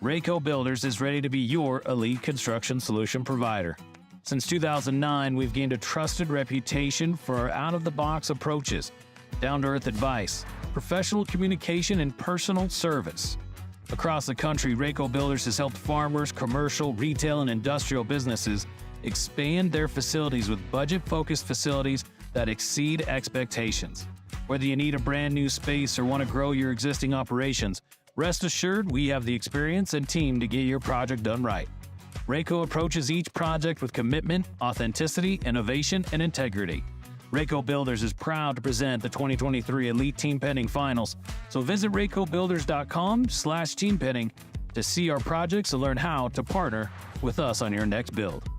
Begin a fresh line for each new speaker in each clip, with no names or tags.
Rayco Builders is ready to be your elite construction solution provider. Since 2009, we've gained a trusted reputation for our out-of-the-box approaches, down-to-earth advice, professional communication, and personal service. Across the country, Rayco Builders has helped farmers, commercial, retail, and industrial businesses expand their facilities with budget-focused facilities that exceed expectations. Whether you need a brand new space or want to grow your existing operations, rest assured we have the experience and team to get your project done right. Rayco approaches each project with commitment, authenticity, innovation, and integrity. Rayco Builders is proud to present the 2023 Elite Team Penning Finals, so visit raycobuilders.com/team penning to see our projects and learn how to partner with us on your next build.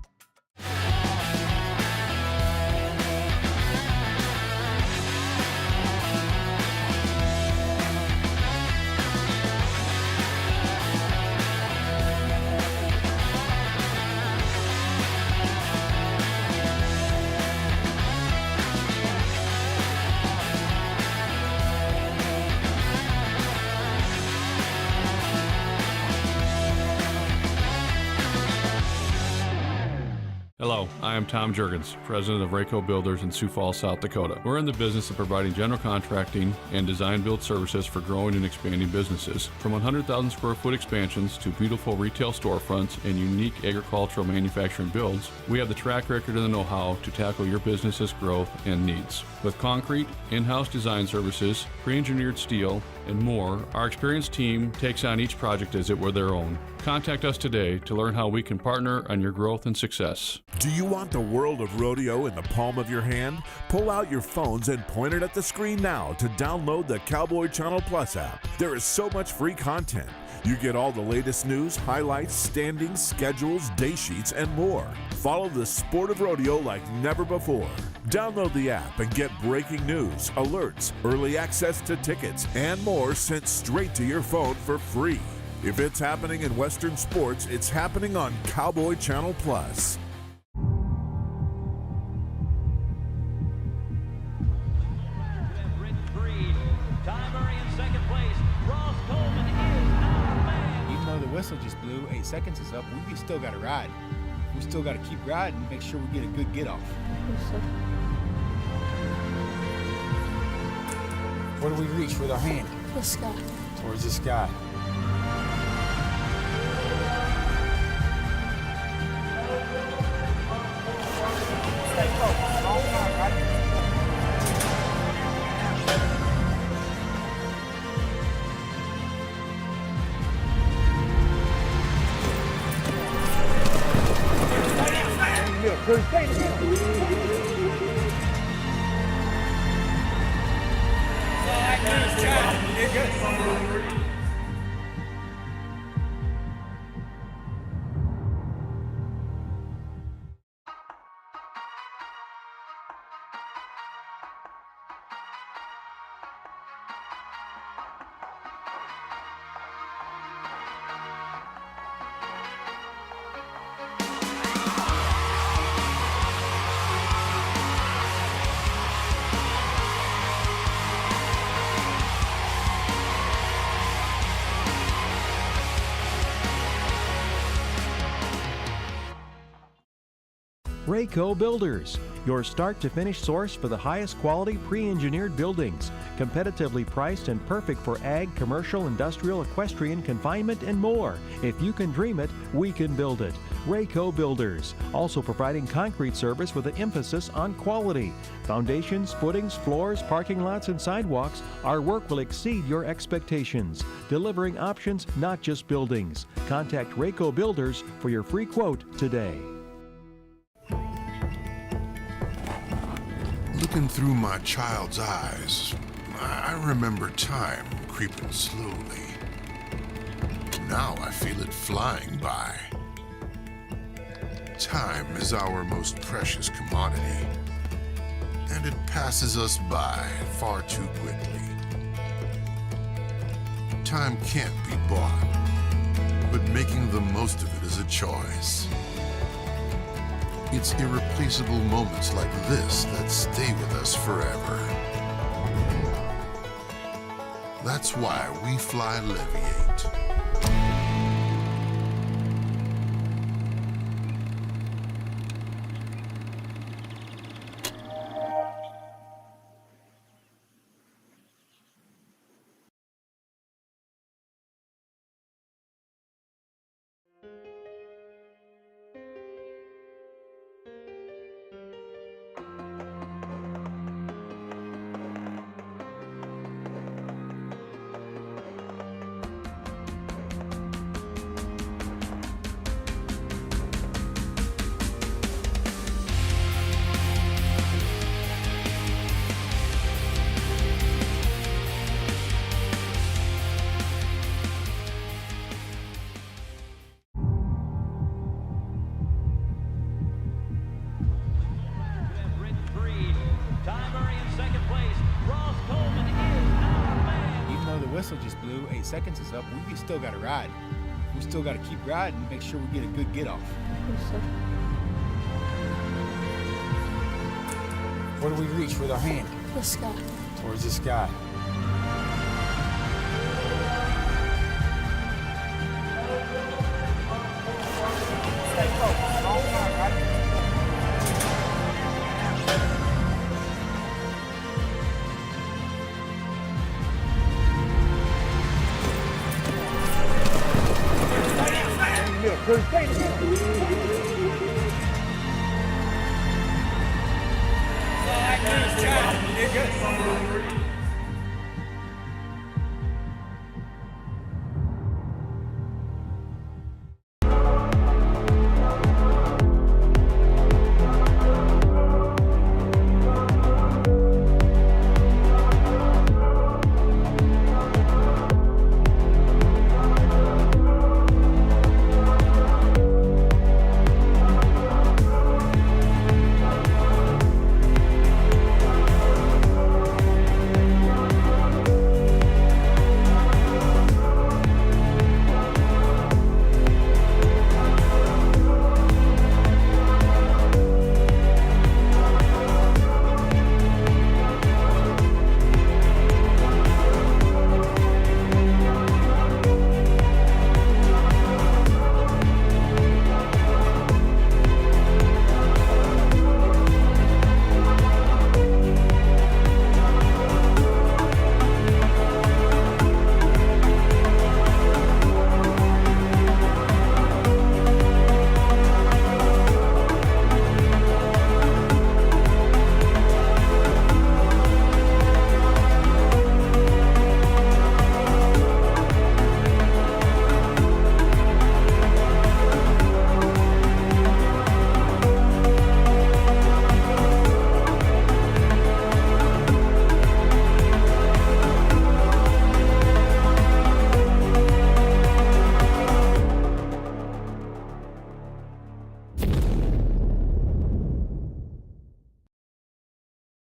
Hello, I am Tom Juergens, president of Rayco Builders in Sioux Falls, South Dakota. We're in the business of providing general contracting and design-build services for growing and expanding businesses. From 100,000 square foot expansions to beautiful retail storefronts and unique agricultural manufacturing builds, we have the track record and the know-how to tackle your business's growth and needs. With concrete, in-house design services, pre-engineered steel, and more, our experienced team takes on each project as it were their own. Contact us today to learn how we can partner on your growth and success.
Do you want the world of rodeo in the palm of your hand? Pull out your phones and point it at the screen now to download the Cowboy Channel Plus app. There is so much free content. You get all the latest news, highlights, standings, schedules, day sheets, and more. Follow the sport of rodeo like never before. Download the app and get breaking news, alerts, early access to tickets, and more sent straight to your phone for free. If it's happening in Western sports, it's happening on Cowboy Channel Plus.
Even though the whistle just blew, 8 seconds is up, we still got to ride. We still got to keep riding, make sure we get a good get-off. Where do we reach with our hand?
The sky.
Towards the sky.
Rayco Builders, your start-to-finish source for the highest quality pre-engineered buildings, competitively priced and perfect for ag, commercial, industrial, equestrian, confinement, and more. If you can dream it, we can build it. Rayco Builders, also providing concrete service with an emphasis on quality. Foundations, footings, floors, parking lots, and sidewalks, our work will exceed your expectations. Delivering options, not just buildings. Contact Rayco Builders for your free quote today.
Looking through my child's eyes, I remember time creeping slowly. Now I feel it flying by. Time is our most precious commodity, and it passes us by far too quickly. Time can't be bought, but making the most of it is a choice. It's irreplaceable moments like this that stay with us forever. That's why we fly Leviate.
whistle just blew, 8 seconds is up, we still got to ride. We still got to keep riding and make sure we get a good get off. Where do we reach with our hand?
The sky.
Towards the sky.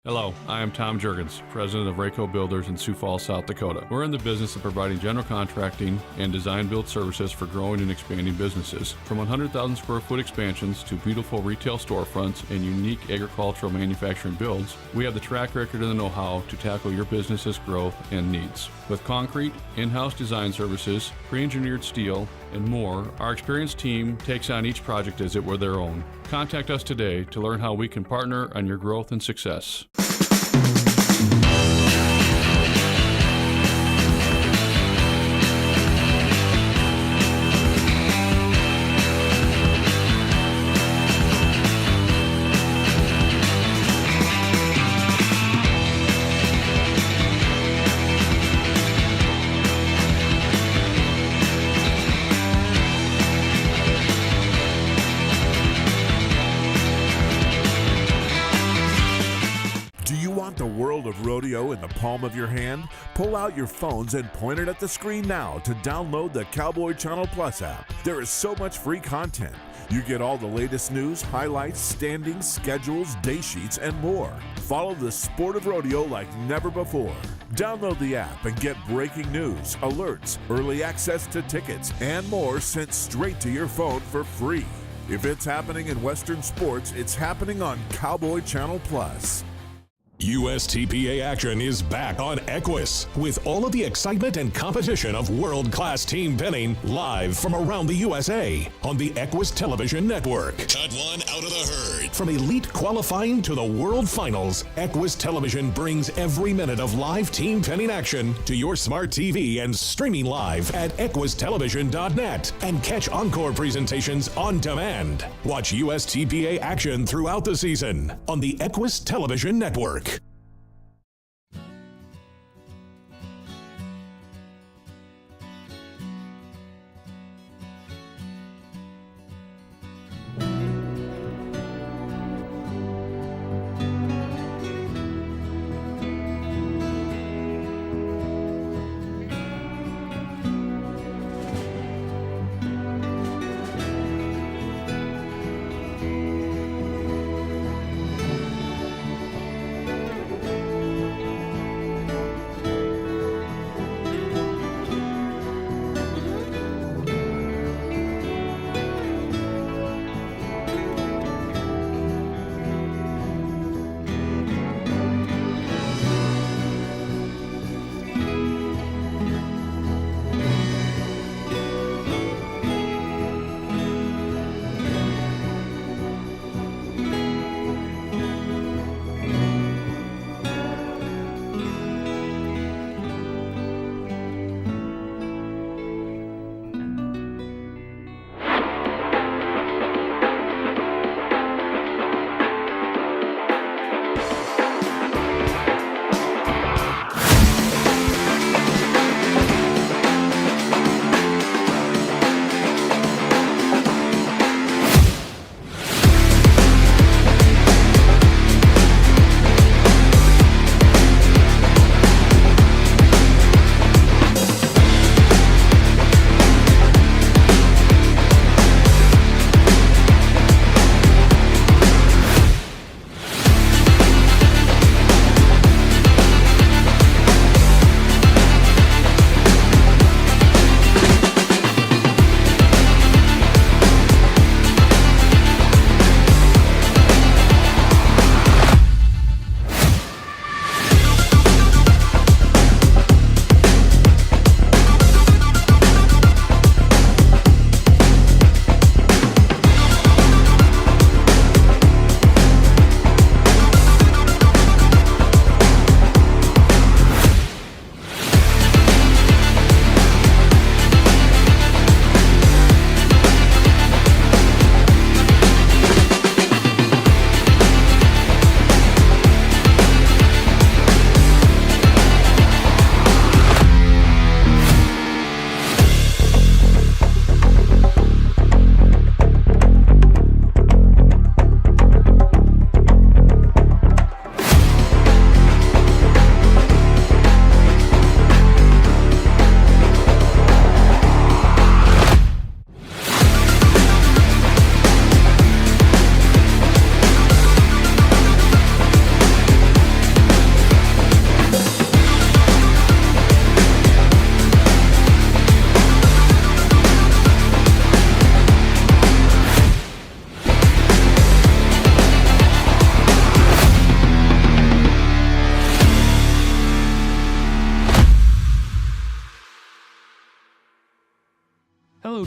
Hello, I am Tom Jurgens, president of Rayco Builders in Sioux Falls, South Dakota. We're in the business of providing general contracting and design-build services for growing and expanding businesses. From 100,000 square foot expansions to beautiful retail storefronts and unique agricultural manufacturing builds, we have the track record and the know-how to tackle your business's growth and needs. With concrete, in-house design services, pre-engineered steel, and more, our experienced team takes on each project as it were their own. Contact us today to learn how we can partner on your growth and success.
The world of rodeo in the palm of your hand? Pull out your phones and point it at the screen now to download the Cowboy Channel Plus app. There is so much free content. You get all the latest news, highlights, standings, schedules, day sheets, and more. Follow the sport of rodeo like never before. Download the app and get breaking news, alerts, early access to tickets, and more sent straight to your phone for free. If it's happening in Western sports, it's happening on Cowboy Channel Plus.
USTPA action is back on Equus with all of the excitement and competition of world-class team pinning live from around the USA on the Equus Television Network.
Cut one out of the herd.
From elite qualifying to the World Finals, Equus Television brings every minute of live team pinning action to your smart TV and streaming live at equustelevision.net and catch encore presentations on demand. Watch USTPA action throughout the season on the Equus Television Network.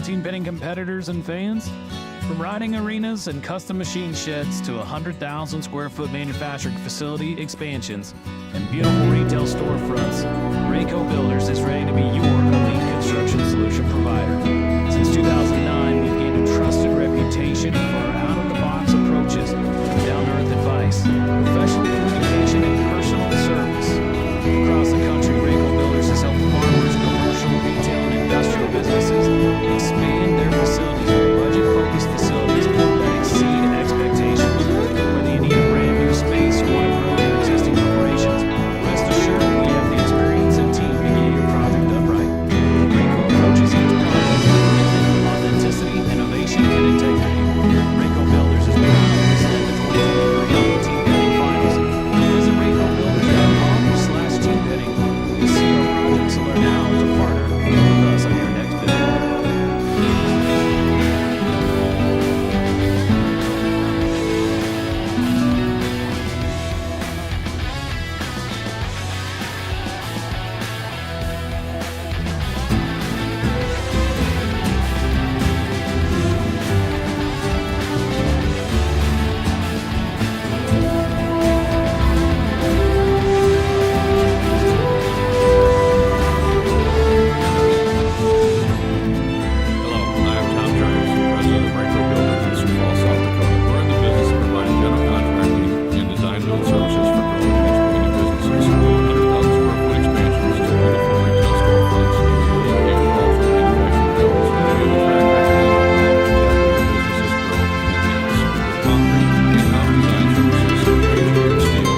team penning competitors and fans? From riding arenas and custom machine sheds to 100,000 square foot manufacturing facility expansions and beautiful retail storefronts, Rayco Builders is ready to be your elite construction solution provider. Since 2009, we've gained a trusted reputation for our out-of-the-box approaches, down-to-earth advice, professional communication, and personal service. Across the country, Rayco Builders has helped farmers, commercial, retail, and industrial businesses expand their facilities with budget-focused facilities that exceed expectations. Whether you need a brand new space or want to grow your existing operations, rest assured we have the experience and team to get your project done right. Rayco approaches each project with commitment, authenticity, innovation, and integrity. Rayco Builders is proud to present the 2023 Team Penning Finals. Visit RaycoBuilders.com/teampetting to see our projects and learn how to partner with us on your next bid.
Hello, I am Tom Jones, president of Rayco Builders in Sioux Falls, South Dakota. We're in the business of providing general contracting and design build services for growing and expanding businesses. 100,000 square foot expansions to beautiful retail storefronts and agricultural manufacturing buildings. We have a track record in operating to help businesses grow and advance. With concrete, in-house design services, engineered steel, our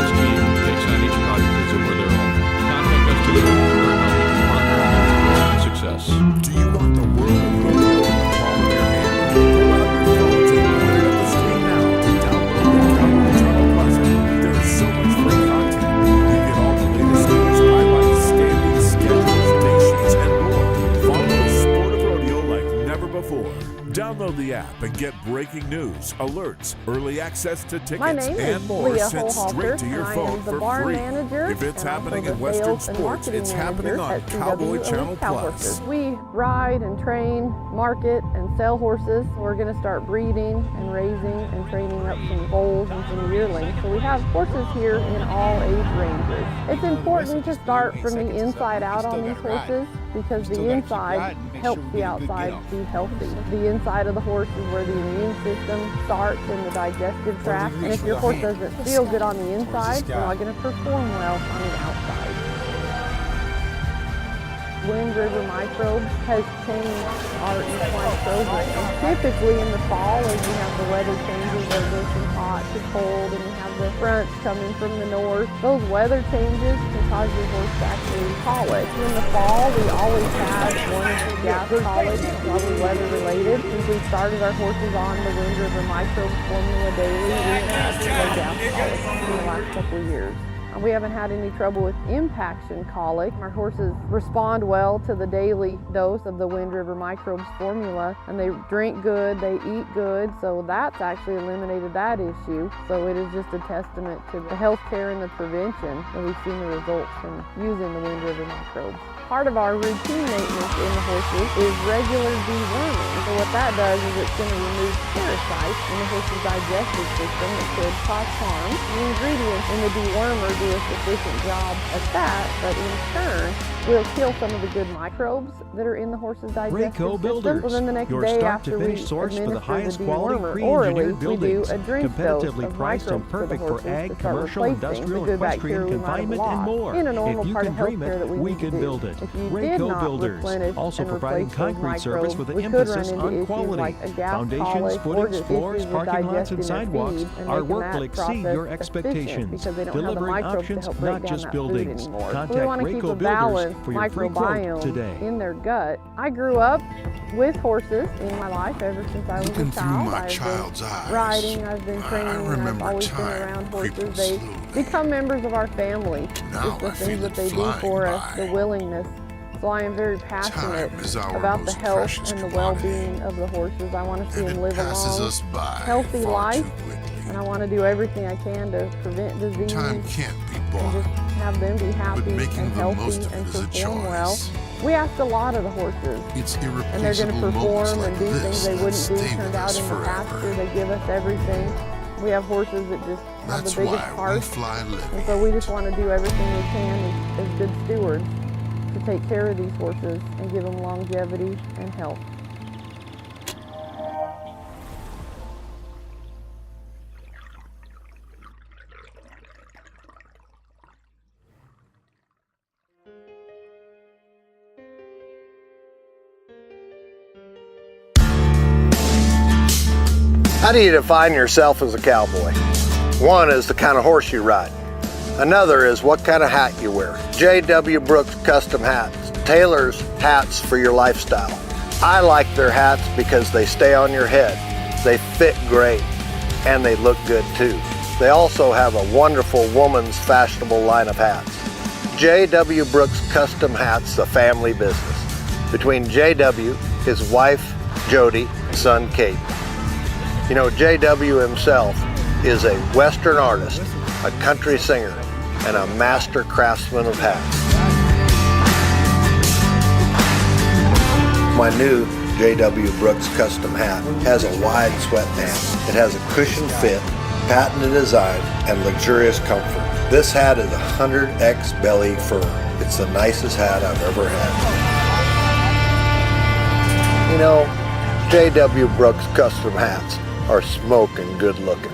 experienced team takes on each project as if we're their own. Contact us today to learn how we can partner on your growth and success.
Do you want the world of rodeo in the palm of your hand? Pull out your phones and point it at the screen now to download the Cowboy Channel Plus app. There is so much free content. You get all the latest news, highlights, standings, schedules, day sheets, and more. Follow the sport of rodeo like never before. Download the app and get breaking news, alerts, early access to tickets,
My name
and
is
more
Leah
sent
Holhalter,
straight to your
and I
phone
am the
for
bar
free.
manager
If it's
and
happening
also
in
the
Western
sales and
sports,
marketing
it's happening
manager
on
at
Cowboy
CW
Channel
Elite Cow
Plus.
Horses. We ride and train, market, and sell horses. We're going to start breeding and raising and training up some foals and some yearlings. So we have horses here in all age ranges. It's important to start from the inside out on these horses because the inside helps the outside be healthy. The inside of the horse is where the immune system starts in the digestive tract. And if your horse doesn't feel good on the inside, they're not going to perform well on the outside. Wind River Microbes has changed our equine program. Typically in the fall, as we have the weather changes, where it goes from hot to cold, and we have the fronts coming from the north, those weather changes can cause your horse to actually colic. In the fall, we always have one or two gas colics, probably weather related. Since we started our horses on the Wind River Microbes formula daily, we have had no gas colics in the last couple of years. We haven't had any trouble with impaction colic. Our horses respond well to the daily dose of the Wind River Microbes formula, and they drink good, they eat good, so that's actually eliminated that issue. So it is just a testament to the health care and the prevention that we've seen the results from using the Wind River Microbes. Part of our routine maintenance in the horses is regular deworming. So what that does is it's going to remove parasites in the horse's digestive system that could cause harm. The ingredients in the dewormer do a sufficient job at that, but in turn will kill some of the good microbes that are in the horse's digestive
Rayco
system.
Builders,
Well, then the next
your
day
start
after
to
we
finish source for the
administer
highest
the
quality
dewormer orally,
pre-engineered
we do
buildings,
a drench dose
competitively
of
priced and
microbes for the
perfect for
horses
ag,
to start
commercial,
replacing
industrial,
the good bacteria
equestrian
we might have
confinement, and
lost
more.
in a normal
If you
part
can
of
dream
healthcare that
it,
we
we
need to
can
do.
build it.
If you did
Rayco
not
Builders,
replenish
also
and
providing
replace those
concrete service
microbes,
with an
we could run
emphasis
into
on
issues
quality.
like a gas
Foundations,
colic or
footings,
just
floors,
issues with
parking lots, and
digesting their
sidewalks.
feed and
Our
making
work will
that
exceed
process
your
efficient
expectations.
because they don't have the
Delivering
microbes to
options,
help break
not
down
just
that food
buildings.
anymore. So we
Contact
want to keep
Rayco
a
Builders
balanced
for your free quote
microbiome
today.
in their gut. I grew up with horses in my life ever since I was a
Looking through
child.
my
I've
child's
been
eyes,
riding, I've been training, and I've
remember
always been
time
around
creeping
horses. They
slowly.
become members of our family.
Now
Just the
I
things
feel
that
it
they do
flying
for us,
by.
the willingness. So I am very passionate
Time is our
about the
most
health
precious
and the
commodity.
well-being of the horses. I want to see
And
them
it
live a
passes
long,
us by
healthy
far
life,
too quickly.
and I want to do everything I can to prevent disease
Time can't be
and
bought.
just have them be happy and
making the
healthy
most of
and
it is a
perform well.
choice.
We asked a lot of the horses,
It's
and they're going to
irreplaceable moments
perform
like
and do things
this
they
that
wouldn't do
stay
turned
with
out
us
in the pasture.
forever.
They give us everything. We have horses that just have
That's
the biggest
why we
hearts,
fly
and
Libby.
so we just want to do everything we can as good stewards to take care of these horses and give them longevity and health.
How do you define yourself as a cowboy? One is the kind of horse you ride. Another is what kind of hat you wear. J.W. Brooks Custom Hats tailors hats for your lifestyle. I like their hats because they stay on your head, they fit great, and they look good too. They also have a wonderful woman's fashionable line of hats. J.W. Brooks Custom Hats, a family business. Between J.W., his wife, Jody, son, Kate. You know, J.W. himself is a Western artist, a country singer, and a master craftsman of hats. My new J.W. Brooks custom hat has a wide sweatband. It has a cushioned fit, patented design, and luxurious comfort. This hat is 100X belly fur. It's the nicest hat I've ever had. You know, J.W. Brooks custom hats are smoking good looking.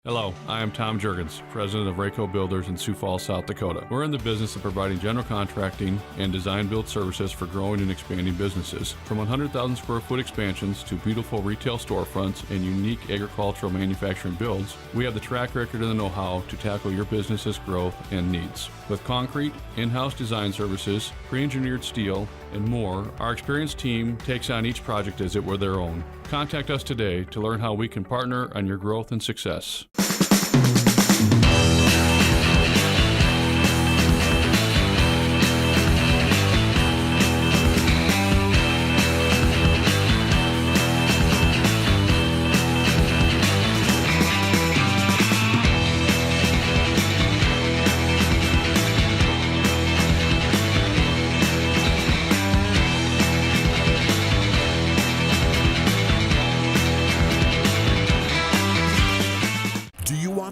Hello, I am Tom Juergens, president of Rayco Builders in Sioux Falls, South Dakota. We're in the business of providing general contracting and design-build services for growing and expanding businesses. From 100,000 square foot expansions to beautiful retail storefronts and unique agricultural manufacturing builds, we have the track record and the know-how to tackle your business's growth and needs. With concrete, in-house design services, pre-engineered steel, and more, our experienced team takes on each project as it were their own. Contact us today to learn how we can partner on your growth and success.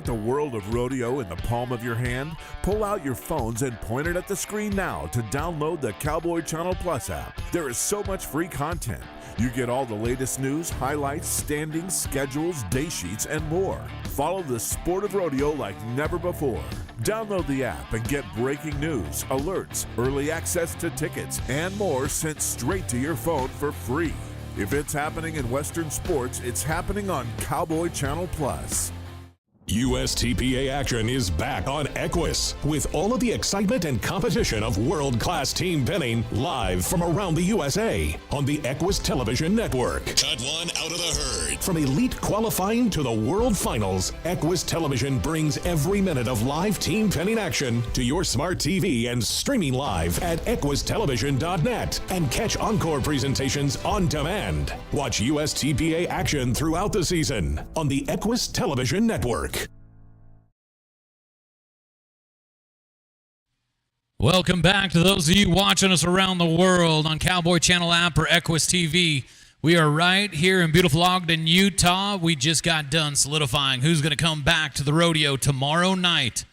The world of rodeo in the palm of your hand? Pull out your phones and point it at the screen now to download the Cowboy Channel Plus app. There is so much free content. You get all the latest news, highlights, standings, schedules, day sheets, and more. Follow the sport of rodeo like never before. Download the app and get breaking news, alerts, early access to tickets, and more sent straight to your phone for free. If it's happening in Western sports, it's happening on Cowboy Channel Plus.
USTPA action is back on Equus with all of the excitement and competition of world-class team pinning live from around the USA on the Equus Television Network.
Cut one out of the herd.
From elite qualifying to the World Finals, Equus Television brings every minute of live team pinning action to your smart TV and streaming live at equustelevision.net and catch encore presentations on demand. Watch USTPA action throughout the season on the Equus Television Network.
Welcome back to those of you watching us around the world on Cowboy Channel app or Equus TV. We are right here in beautiful Ogden, Utah. We just got done solidifying who's going to come back to the rodeo tomorrow night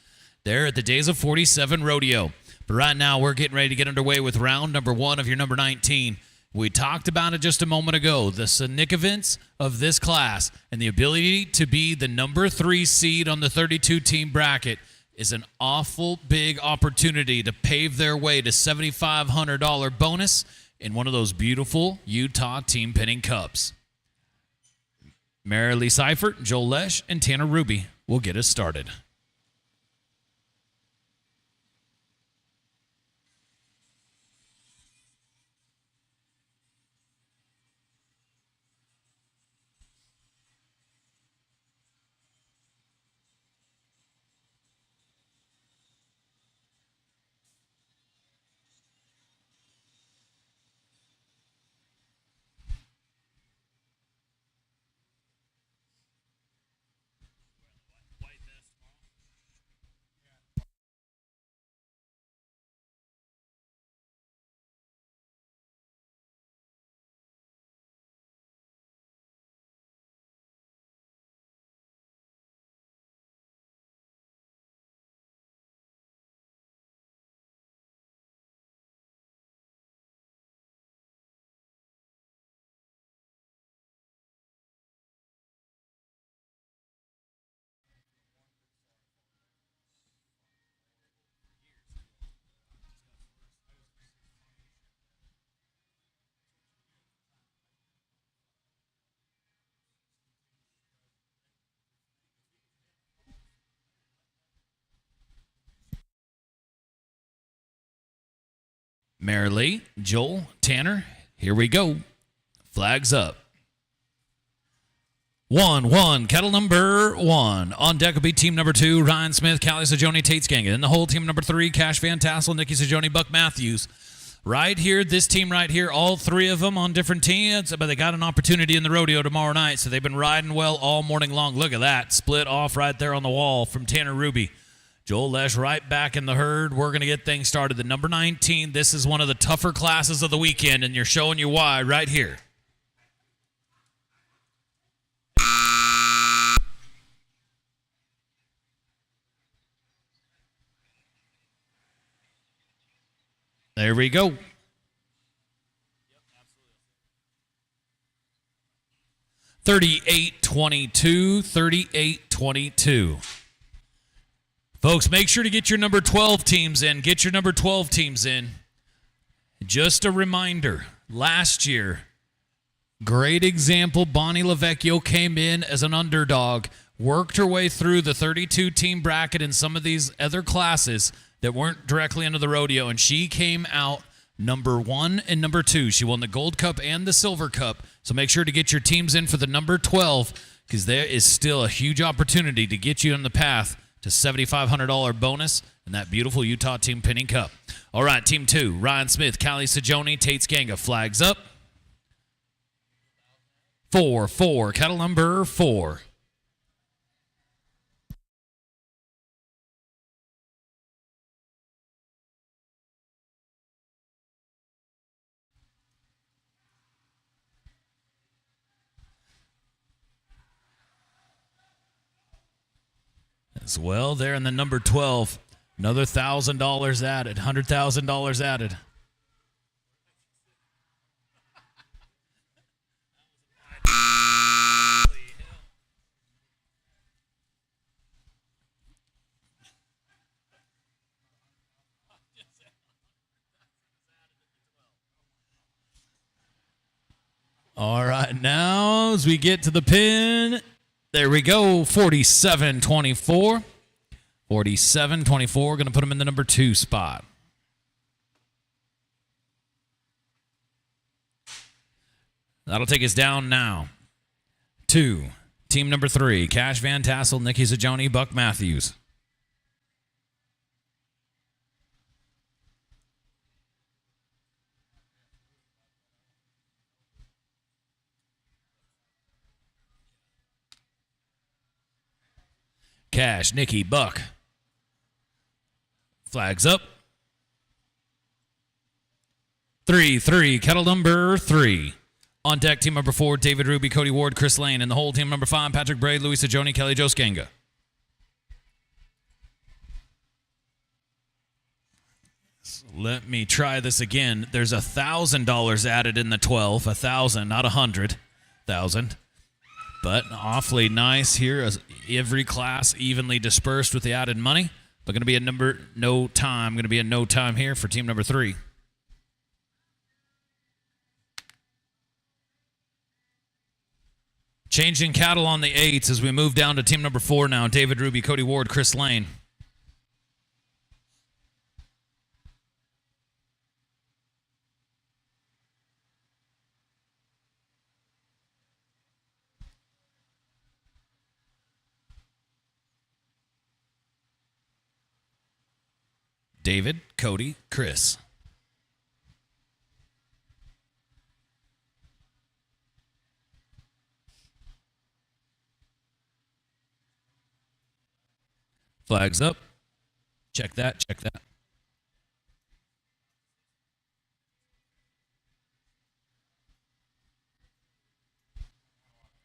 there at the Days of 47 Rodeo. But right now, we're getting ready to get underway with round number 1 of your number 19. We talked about it just a moment ago, the significance of this class and the ability to be the number 3 seed on the 32-team bracket is an awful big opportunity to pave their way to $7,500 bonus in one of those beautiful Utah Team Pinning Cups. Marilee Seifert, Joel Lesh, and Tanner Ruby will get us started. Marilee, Joel, Tanner, here we go. Flags up. 1-1, kettle number 1. On deck will be team number 2, Ryan Smith, Callie Sajoni, Tate Skangan. And the whole team number 3, Cash Van Tassel, Nikki Sajoni, Buck Matthews. Right here, this team right here, all 3 of them on different teams, but they got an opportunity in the rodeo tomorrow night, so they've been riding well all morning long. Look at that, split off right there on the wall from Tanner Ruby. Joel Lesh right back in the herd. We're going to get things started. The number 19, this is one of the tougher classes of the weekend, and you're showing you why right here. There we go. 38-22, 38-22. Folks, make sure to get your number 12 teams in. Get your number 12 teams in. Just a reminder, last year, great example, Bonnie LaVecchio came in as an underdog, worked her way through the 32-team bracket in some of these other classes that weren't directly into the rodeo, and she came out number 1 and number 2. She won the Gold Cup and the Silver Cup, so make sure to get your teams in for the number 12 because there is still a huge opportunity to get you on the path to $7,500 bonus in that beautiful Utah Team Pinning Cup. All right, Team 2, Ryan Smith, Callie Sajoni, Tate Skanga. Flags up. 4-4, kettle number 4. As well, there in the number 12, another $1,000 added, $100,000 added. now as we get to the pin, there we go, 47-24. 47-24, going to put him in the number 2 spot. That'll take us down now to team number 3, Cash Van Tassel, Nikki Zajoni, Buck Matthews. Cash, Nikki, Buck. Flags up. 3-3, kettle number 3. On deck, team number 4, David Ruby, Cody Ward, Chris Lane. And the whole team number 5, Patrick Braid, Louis Sajoni, Kelly Joe Skenga. So let me try this again. There's $1,000 added in the 12. 1,000, not 100,000. But awfully nice here as every class evenly dispersed with the added money. But going to be a no time here for team number 3. Changing cattle on the 8s as we move down to team number 4 now. David Ruby, Cody Ward, Chris Lane. David, Cody, Chris. Flags up. Check that, check that.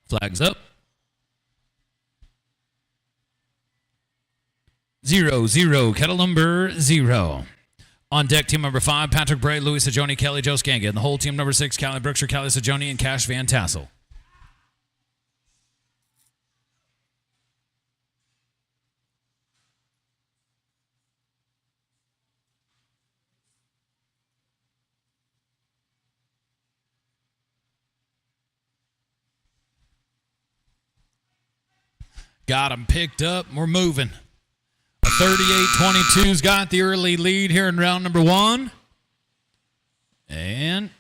Flags up. 0-0, kettle number 0. On deck, team number 5, Patrick Bray, Louis Sajoni, Kelly Joe Skanga. And the whole team number 6, Callie Brookshire, Kelly Sajoni, and Cash Van Tassel. Got him picked up. We're moving. 38-22's got the early lead here in round number 1. And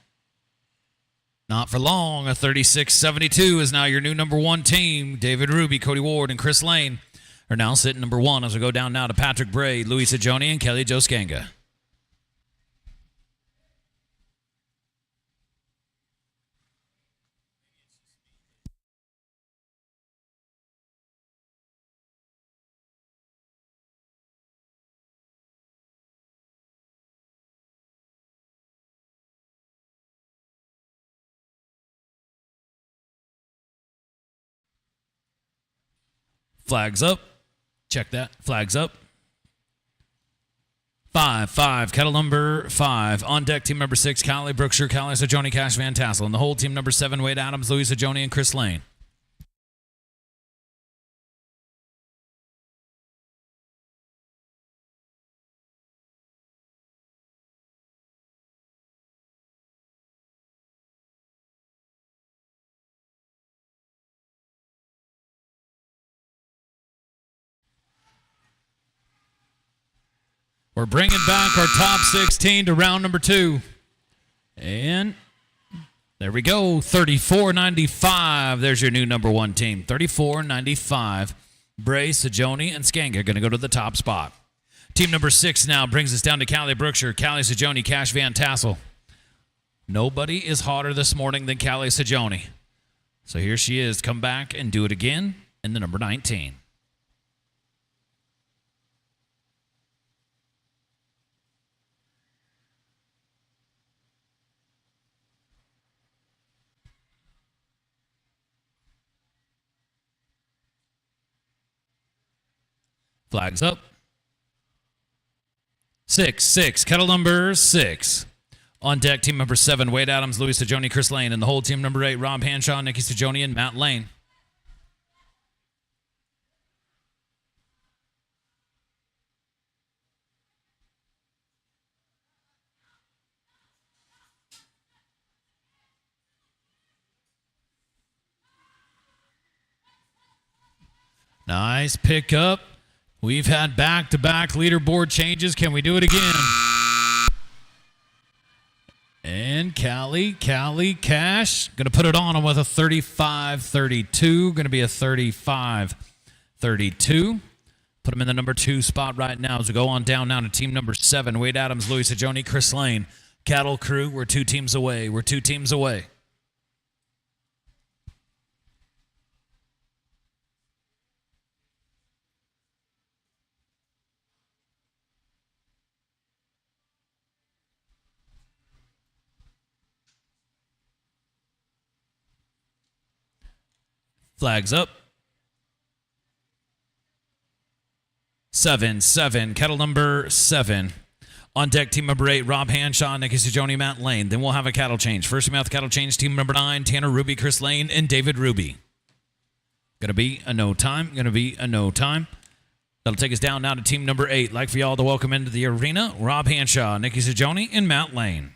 not for long. A 36-72 is now your new number 1 team. David Ruby, Cody Ward, and Chris Lane are now sitting number 1 as we go down now to Patrick Bray, Louis Sajoni, and Kelly Joe Skanga. Flags up. Check that. Flags up. 5-5. Kettle number 5. On deck, team number 6, Callie Brookshire, Callie Sajoni, Cash Van Tassel. And the whole team number 7, Wade Adams, Louis Sajoni, and Chris Lane. We're bringing back our top 16 to round number 2. And there we go, 34-95. There's your new number 1 team, 34-95. Bray, Sajoni, and Skanga are going to go to the top spot. Team number 6 now brings us down to Callie Brookshire, Callie Sajoni, Cash Van Tassel. Nobody is hotter this morning than Callie Sajoni. So here she is, come back and do it again in the number 19. Flags up. 6-6, kettle number 6. On deck, team number 7, Wade Adams, Louis Sajoni, Chris Lane. And the whole team number 8, Rob Hanshaw, Nikki Sajoni, and Matt Lane. Nice pickup. We've had back-to-back leaderboard changes. Can we do it again? And Callie Cash, going to put it on him with a 35-32. Going to be a 35-32. Put him in the number 2 spot right now as we go on down now to team number 7. Wade Adams, Louis Sajoni, Chris Lane. Cattle Crew, we're 2 teams away. We're 2 teams away. Flags up. 7-7. Kettle number 7. On deck, team number 8, Rob Hanshaw, Nicky Sajoni, Matt Lane. Then we'll have a cattle change. First mouth cattle change, team number 9, Tanner Ruby, Chris Lane, and David Ruby. Going to be a no time. That'll take us down now to team number 8. Like for y'all to welcome into the arena, Rob Hanshaw, Nicky Sajoni, and Matt Lane.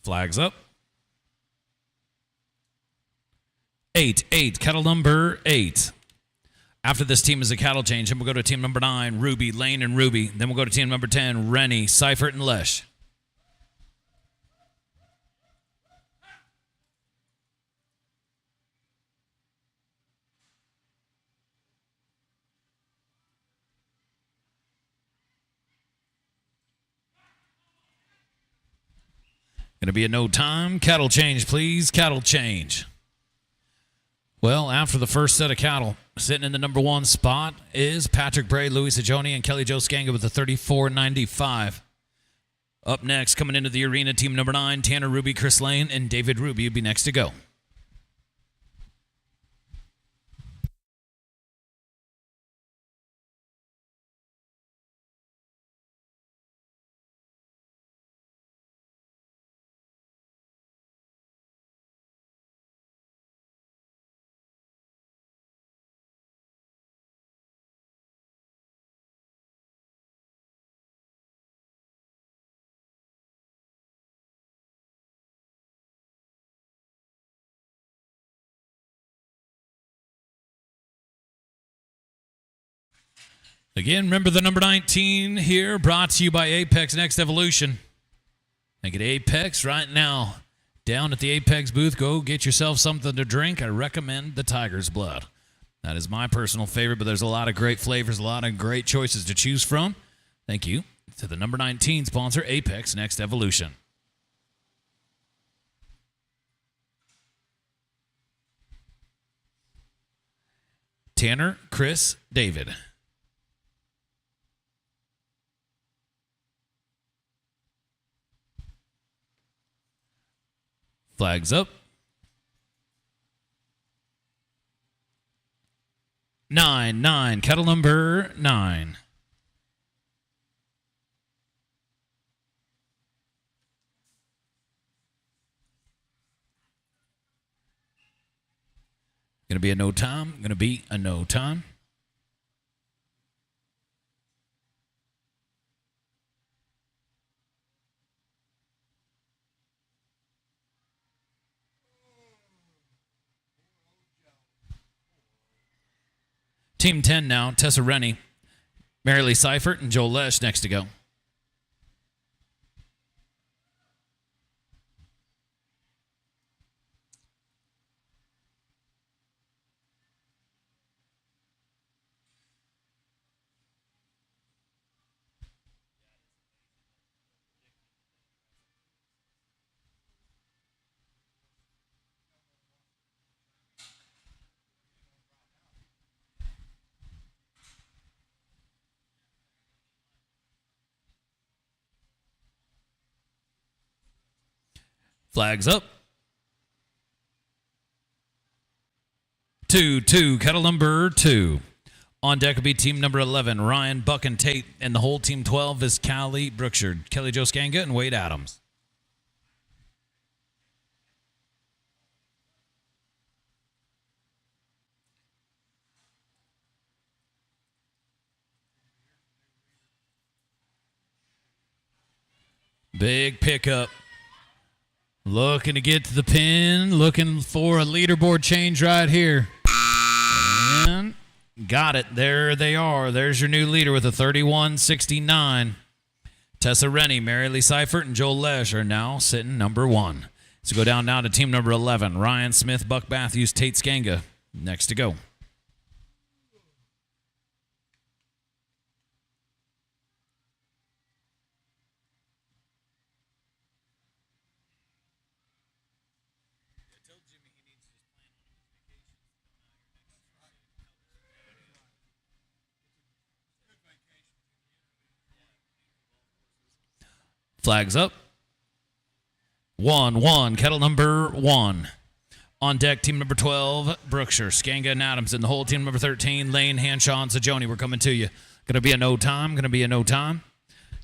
Flags up. 8-8, cattle number 8. After this team is a cattle change, then we'll go to team number 9, Ruby, Lane, and Ruby. Then we'll go to team number 10, Rennie, Seifert, and Lesh. Going to be a no time. Cattle change, please. Cattle change. Well, after the first set of cattle, sitting in the number 1 spot is Patrick Bray, Louis Sajoni, and Kelly Joe Skanga with a 34.95. Up next, coming into the arena, team number 9, Tanner Ruby, Chris Lane, and David Ruby will be next to go. Again, remember the number 19 here, brought to you by Apex Next Evolution. And get Apex right now. Down at the Apex booth, go get yourself something to drink. I recommend the Tiger's Blood. That is my personal favorite, but there's a lot of great flavors, a lot of great choices to choose from. Thank you to the number 19 sponsor, Apex Next Evolution. Tanner, Chris, David. Flags up. 9-9, cattle number 9. Going to be a no time. Team 10 now, Tessa Rennie, Mary Lee Seifert, and Joel Lesh next to go. Flags up. 2-2, cattle number 2. On deck will be team number 11, Ryan, Buck, and Tate. And the whole team 12 is Callie Brookshire, Kelly Joe Skanga, and Wade Adams. Big pickup. Looking to get to the pin. Looking for a leaderboard change right here. And got it. There they are. There's your new leader with a 31.69. Tessa Rennie, Mary Lee Seifert, and Joel Lesh are now sitting number 1. So go down now to team number 11. Ryan Smith, Buck Matthews, Tate Skanga next to go. Flags up. 1-1, kettle number 1. On deck, team number 12, Brookshire, Skanga, and Adams. And the whole team number 13, Lane, Hanshaw, and Sajoni. We're coming to you. Going to be a no time.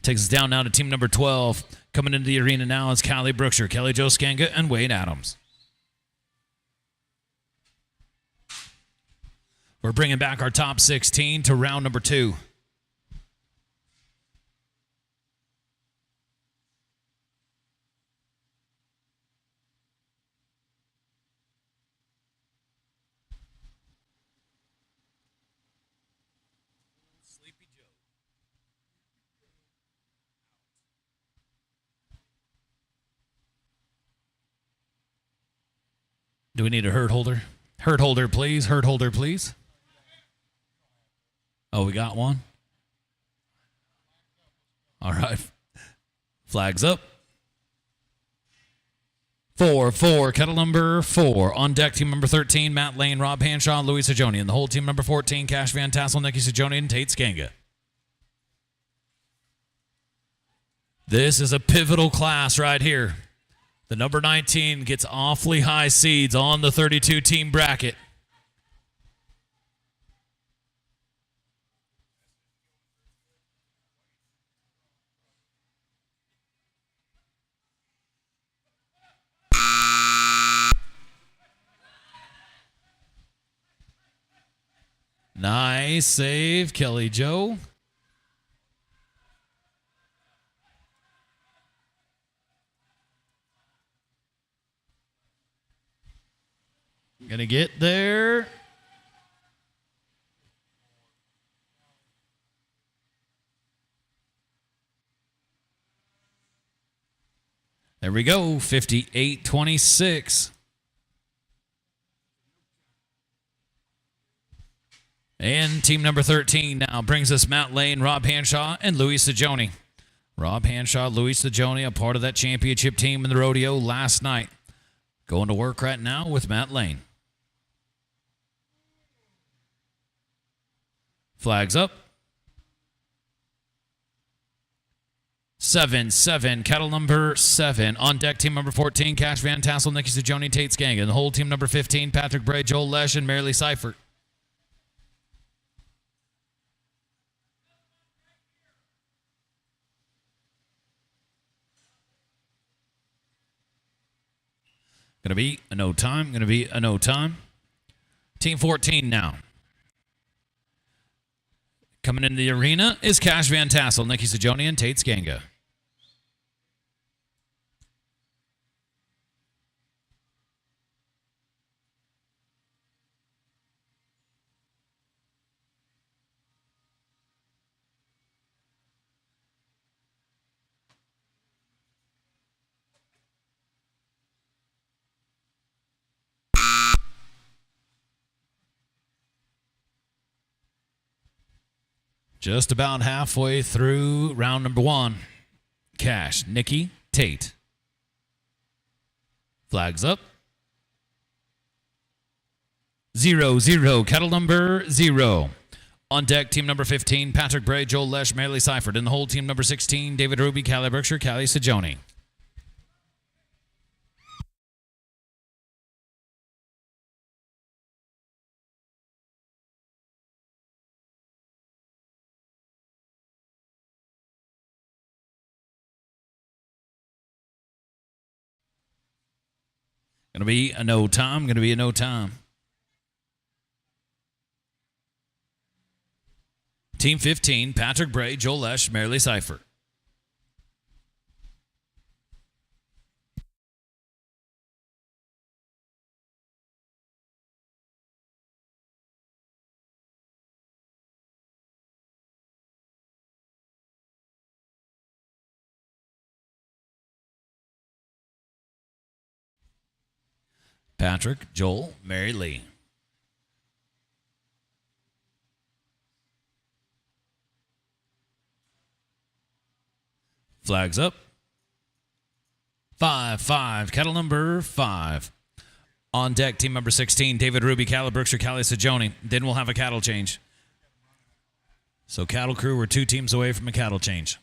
Takes us down now to team number 12. Coming into the arena now is Callie Brookshire, Kelly Jo Skanga, and Wade Adams. We're bringing back our top 16 to round number 2. Do we need a herd holder? Herd holder, please. Herd holder, please. Oh, we got one? All right. Flags up. 4-4, kettle number 4. On deck, team number 13, Matt Lane, Rob Hanshaw, Louis Sajoni. And the whole team number 14, Cash Van Tassel, Nikki Sajoni, and Tate Skanga. This is a pivotal class right here. The number 19 gets awfully high seeds on the 32-team bracket. Nice save, Kelly Jo. Gonna get there. There we go, 58-26. And team number 13 now brings us Matt Lane, Rob Hanshaw, and Louis Sajoni. Rob Hanshaw, Louis Sajoni, a part of that championship team in the rodeo last night. Going to work right now with Matt Lane. Flags up. 7-7, kettle number 7. On deck, team number 14, Cash Van Tassel, Nikki Sajoni, Tate Skanga. And the whole team number 15, Patrick Bray, Joel Lesh, and Mary Lee Seifert. Gonna be a no time. Team 14 now. Coming into the arena is Cash Van Tassel, Nikki Sajoni, and Tate Skanga. Just about halfway through round number 1. Cash, Nikki, Tate. Flags up. 0-0, kettle number 0. On deck, team number 15, Patrick Bray, Joel Lesh, Mary Lee Seifert. And the whole team number 16, David Ruby, Callie Brookshire, Callie Sajoni. Gonna be a no time. Team 15, Patrick Bray, Joel Lesh, Mary Lee Seifert. Patrick, Joel, Mary Lee. Flags up. 5-5, cattle number 5. On deck, team number 16, David Ruby, Callie Brookshire, Callie Sajoni. Then we'll have a cattle change. So cattle crew, we're 2 teams away from a cattle change.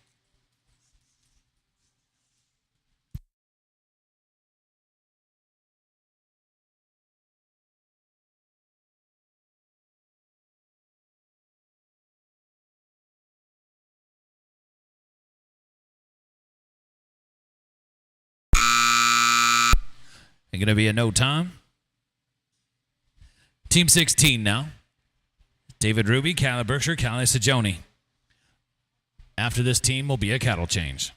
It's going to be a no time. Team 16 now. David Ruby, Callie Berkshire, Callie Sajoni. After this team will be a cattle change.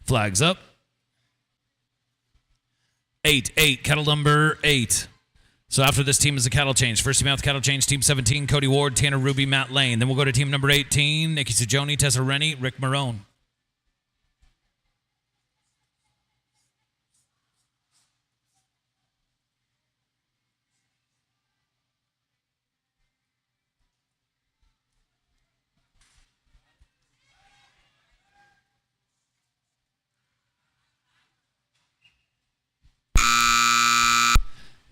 Flags up. 8-8, cattle number 8. So after this team is a cattle change. First team out, the cattle change, team 17, Cody Ward, Tanner Ruby, Matt Lane. Then we'll go to team number 18, Nikki Sajoni, Tessa Rennie, Rick Marone.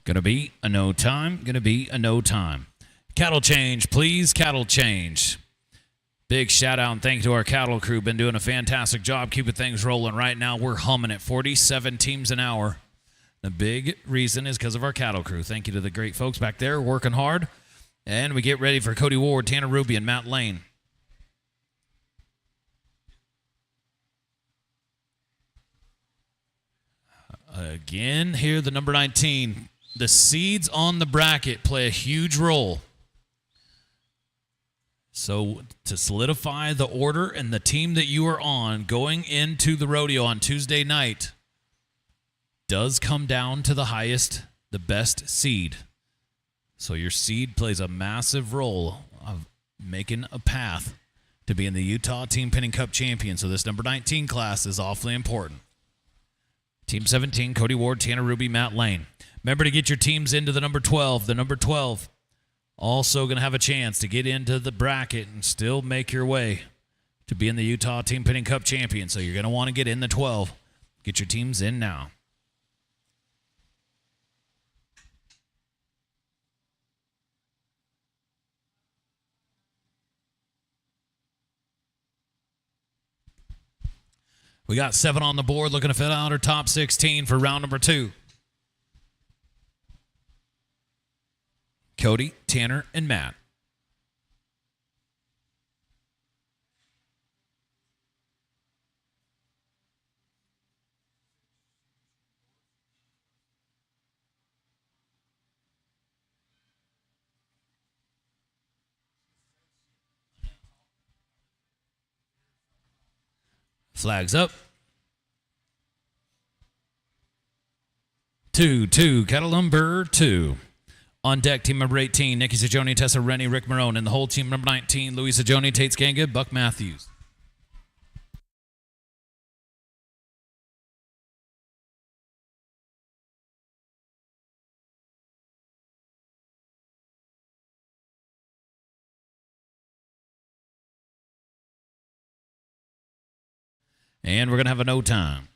Gonna be a no time. Gonna be a no time. Cattle change, please. Cattle change. Big shout out and thank you to our cattle crew. Been doing a fantastic job keeping things rolling. Right now we're humming at 47 teams an hour. The big reason is because of our cattle crew. Thank you to the great folks back there working hard. And we get ready for Cody Ward, Tanner Ruby, and Matt Lane. Again, here the number 19. The seeds on the bracket play a huge role. So to solidify the order and the team that you are on going into the rodeo on Tuesday night does come down to the highest, the best seed. So your seed plays a massive role of making a path to being the Utah Team Pinning Cup champion. So this number 19 class is awfully important. Team 17, Cody Ward, Tanner Ruby, Matt Lane. Remember to get your teams into the number 12. The number 12 also going to have a chance to get into the bracket and still make your way to being the Utah Team Pinning Cup champion. So you're going to want to get in the 12. Get your teams in now. We got 7 on the board looking to fill out our top 16 for round number 2. Cody, Tanner, and Matt. Flags up. 2-2, cattle number 2. On deck, team number 18, Nikki Sajoni, Tessa Rennie, Rick Marone. And the whole team number 19, Louis Sajoni, Tate Skanga, Buck Matthews. And we're going to have a no time.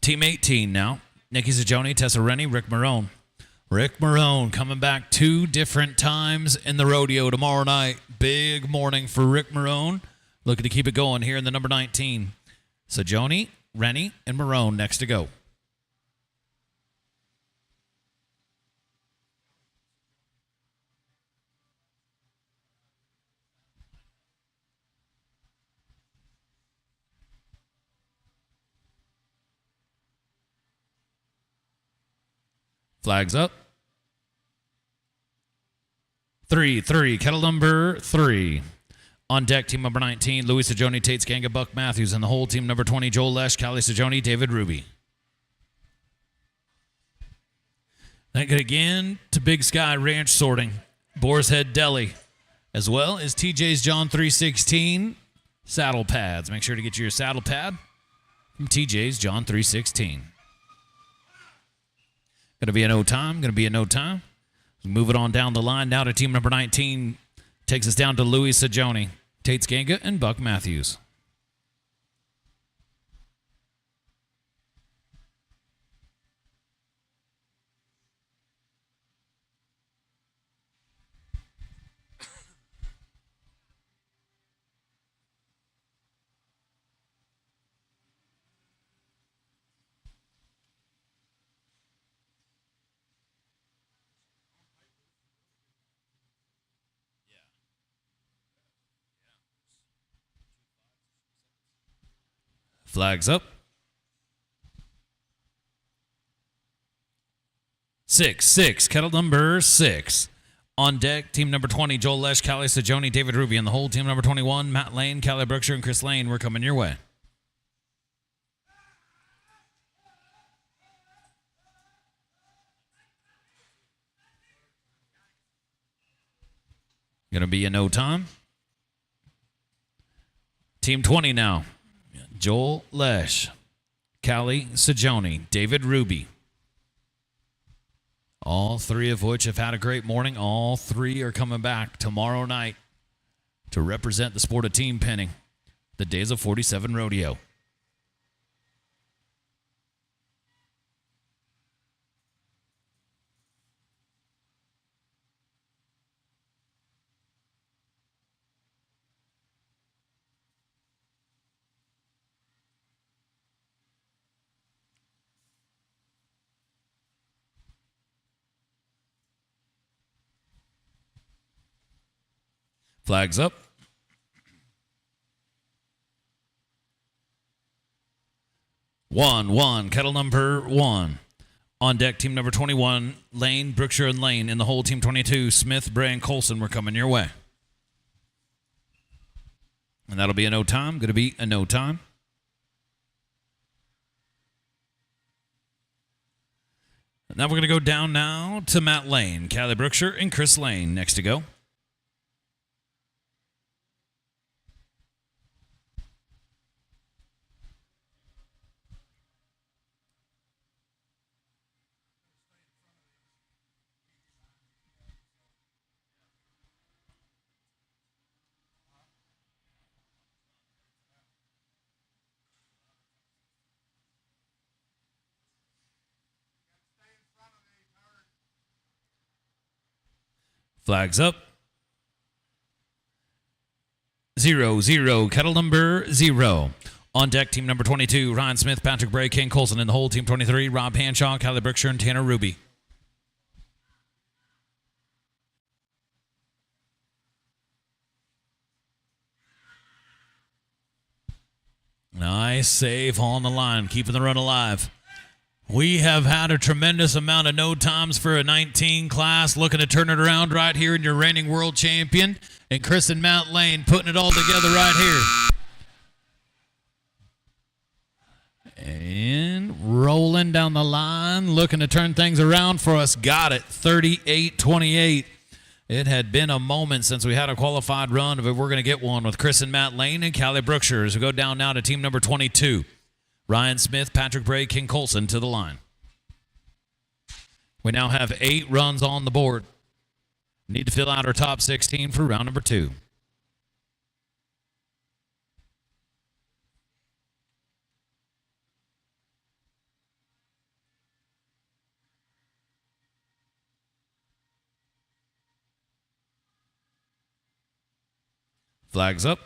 Team 18 now. Nikki Sajoni, Tessa Rennie, Rick Marone. Rick Marone coming back 2 different times in the rodeo tomorrow night. Big morning for Rick Marone. Looking to keep it going here in the number 19. Sajoni, Rennie, and Marone next to go. Flags up. 3. Kettle number 3. On deck, team number 19, Louis Sajoni, Tate Skanga, Buck Matthews, and the whole team number 20, Joel Lesh, Callie Sajoni, David Ruby. Thank you again to Big Sky Ranch Sorting, Boar's Head Deli, as well as TJ's John 316 saddle pads. Make sure to get your saddle pad from TJ's John 316. Going to be a no time. Move it on down the line now to team number 19. Takes us down to Louis Sajoni, Tate Skanga, and Buck Matthews. Flags up. 6. Kettle number 6. On deck, team number 20, Joel Lesh, Callie Sajoni, David Ruby, and the whole team number 21, Matt Lane, Callie Brookshire, and Chris Lane. We're coming your way. Going to be a no time. Team 20 now. Joel Lesh, Callie Sajoni, David Ruby. All 3 of which have had a great morning. All 3 are coming back tomorrow night to represent the sport of team penning, the Days of 47 Rodeo. Flags up. 1. Kettle number 1. On deck, team number 21, Lane, Brookshire, and Lane. In the whole, team 22, Smith, Bray, and Colson. We're coming your way. And that'll be a no time. Going to be a no time. Now we're going to go down now to Matt Lane, Callie Brookshire, and Chris Lane next to go. Flags up. 0. Kettle number 0. On deck, team number 22, Ryan Smith, Patrick Bray, Ken Colson. In the whole, team 23, Rob Hanshaw, Callie Brookshire, and Tanner Ruby. Nice save on the line, keeping the run alive. We have had a tremendous amount of no times for a 19 class, looking to turn it around right here in your reigning world champion. And Chris and Matt Lane putting it all together right here. And rolling down the line, looking to turn things around for us. Got it, 38-28. It had been a moment since we had a qualified run, but we're going to get one with Chris and Matt Lane and Callie Brookshire as we go down now to team number 22. Ryan Smith, Patrick Bray, King Colson to the line. We now have 8 runs on the board. Need to fill out our top 16 for round number 2. Flags up.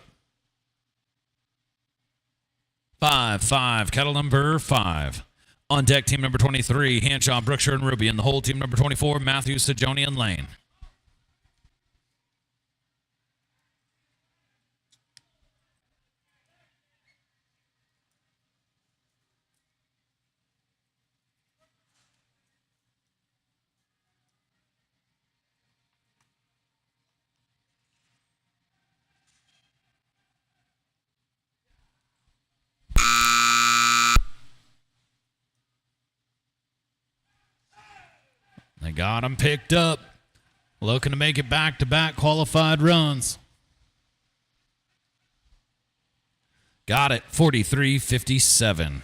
5. Kettle number 5. On deck, team number 23, Hanshaw, Brookshire, and Ruby. And the whole, team number 24, Matthews, Sajoni, and Lane. Got him picked up. Looking to make it back-to-back qualified runs. Got it, 43-57.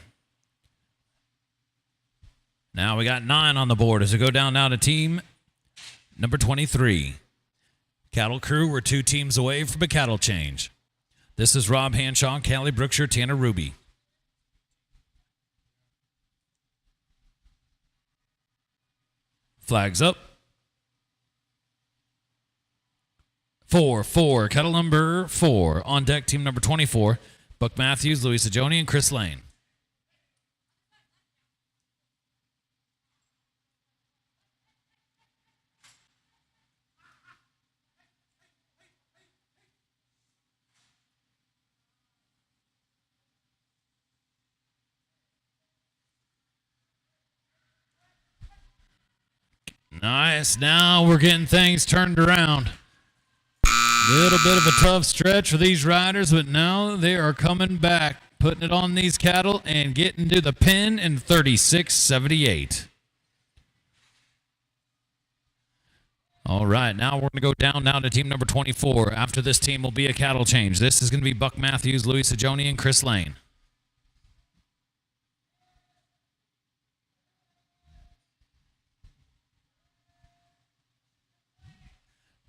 Now we got 9 on the board as we go down now to team number 23. Cattle Crew, we're 2 teams away from a cattle change. This is Rob Hanshaw, Callie Brookshire, Tanner Ruby. Flags up. 4-4, cattle number 4. On deck, team number 24. Buck Matthews, Louis Sajoni, and Chris Lane. Nice. Now we're getting things turned around. Little bit of a tough stretch for these riders, but now they are coming back, putting it on these cattle and getting to the pen in 36-78. All right, now we're going to go down now to team number 24. After this team will be a cattle change. This is going to be Buck Matthews, Louis Sajoni, and Chris Lane.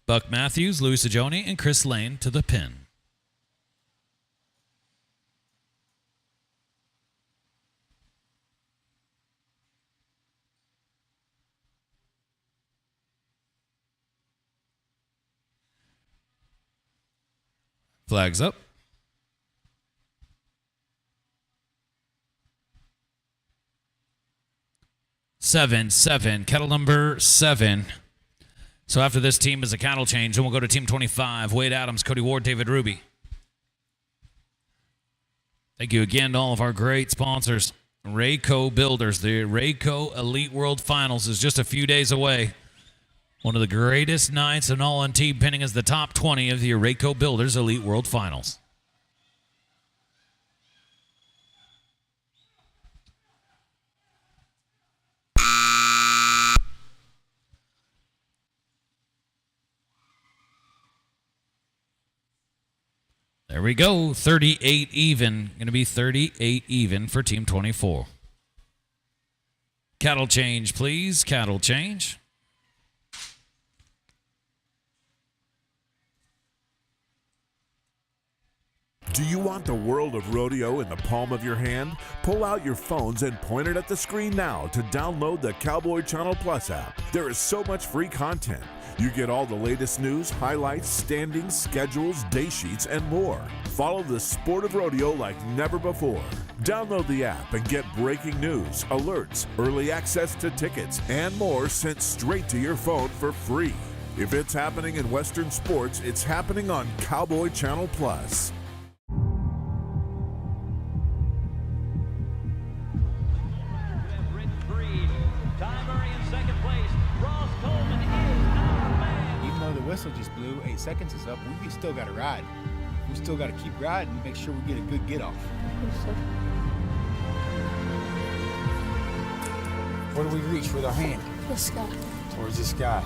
Buck Matthews, Louis Sajoni, and Chris Lane to the pin. Flags up. Seven, cattle number 7. So after this team is a cattle change, and we'll go to team 25. Wade Adams, Cody Ward, David Ruby. Thank you again to all of our great sponsors. Rayco Builders. The Rayco Elite World Finals is just a few days away. One of the greatest nights in all on team pinning is the top 20 of the Rayco Builders Elite World Finals. There we go, 38 even. Going to be 38 even for Team 24. Cattle change, please. Cattle change.
Do you want the world of rodeo in the palm of your hand? Pull out your phones and point it at the screen now to download the Cowboy Channel Plus app. There is so much free content. You get all the latest news, highlights, standings, schedules, day sheets, and more. Follow the sport of rodeo like never before. Download the app and get breaking news, alerts, early access to tickets, and more sent straight to your phone for free. If it's happening in Western sports, it's happening on Cowboy Channel Plus.
Whistle just blew. 8 seconds is up. We still got to ride. We still got to keep riding. Make sure we get a good get off. Where do we reach with our hand?
The sky.
Towards the sky.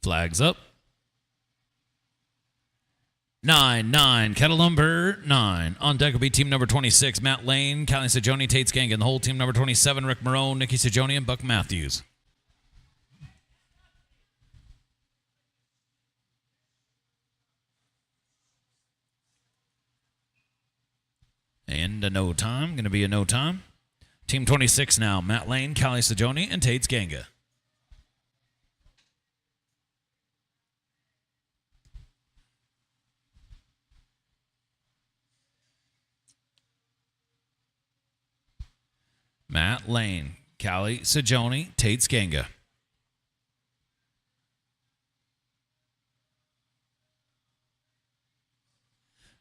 Flags up. 9, cattle number 9. On deck will be team number 26, Matt Lane, Callie Sajoni, Tate Skangan. The whole team number 27, Rick Marone, Nikki Sajoni, and Buck Matthews. And a no time, going to be a no time. Team 26 now, Matt Lane, Callie Sajoni, and Tate Skangan. Matt Lane. Callie Sajoni, Tate Skanga.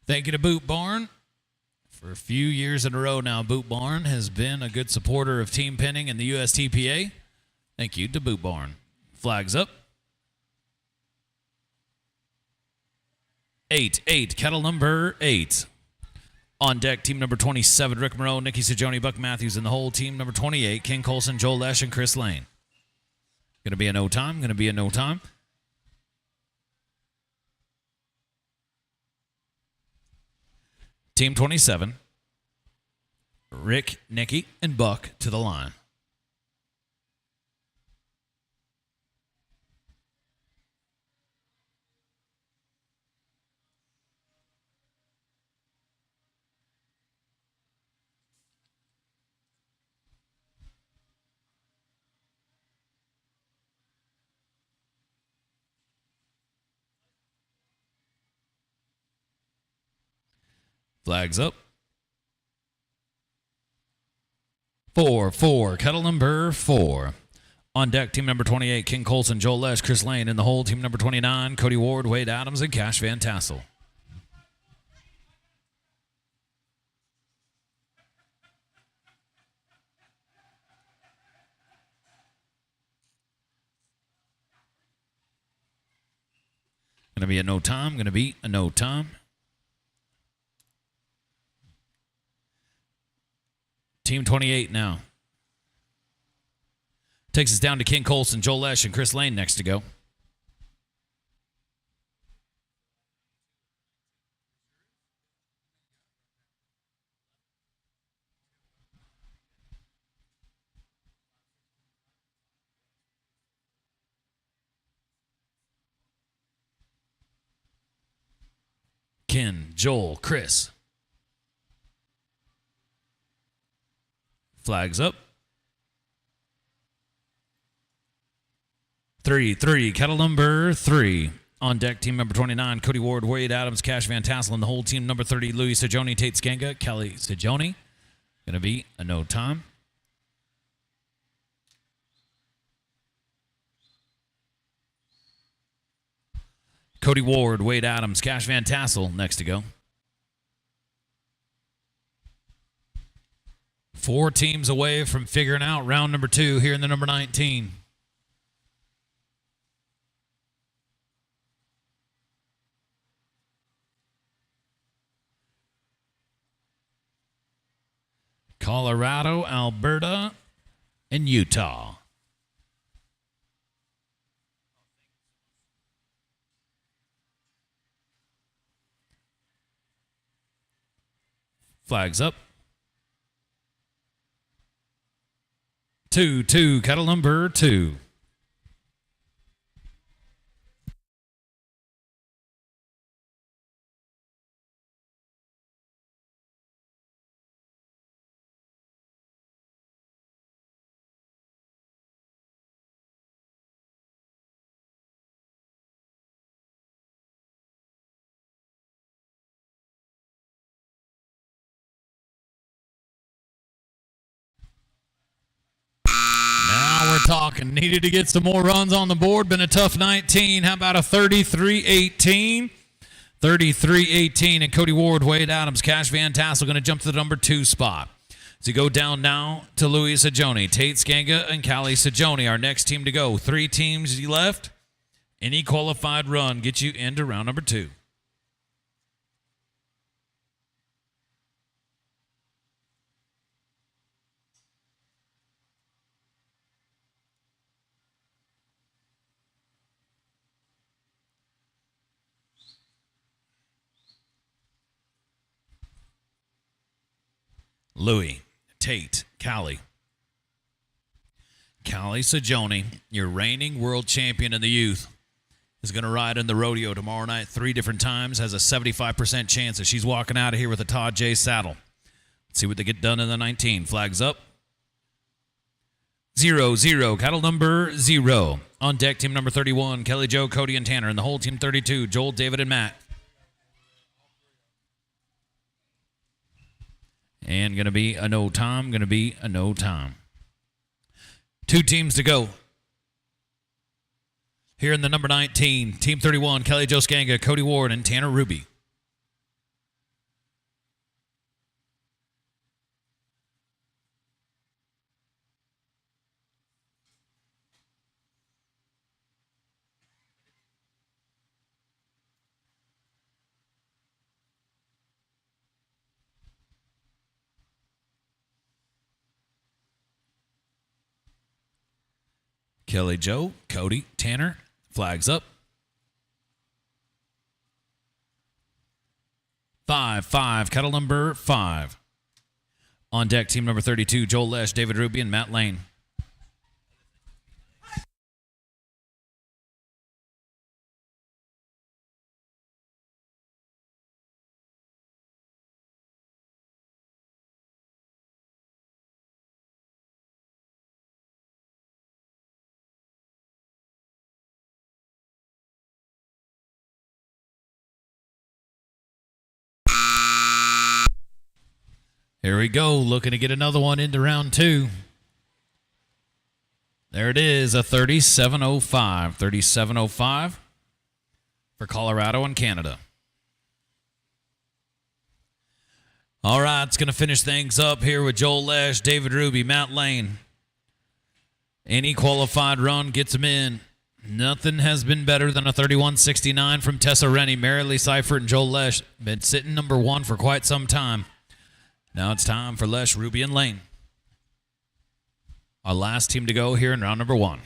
Thank you to Boot Barn. For a few years in a row now, Boot Barn has been a good supporter of team pinning and the USTPA. Thank you to Boot Barn. Flags up. 8, kettle number 8. On deck, team number 27, Rick Moreau, Nikki Sajoni, Buck Matthews, and the whole team number 28, King Colson, Joel Lesh, and Chris Lane. Going to be a no time. Team 27, Rick, Nikki, and Buck to the line. Flags up. 4, kettle number 4. On deck, team number 28, King Colson, Joel Lesh, Chris Lane, and the whole team number 29, Cody Ward, Wade Adams, and Cash Van Tassel. Going to be a no time. Team 28 now. Takes us down to King Colson, Joel Lesh, and Chris Lane next to go. Ken, Joel, Chris. Flags up. 3, kettle number 3. On deck, team number 29, Cody Ward, Wade Adams, Cash Van Tassel, and the whole team number 30, Louis Sajoni, Tate Skanga, Kelly Sajoni. Going to be a no time. Cody Ward, Wade Adams, Cash Van Tassel next to go. 4 teams away from figuring out round number 2 here in the number 19. Colorado, Alberta, and Utah. Flags up. 2, kettle number 2. Talking. Needed to get some more runs on the board. Been a tough 19. How about a 33-18? 33-18. And Cody Ward, Wade Adams, Cash Van Tassel going to jump to the number 2 spot. So you go down now to Louis Sajoni, Tate Skanga, and Callie Sajoni. Our next team to go. 3 teams left. Any qualified run gets you into round number 2. Louis, Tate, Callie. Callie Sajoni, your reigning world champion in the youth, is going to ride in the rodeo tomorrow night 3 different times. Has a 75% chance that she's walking out of here with a Todd J saddle. Let's see what they get done in the 19. Flags up. 0, cattle number 0. On deck, team number 31, Kelly, Joe, Cody, and Tanner. And the whole team 32, Joel, David, and Matt. And going to be a no time, 2 teams to go. Here in the number 19, Team 31, Kelly Jo Skanga, Cody Ward, and Tanner Ruby. Kelly Jo, Cody, Tanner, flags up. 5-5, kettle number 5. On deck, team number 32, Joel Lesh, David Ruby, and Matt Lane. Here we go, looking to get another one into round 2. There it is, a 37.05. 37.05 for Colorado and Canada. All right, it's going to finish things up here with Joel Lesh, David Ruby, Matt Lane. Any qualified run gets them in. Nothing has been better than a 31.69 from Tessa Rennie. Mary Lee Seifert and Joel Lesh been sitting number 1 for quite some time. Now it's time for Lesh, Ruby, and Lane. Our last team to go here in round number 1.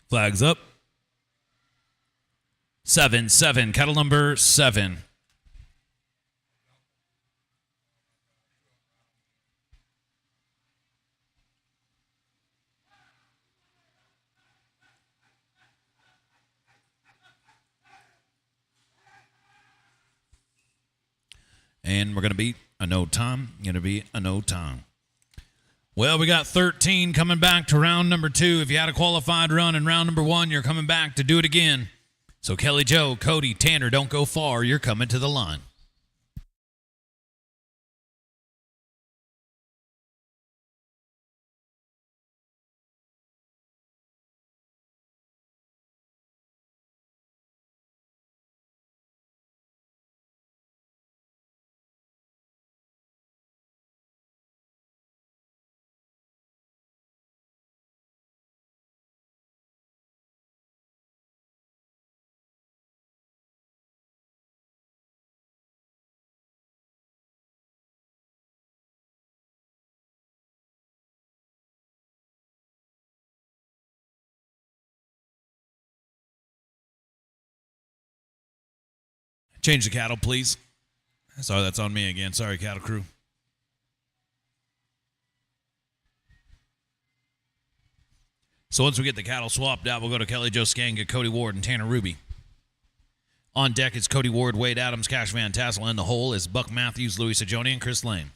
Flags up. 7-7, kettle number 7. And we're going to be a no time. Going to be a no time. Well, we got 13 coming back to round number 2. If you had a qualified run in round number 1, you're coming back to do it again. So Kelly Jo, Cody, Tanner, don't go far. You're coming to the line. Change the cattle, please. Sorry, that's on me again. Sorry, cattle crew. So once we get the cattle swapped out, we'll go to Kelly Jo Skanga, Cody Ward, and Tanner Ruby. On deck is Cody Ward, Wade Adams, Cash Van Tassel. In the hole is Buck Matthews, Louis Sajoni, and Chris Lane.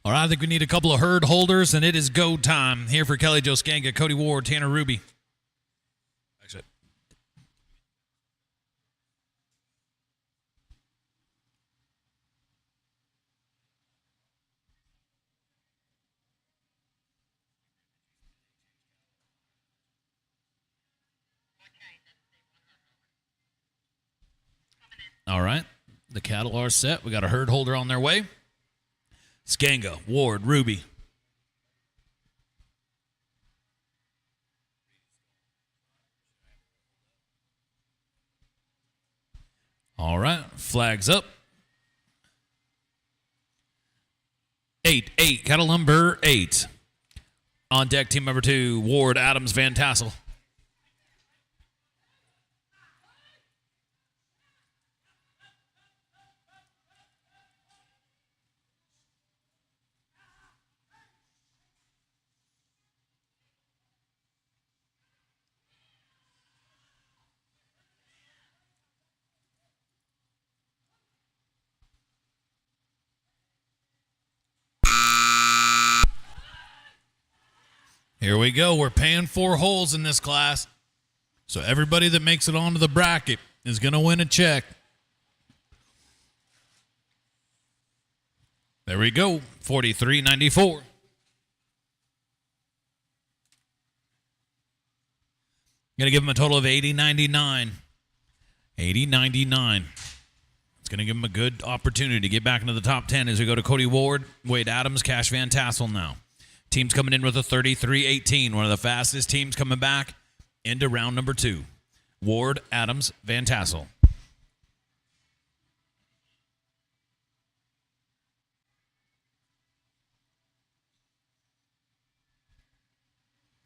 All right, I think we need a couple of herd holders, and it is go time here for Kelly Jo Skanga, Cody Ward, Tanner Ruby. Exit. All right. The cattle are set. We got a herd holder on their way. Skanga, Ward, Ruby. All right. Flags up. 8, cattle number 8. On deck, team number 2, Ward, Adams, Van Tassel. Here we go. We're paying 4 holes in this class. So everybody that makes it onto the bracket is going to win a check. There we go. $43.94. Going to give them a total of $80.99. $80.99. It's going to give them a good opportunity to get back into the top 10 as we go to Cody Ward, Wade Adams, Cash Van Tassel now. Team's coming in with a 33-18. One of the fastest teams coming back into round number 2. Ward, Adams, Van Tassel.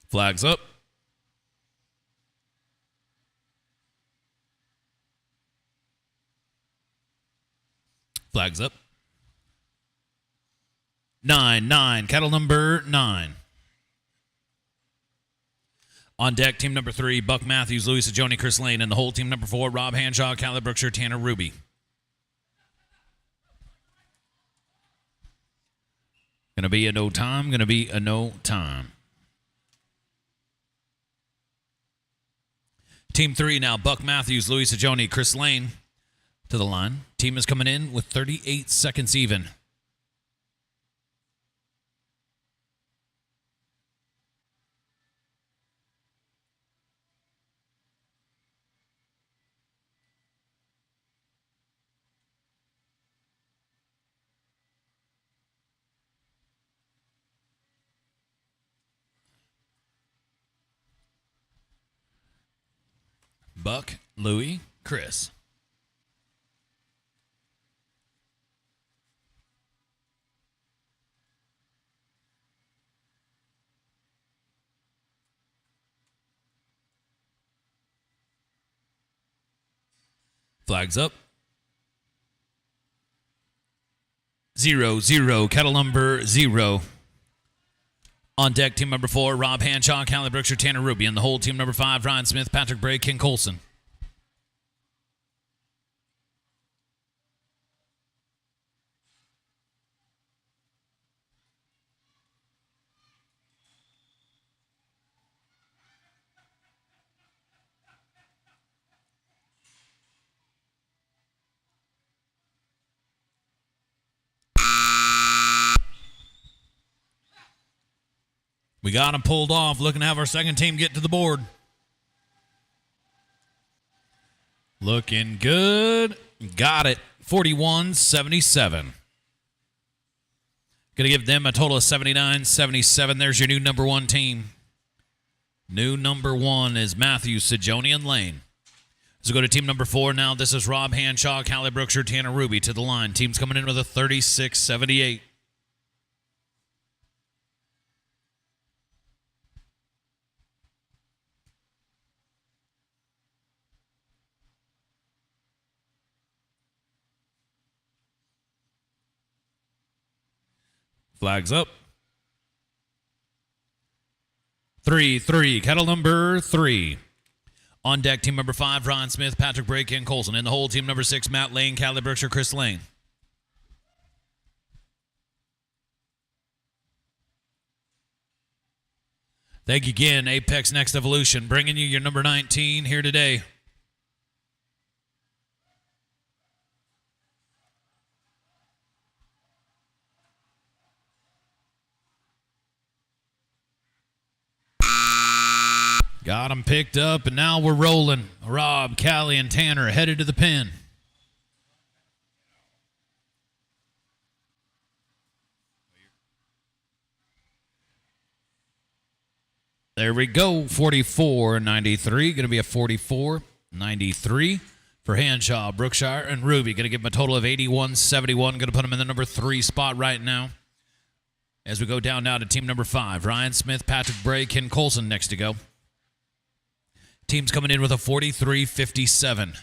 Flags up. Flags up. 9, cattle number 9. On deck, team number 3, Buck Matthews, Louis Sajoni, Chris Lane, and the whole team number 4, Rob Hanshaw, Callie Brookshire, Tanner Ruby. Gonna be a no time. Team 3 now, Buck Matthews, Louis Sajoni, Chris Lane to the line. Team is coming in with 38 seconds even. Buck, Louie, Chris. Flags up. 0, cattle number 0. On deck, team number 4, Rob Hanshaw, Callie Brookshire, Tanner Ruby, and the whole team number 5, Ryan Smith, Patrick Bray, Ken Colson. We got him pulled off. Looking to have our second team get to the board. Looking good. Got it. 41-77. Going to give them a total of 79-77. There's your new number 1 team. New number 1 is Matthews, Sajoni, and Lane. So go to team number 4 now. This is Rob Hanshaw, Callie Brookshire, Tanner Ruby to the line. Team's coming in with a 36-78. Flags up. 3, cattle number 3. On deck, team number 5, Ryan Smith, Patrick Bray, Ken Colson. And the whole team number 6, Matt Lane, Callie Brookshire, Chris Lane. Thank you again, Apex Next Evolution, bringing you your number 19 here today. Got them picked up, and now we're rolling. Rob, Callie, and Tanner headed to the pen. There we go, 44-93. Going to be a 44-93 for Hanshaw, Brookshire, and Ruby. Going to give them a total of 81-71. Going to put them in the number 3 spot right now. As we go down now to team number 5. Ryan Smith, Patrick Bray, Ken Colson next to go. Team's coming in with a 43-57.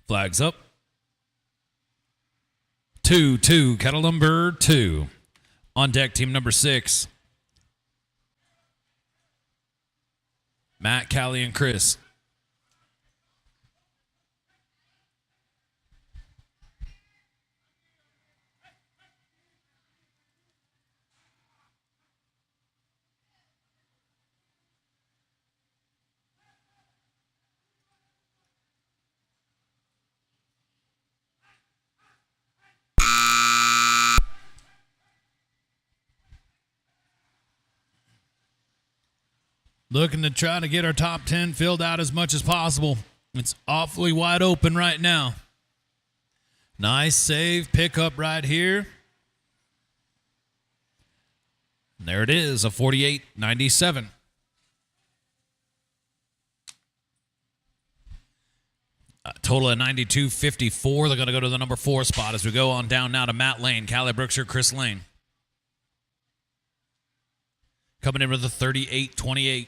Flags up. 2-2, kettle number 2. On deck, team number 6. Matt, Callie, and Chris. Looking to try to get our top 10 filled out as much as possible. It's awfully wide open right now. Nice save, pickup right here. And there it is, a 48-97. A total of 92-54. They're going to go to the number 4 spot as we go on down now to Matt Lane, Callie Brookshire, Chris Lane. Coming in with a 38-28.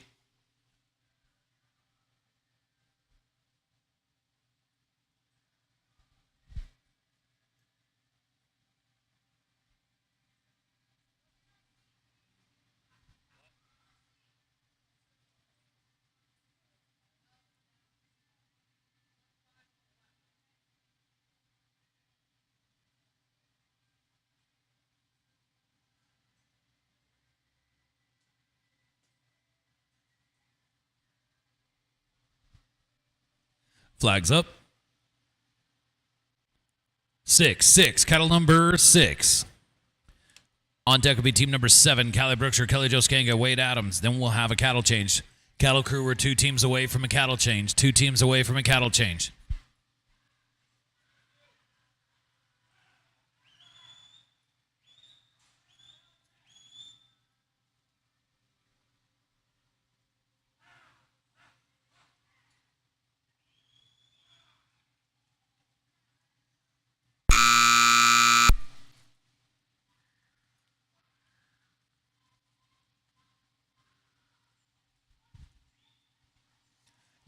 Flags up. 6-6, cattle number 6. On deck will be team number 7, Callie Brookshire, Kelly Joskanga, Wade Adams. Then we'll have a cattle change. Cattle crew were 2 teams away from a cattle change. 2 teams away from a cattle change.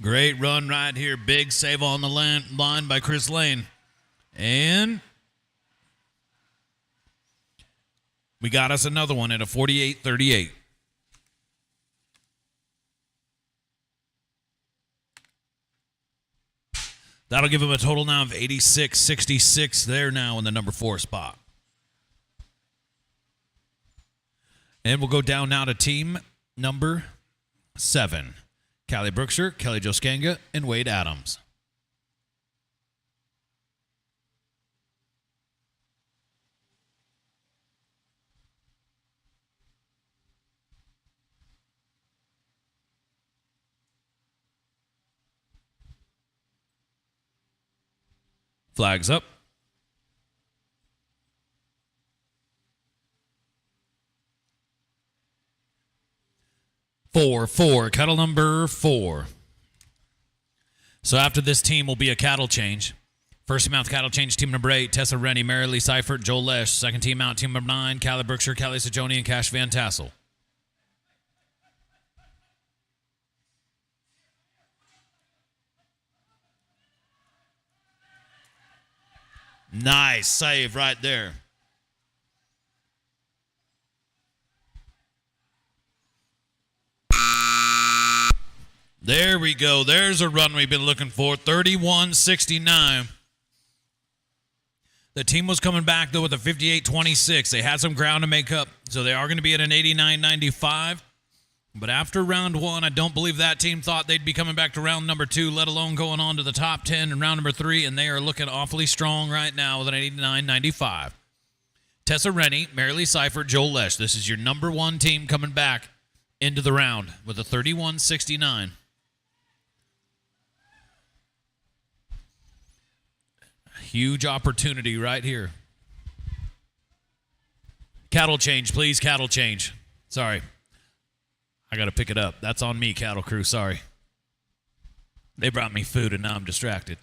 Great run right here. Big save on the line by Chris Lane. And we got us another one at a 48-38. That'll give him a total now of 86-66 there now in the number 4 spot. And we'll go down now to team number 7. Callie Brookshire, Kelly Joskanga, and Wade Adams. Flags up. 4-4, cattle number 4. So after this team will be a cattle change. First team out, cattle change, team number 8, Tessa Rennie, Mary Lee Seifert, Joel Lesh. Second team out, team number 9, Callie Brookshire, Callie Sajoni, and Cash Van Tassel. Nice save right there. There we go. There's a run we've been looking for. 31-69. The team was coming back, though, with a 58-26. They had some ground to make up, so they are going to be at an 89-95. But after round one, I don't believe that team thought they'd be coming back to round number 2, let alone going on to the top 10 in round number 3, and they are looking awfully strong right now with an 89-95. Tessa Rennie, Marilee Seifert, Joel Lesh. This is your number 1 team coming back into the round with a 31-69. Huge opportunity right here. Cattle change, please. Cattle change. Sorry. I got to pick it up. That's on me, cattle crew. Sorry. They brought me food and now I'm distracted.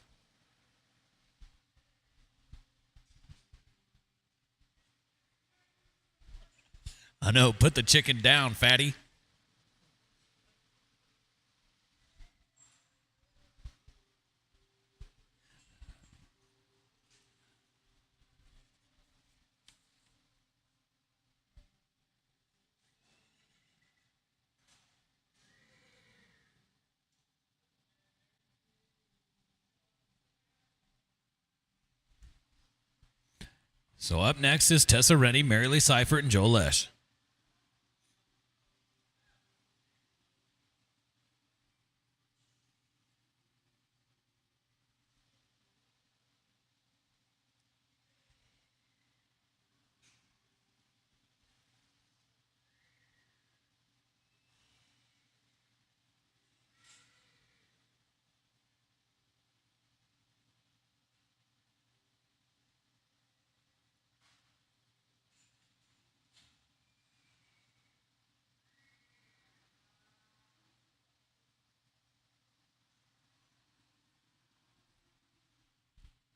I know. Put the chicken down, fatty. So up next is Tessa Rennie, Marilee Seifert, and Joel Lesh.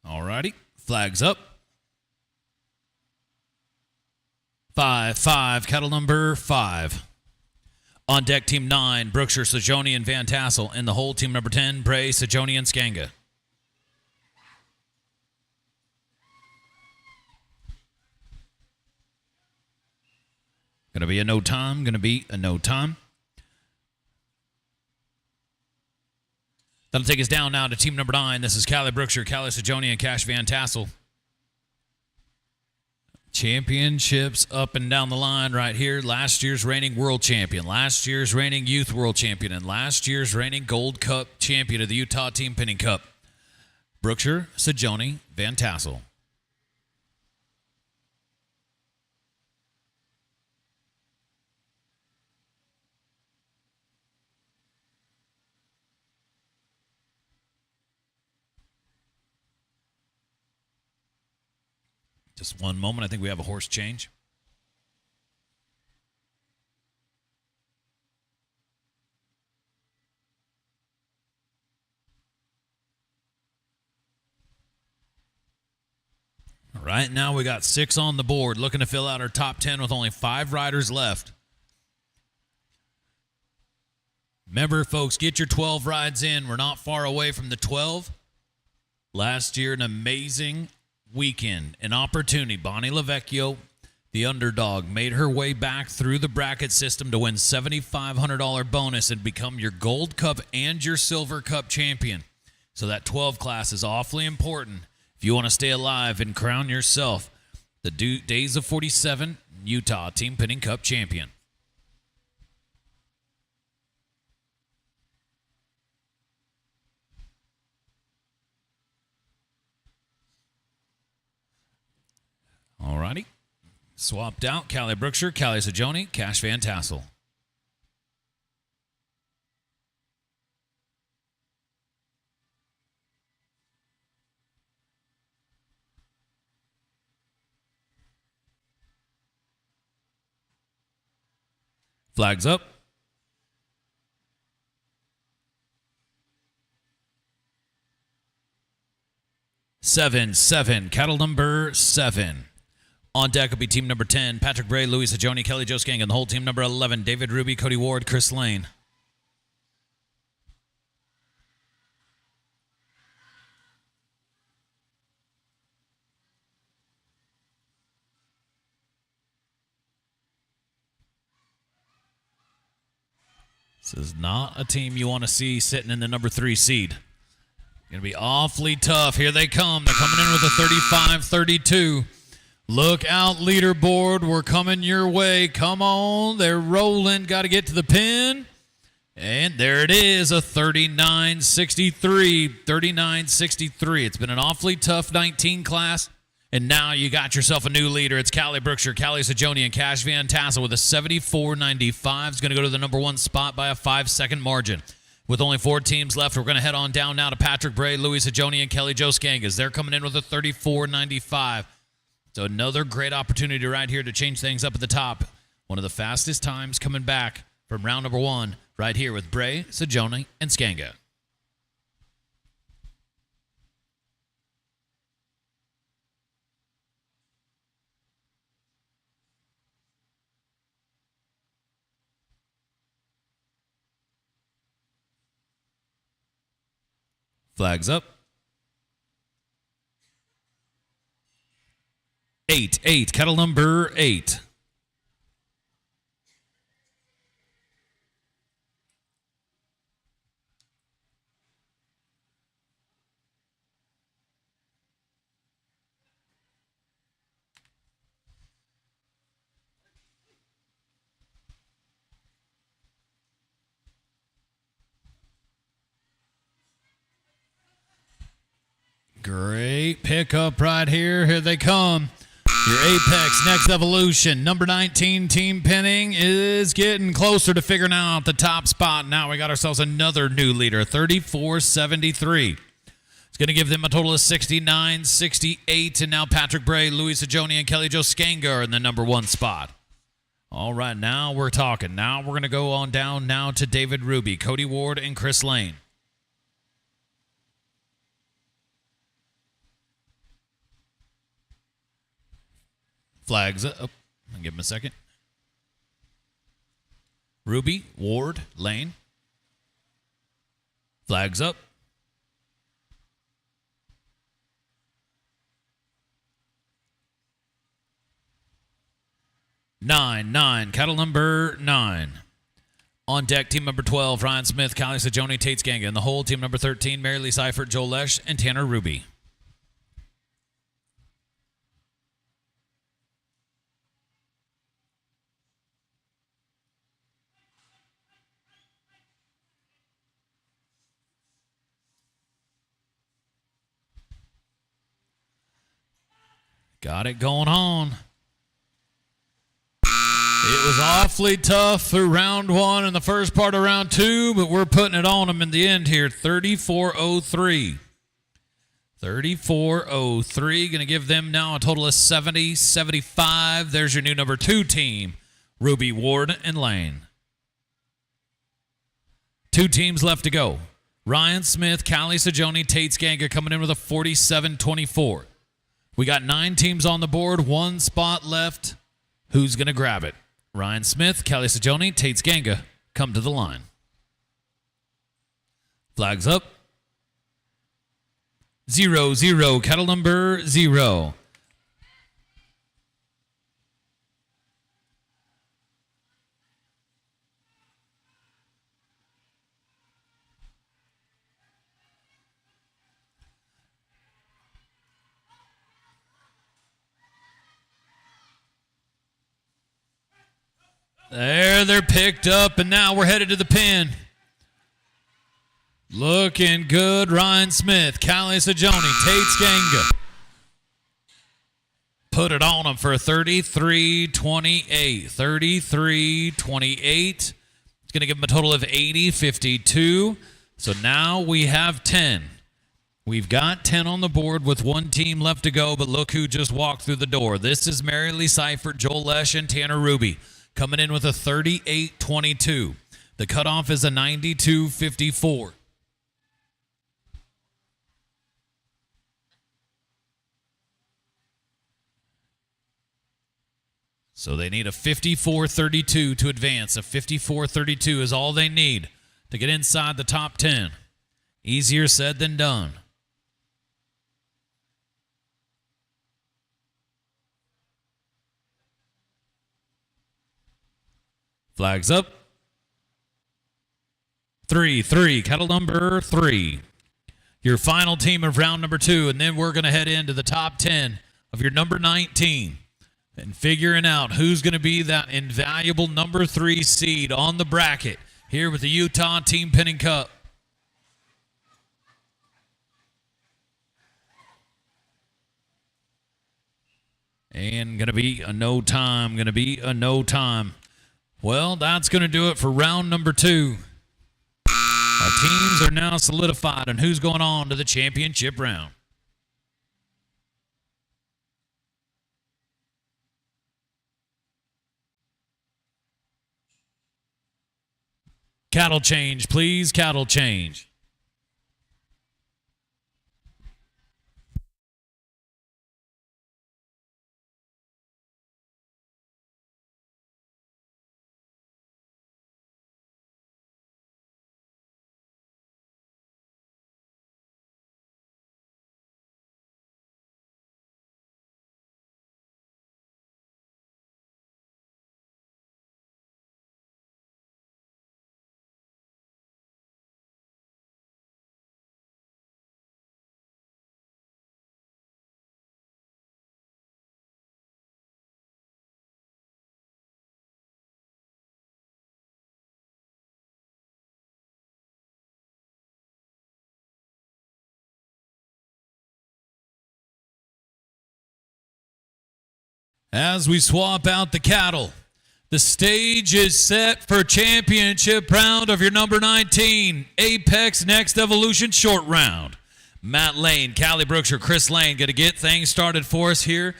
All righty. Flags up. 5-5, cattle number 5. On deck, team 9, Brookshire, Sajoni, and Van Tassel. In the hole, team number 10, Bray, Sajoni, and Skanga. Going to be a no time. Going to be a no time. That'll take us down now to team number 9. This is Callie Brookshire, Callie Sajoni, and Cash Van Tassel. Championships up and down the line right here. Last year's reigning world champion, last year's reigning youth world champion, and last year's reigning Gold Cup champion of the Utah Team Pinning Cup. Brookshire, Sajoni, Van Tassel. Just one moment. I think we have a horse change. All right, now we got 6 on the board, looking to fill out our top 10 with only 5 riders left. Remember, folks, get your 12 rides in. We're not far away from the 12. Last year, an amazing weekend, an opportunity. Bonnie LaVecchio, the underdog, made her way back through the bracket system to win $7,500 bonus and become your Gold Cup and your Silver Cup champion. So that 12 class is awfully important if you want to stay alive and crown yourself the Days of 47 Utah Team Pinning Cup champion. All righty. Swapped out Callie Brookshire, Callie Sajoni, Cash Van Tassel. Flags up. 7-7, cattle number 7. On deck will be team number 10, Patrick Bray, Louis Sajoni, Kelly Joe Skang, and the whole team number 11, David Ruby, Cody Ward, Chris Lane. This is not a team you want to see sitting in the number 3 seed. Going to be awfully tough. Here they come. They're coming in with a 35-32. Look out, leaderboard. We're coming your way. Come on. They're rolling. Got to get to the pin. And there it is, a 39-63. 39-63. It's been an awfully tough 19 class. And now you got yourself a new leader. It's Callie Brookshire, Callie Sajoni, and Cash Van Tassel with a 74-95. It's going to go to the number 1 spot by a 5-second margin. With only 4 teams left, we're going to head on down now to Patrick Bray, Louis Sajoni, and Kelly Jo Skangas. They're coming in with a 34-95. So another great opportunity right here to change things up at the top. One of the fastest times coming back from round number 1 right here with Bray, Sajoni, and Skanga. Flags up. 8, kettle number 8. Great pickup right here. Here they come. Your Apex Next Evolution. Number 19 team pinning is getting closer to figuring out the top spot. Now we got ourselves another new leader, 34-73. It's going to give them a total of 69-68. And now Patrick Bray, Louis Sajoni, and Kelly Jo Skanga are in the number 1 spot. All right, now we're talking. Now we're going to go on down now to David Ruby, Cody Ward, and Chris Lane. Flags up. I'll give him a second. Ruby, Ward, Lane. Flags up. 9, cattle number 9. On deck, team number 12, Ryan Smith, Callie Sajoni, Tate Skanga. And the whole team number 13, Mary Lee Seifert, Joel Lesh, and Tanner Ruby. Got it going on. It was awfully tough through round 1 and the first part of round 2, but we're putting it on them in the end here. 34-03. 34-03. Going to give them now a total of 70-75. There's your new number 2 team, Ruby, Ward, and Lane. 2 teams left to go. Ryan Smith, Callie Sajoni, Tate Skanga coming in with a 47-24. We got 9 teams on the board, 1 spot left. Who's going to grab it? Ryan Smith, Callie Sajoni, Tate Skanga come to the line. Flags up. 0, cattle number 0. There, they're picked up, and now we're headed to the pin. Looking good, Ryan Smith, Callie Sajoni, Tate Skanga. Put it on them for a 33-28. 33-28. It's going to give them a total of 80-52. So now we have 10. We've got 10 on the board with 1 team left to go, but look who just walked through the door. This is Mary Lee Seifert, Joel Lesh, and Tanner Ruby. Coming in with a 38-22. The cutoff is a 92-54. So they need a 54-32 to advance. A 54-32 is all they need to get inside the top 10. Easier said than done. Flags up. 3. Cattle number 3. Your final team of round number 2, and then we're going to head into the top 10 of your number 19 and figuring out who's going to be that invaluable number 3 seed on the bracket here with the Utah Team Pinning Cup. And going to be a no time. Well, that's going to do it for round number 2. Our teams are now solidified on who's going on to the championship round. Cattle change, please. Cattle change. As we swap out the cattle, the stage is set for championship round of your number 19 Apex Next Evolution short round. Matt Lane, Callie Brookshire, Chris Lane going to get things started for us here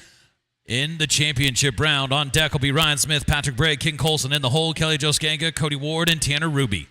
in the championship round. On deck will be Ryan Smith, Patrick Bray, King Colson in the hole, Kelly Joskanka, Cody Ward, and Tanner Ruby.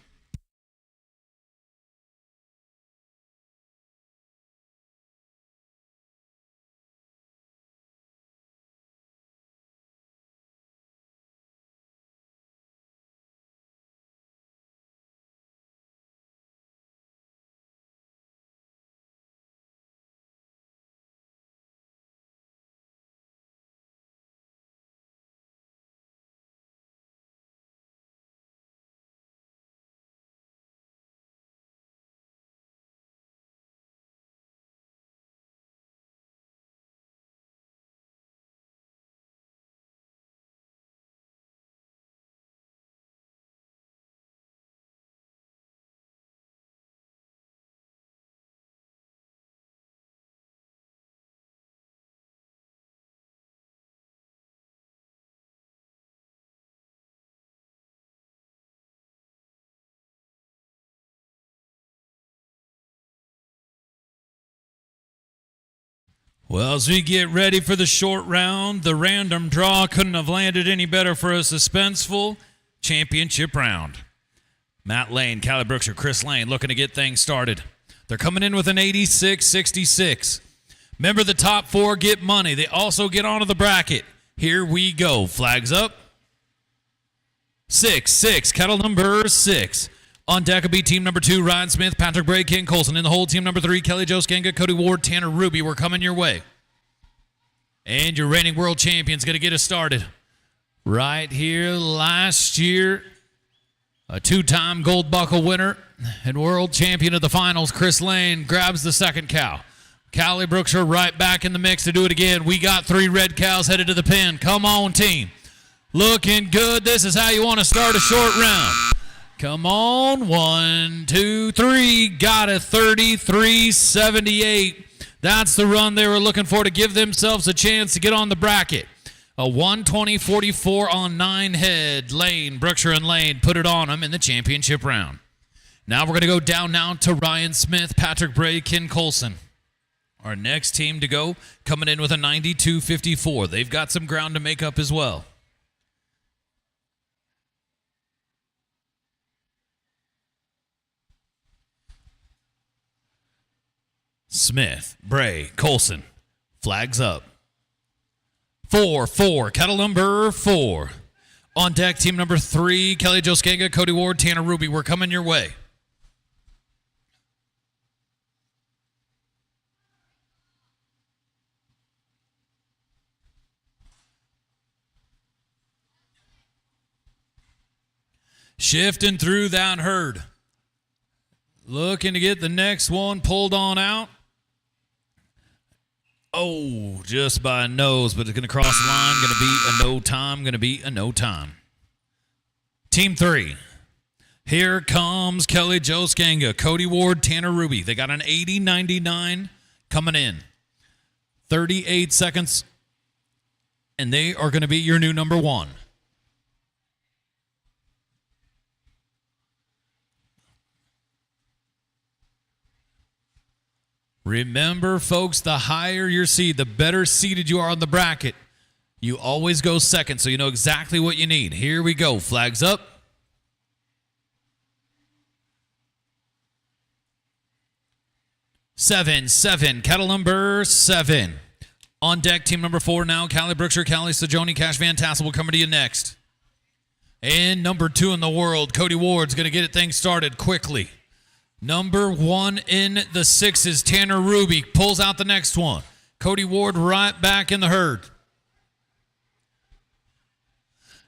Well, as we get ready for the short round, the random draw couldn't have landed any better for a suspenseful championship round. Matt Lane, Callie Brookshire, Chris Lane looking to get things started. They're coming in with an 86-66. Remember, the top 4 get money. They also get onto the bracket. Here we go. Flags up. 6, cattle number 6. On deck will be team number 2, Ryan Smith, Patrick Bray, King Colson. In the hole, team number 3, Kelly Joskanka, Cody Ward, Tanner Ruby. We're coming your way. And your reigning world champion's going to get us started. Right here last year, a 2-time gold buckle winner and world champion of the finals, Chris Lane, grabs the second cow. Callie Brookshire right back in the mix to do it again. We got 3 red cows headed to the pen. Come on, team. Looking good. This is how you want to start a short round. Come on, 1, 2, 3, got it, 33-78. That's the run they were looking for to give themselves a chance to get on the bracket. A 120-44 on 9 head. Lane, Brookshire and Lane put it on them in the championship round. Now we're going to go down now to Ryan Smith, Patrick Bray, Ken Colson. Our next team to go coming in with a 92-54. They've got some ground to make up as well. Smith, Bray, Colson, flags up. 4, cattle number 4. On deck, team number 3, Kelly Joskanka, Cody Ward, Tanner Ruby. We're coming your way. Shifting through that herd. Looking to get the next one pulled on out. Oh, just by a nose, but it's going to cross the line. Going to be a no time. Going to be a no time. Team 3. Here comes Kelly Jo Skanga, Cody Ward, Tanner Ruby. They got an 80-99 coming in. 38 seconds, and they are going to be your new number 1. Remember, folks, the higher your seed, the better seated you are on the bracket. You always go second, so you know exactly what you need. Here we go. Flags up. Seven. Kettle number 7. On deck, team number 4 now. Callie Brookshire, Callie Sajoni, Cash Van Tassel will come to you next. And number 2 in the world, Cody Ward's going to get things started quickly. Number 1 in the 6s, Tanner Ruby, pulls out the next one. Cody Ward right back in the herd.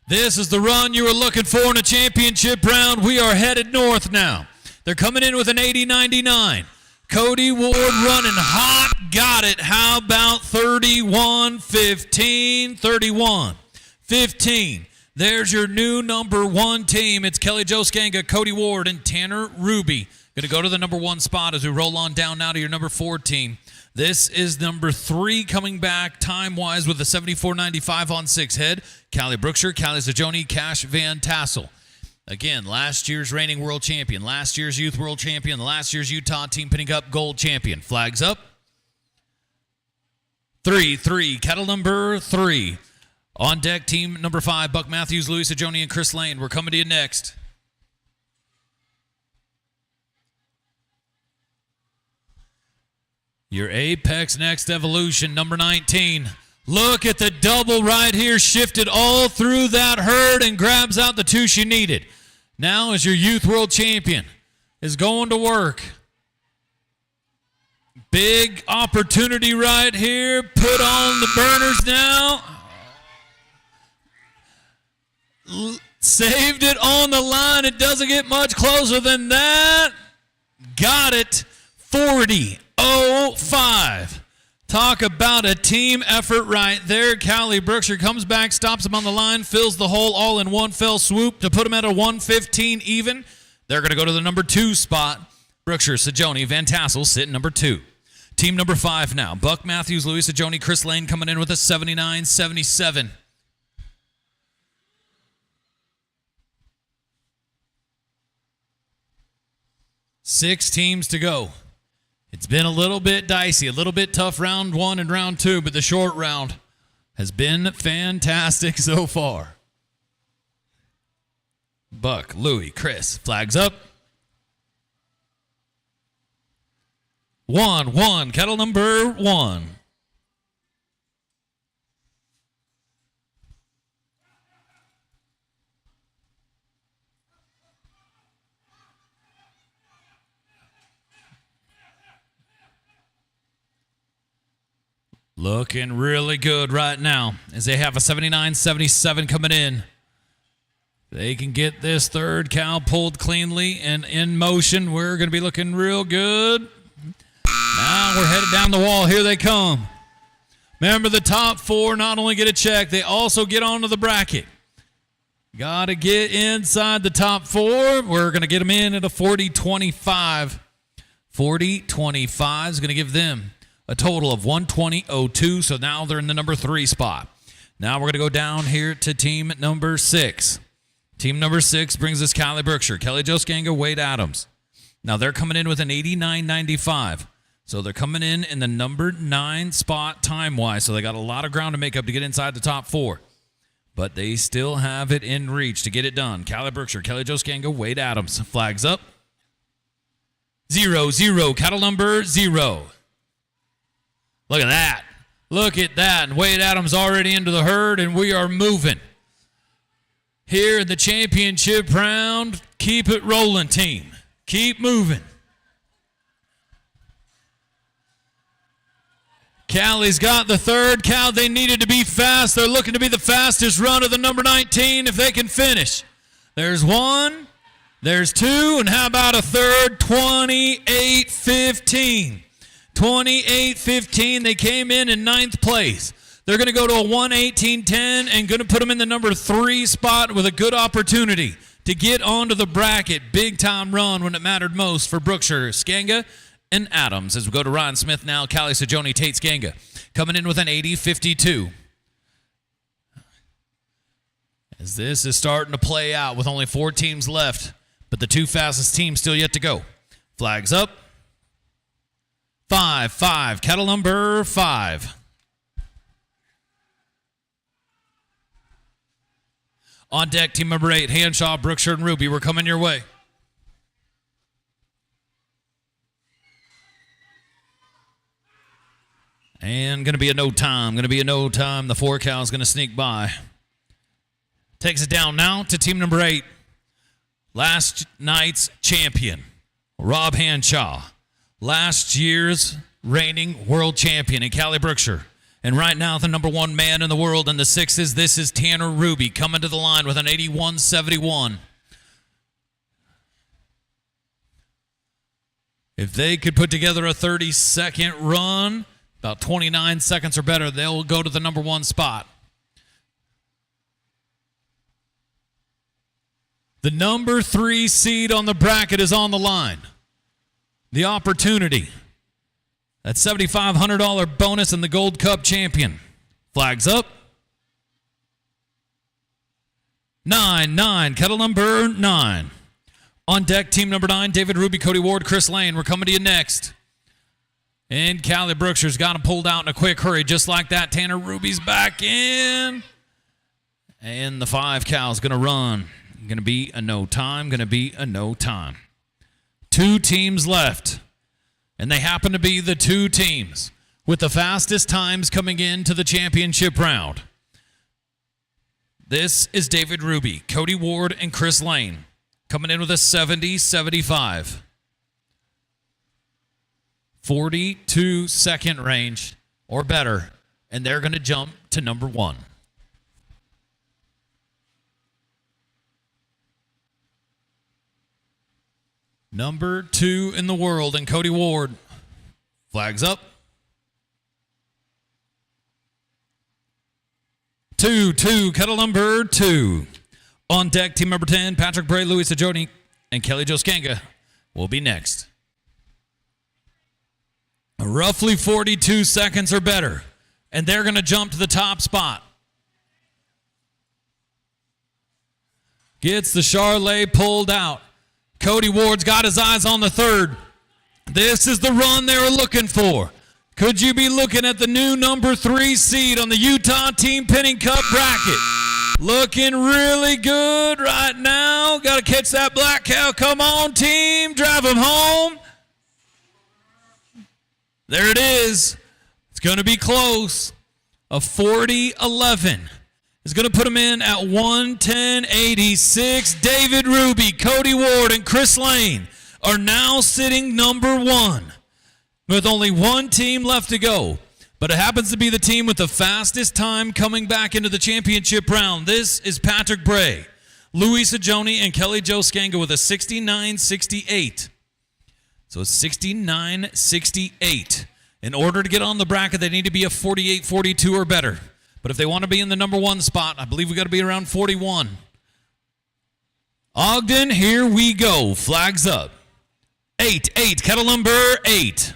This is the run you were looking for in a championship round. We are headed north now. They're coming in with an 80-99. Cody Ward running hot, got it. How about 31-15, 31-15. There's your new number 1 team. It's Kelly Jo Skanga, Cody Ward, and Tanner Ruby. Going to go to the number 1 spot as we roll on down now to your number 4 team. This is number 3 coming back time-wise with a 74-95 on 6 head. Callie Brookshire, Callie Sajoni, Cash Van Tassel. Again, last year's reigning world champion, last year's youth world champion, last year's Utah Team Pinning Cup gold champion. Flags up. 3, kettle number 3. On deck, team number 5, Buck Matthews, Louis Sajoni, and Chris Lane. We're coming to you next. Your Apex Next Evolution, number 19. Look at the double right here, shifted all through that herd and grabs out the 2 she needed. Now as your youth world champion is going to work. Big opportunity right here. Put on the burners now. Saved it on the line. It doesn't get much closer than that. Got it. 40-05. Talk about a team effort right there. Callie Brookshire comes back, stops him on the line, fills the hole all in one fell swoop to put him at a 115 even. They're going to go to the number 2 spot. Brookshire, Sajoni, Van Tassel sitting number 2. Team number 5 now. Buck Matthews, Louis Sajoni, Chris Lane coming in with a 79-77. Six teams to go. It's been a little bit dicey, a little bit tough round 1 and round 2, but the short round has been fantastic so far. Buck, Louie, Chris, flags up. 1, kettle number 1. Looking really good right now as they have a 79-77 coming in. They can get this third cow pulled cleanly and in motion. We're going to be looking real good. Now we're headed down the wall. Here they come. Remember, the top 4 not only get a check, they also get onto the bracket. Got to get inside the top 4. We're going to get them in at a 40-25. 40-25 is going to give them a total of 120.02, so now they're in the number 3 spot. Now we're going to go down here to team number 6. Team number 6 brings us Callie Brookshire, Kelly Jo Skanga, Wade Adams. Now they're coming in with an 89.95, so they're coming in the number 9 spot time-wise, so they got a lot of ground to make up to get inside the top 4. But they still have it in reach to get it done. Callie Brookshire, Kelly Jo Skanga, Wade Adams. Flags up. 0, cattle number 0. Look at that. Look at that. And Wade Adams already into the herd, and we are moving. Here in the championship round, keep it rolling, team. Keep moving. Callie's got the third cow. They needed to be fast. They're looking to be the fastest run of the number 19 if they can finish. There's 1, There's two, and how about a third? 28-15. 28-15. They came in ninth place. They're going to go to a 1:18:10 and going to put them in the number 3 spot with a good opportunity to get onto the bracket. Big time run when it mattered most for Brookshire, Skanga, and Adams. As we go to Ryan Smith now, Callie Sajoni, Tate Skanga coming in with an 80-52. As this is starting to play out with only 4 teams left, but the 2 fastest teams still yet to go. Flags up. 5-5, kettle number 5. On deck, team number 8, Hanshaw, Brookshire, and Ruby. We're coming your way. And going to be a no time. The 4 cow is going to sneak by. Takes it down now to team number 8. Last night's champion, Rob Hanshaw. Last year's reigning world champion in Cali Brookshire. And right now, the number 1 man in the world in the 6s, this is Tanner Ruby coming to the line with an 81-71. If they could put together a 30-second run, about 29 seconds or better, they'll go to the number 1 spot. The number 3 seed on the bracket is on the line. The opportunity. That $7,500 bonus and the Gold Cup champion. Flags up. 9-9, kettle number 9. On deck, team number 9, David Ruby, Cody Ward, Chris Lane. We're coming to you next. And Cali Brookshire's got him pulled out in a quick hurry. Just like that, Tanner Ruby's back in. And the 5 cow's going to run. Going to be a no time. 2 teams left. And they happen to be the 2 teams with the fastest times coming into the championship round. This is David Ruby, Cody Ward, and Chris Lane coming in with a 70-75. 42-second range or better, and they're going to jump to number 1. Number 2 in the world, and Cody Ward. Flags up. 2-2, kettle number 2. On deck, team number 10, Patrick Bray, Louis Sajoni, and Kelly Jo Skanga will be next. Roughly 42 seconds or better, and they're going to jump to the top spot. Gets the Charlet pulled out. Cody Ward's got his eyes on the 3rd. This is the run they were looking for. Could you be looking at the new number 3 seed on the Utah Team Pinning Cup bracket? Looking really good right now. Got to catch that black cow. Come on, team. Drive him home. There it is. It's going to be close. A 40-11. Is going to put him in at 110.86. David Ruby, Cody Ward, and Chris Lane are now sitting number 1 with only 1 team left to go. But it happens to be the team with the fastest time coming back into the championship round. This is Patrick Bray, Louis Sajoni, and Kelly Jo Skanga with a 69-68. So it's 69-68. In order to get on the bracket, they need to be a 48-42 or better. But if they want to be in the number 1 spot, I believe we got to be around 41. Ogden, here we go. Flags up. 8-8, kettle number 8.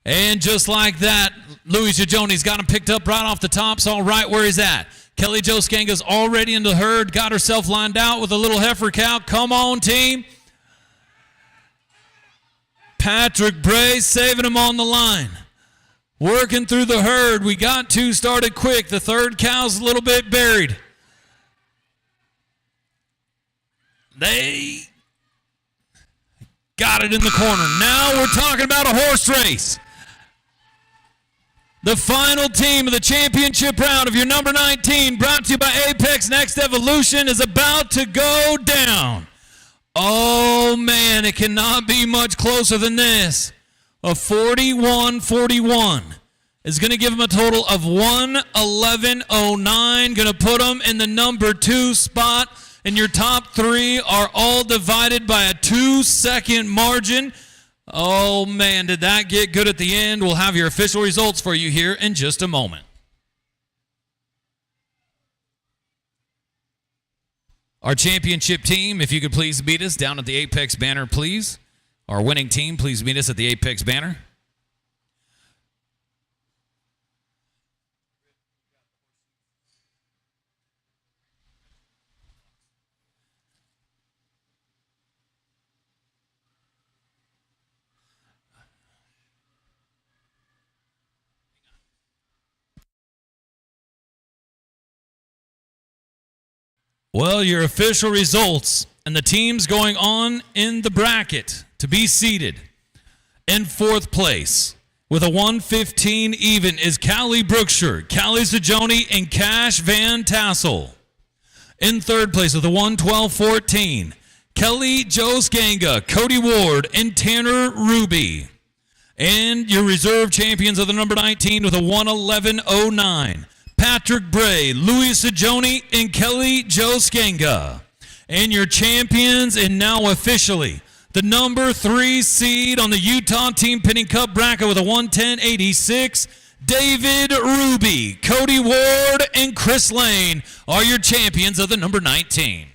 And just like that, Louis Sajoni's got him picked up right off the top, so right where he's at. Kelly Jo Skanga's already in the herd, got herself lined out with a little heifer cow. Come on, team. Patrick Bray saving him on the line. Working through the herd. We got 2 started quick. The 3rd cow's a little bit buried. They got it in the corner. Now we're talking about a horse race. The final team of the championship round of your number 19, brought to you by Apex Next Evolution, is about to go down. Oh, man, it cannot be much closer than this. A 41-41 is going to give them a total of 111.09. Going to put them in the number 2 spot. And your top 3 are all divided by a 2-second margin. Oh, man, did that get good at the end? We'll have your official results for you here in just a moment. Our championship team, if you could please meet us down at the Apex banner, please. Our winning team, please meet us at the Apex banner. Well, your official results and the teams going on in the bracket to be seated. In 4th place with a 115 even is Callie Brookshire, Callie Sajoni, and Cash Van Tassel. In 3rd place with a 112-14, Kelly Josganga, Cody Ward, and Tanner Ruby. And your reserve champions are the number 19 with a 111.09. Patrick Bray, Louis Sajoni, and Kelly Josganga. And your champions, and now officially, the number 3 seed on the Utah Team Pinning Cup bracket with a 110.86, David Ruby, Cody Ward, and Chris Lane are your champions of the number 19.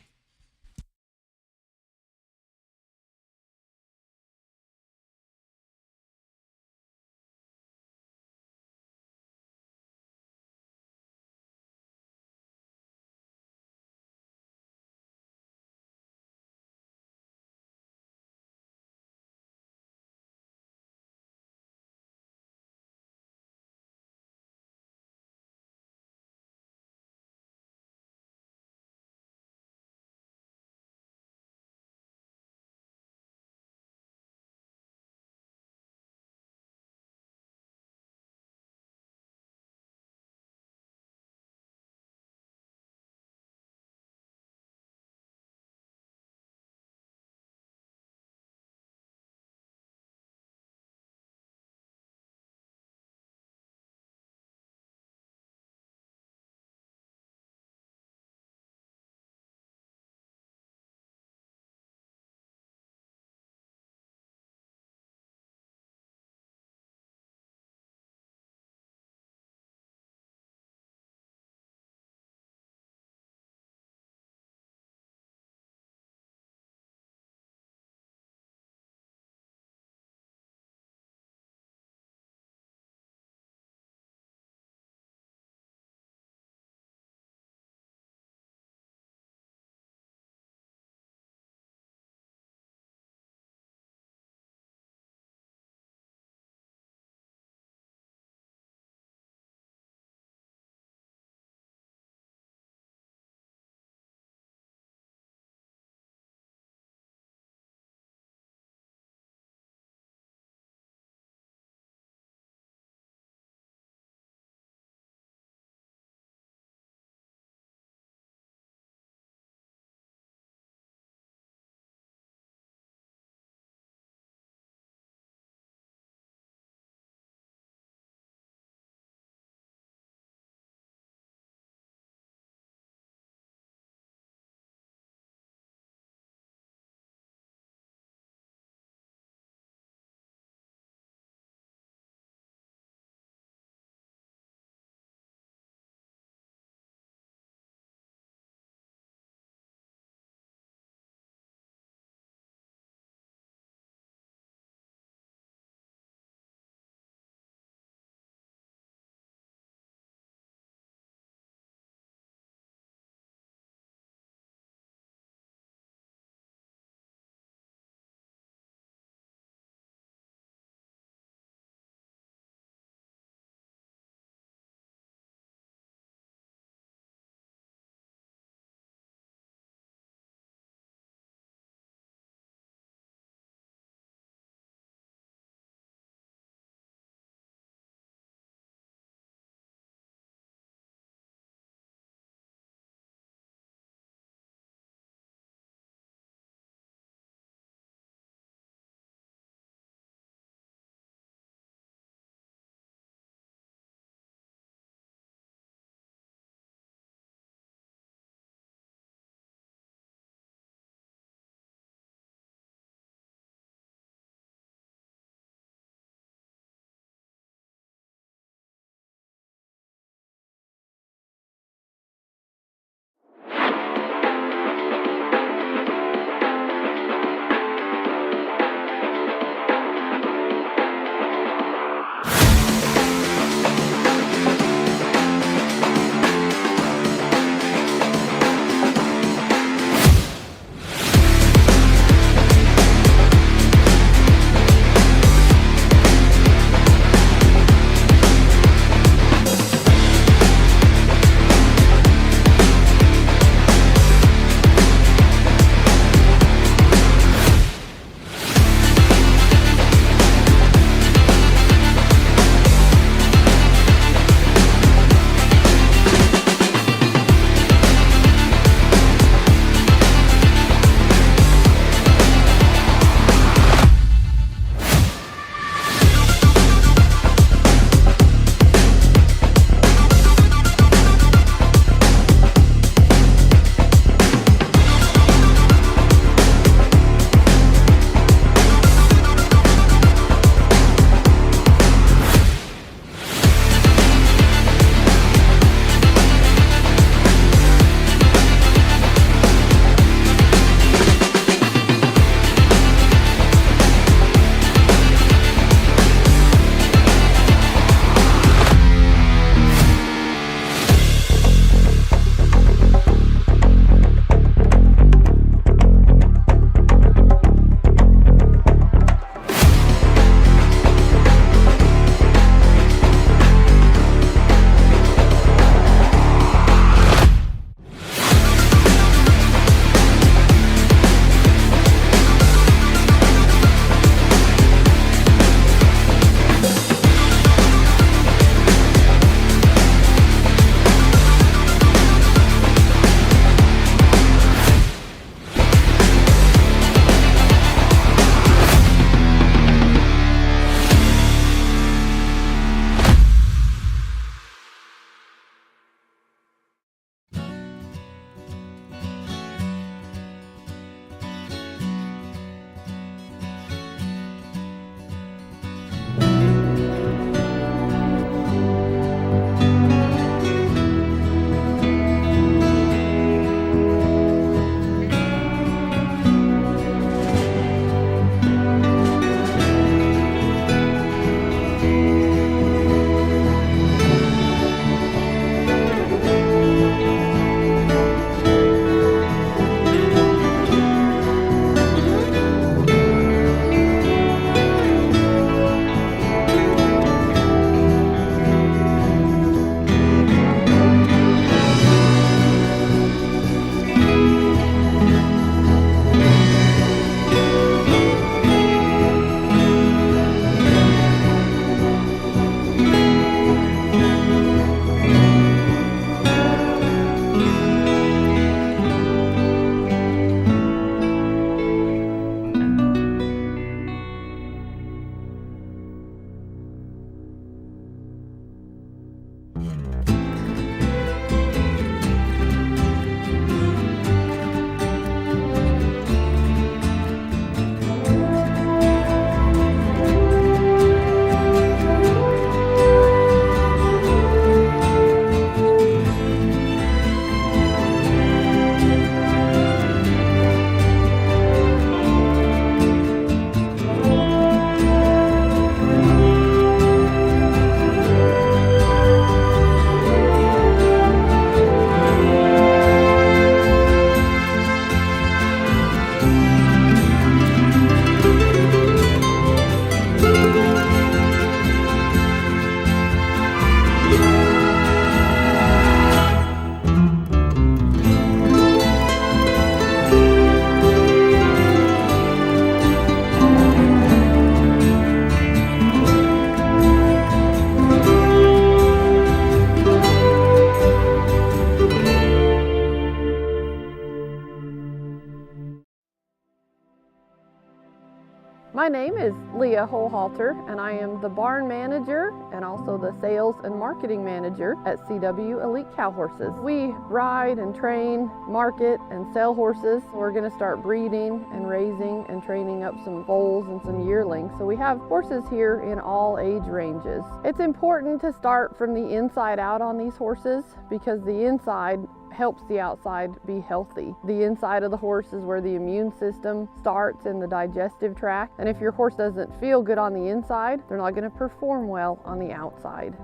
My name is Leah Holhalter, and I am the barn manager and also the sales and marketing manager at CW Elite Cow Horses. We ride and train, market, and sell horses. We're going to start breeding and raising and training up some foals and some yearlings. So we have horses here in all age ranges. It's important to start from the inside out on these horses because the inside helps the outside be healthy. The inside of the horse is where the immune system starts in the digestive tract. And if your horse doesn't feel good on the inside, they're not going to perform well on the outside.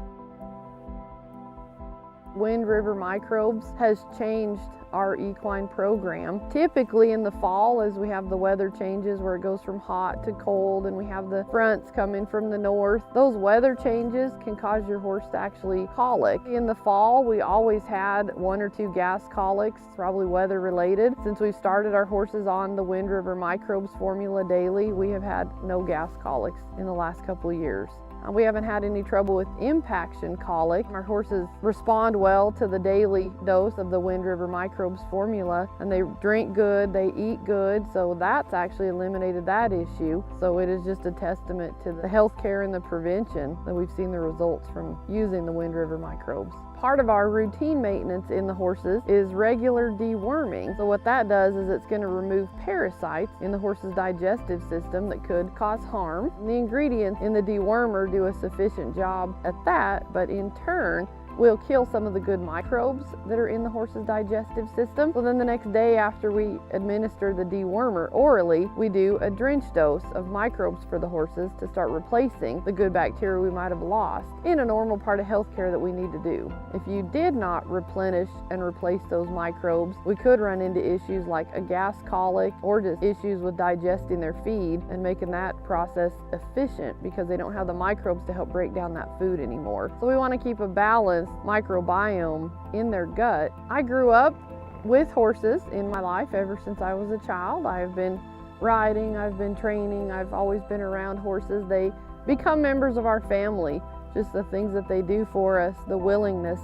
Wind River Microbes has changed our equine program. Typically in the fall, as we have the weather changes where it goes from hot to cold and we have the fronts coming from the north, those weather changes can cause your horse to actually colic. In the fall, we always had 1 or 2 gas colics, probably weather related. Since we started our horses on the Wind River Microbes formula daily, we have had no gas colics in the last couple of years. We haven't had any trouble with impaction colic. Our horses respond well to the daily dose of the Wind River Microbes formula, and they drink good, they eat good, so that's actually eliminated that issue. So it is just a testament to the health care and the prevention that we've seen the results from using the Wind River Microbes. Part of our routine maintenance in the horses is regular deworming. So what that does is it's going to remove parasites in the horse's digestive system that could cause harm. The ingredients in the dewormer do a sufficient job at that, but in turn will kill some of the good microbes that are in the horse's digestive system. So then the next day after we administer the dewormer orally, we do a drench dose of microbes for the horses to start replacing the good bacteria we might have lost in a normal part of healthcare that we need to do. If you did not replenish and replace those microbes, we could run into issues like a gas colic or just issues with digesting their feed and making that process efficient because they don't have the microbes to help break down that food anymore. So we want to keep a balanced microbiome in their gut. I grew up with horses in my life ever since I was a child. I have been riding, I've been training, I've always been around horses. They become members of our family, just the things that they do for us, the willingness.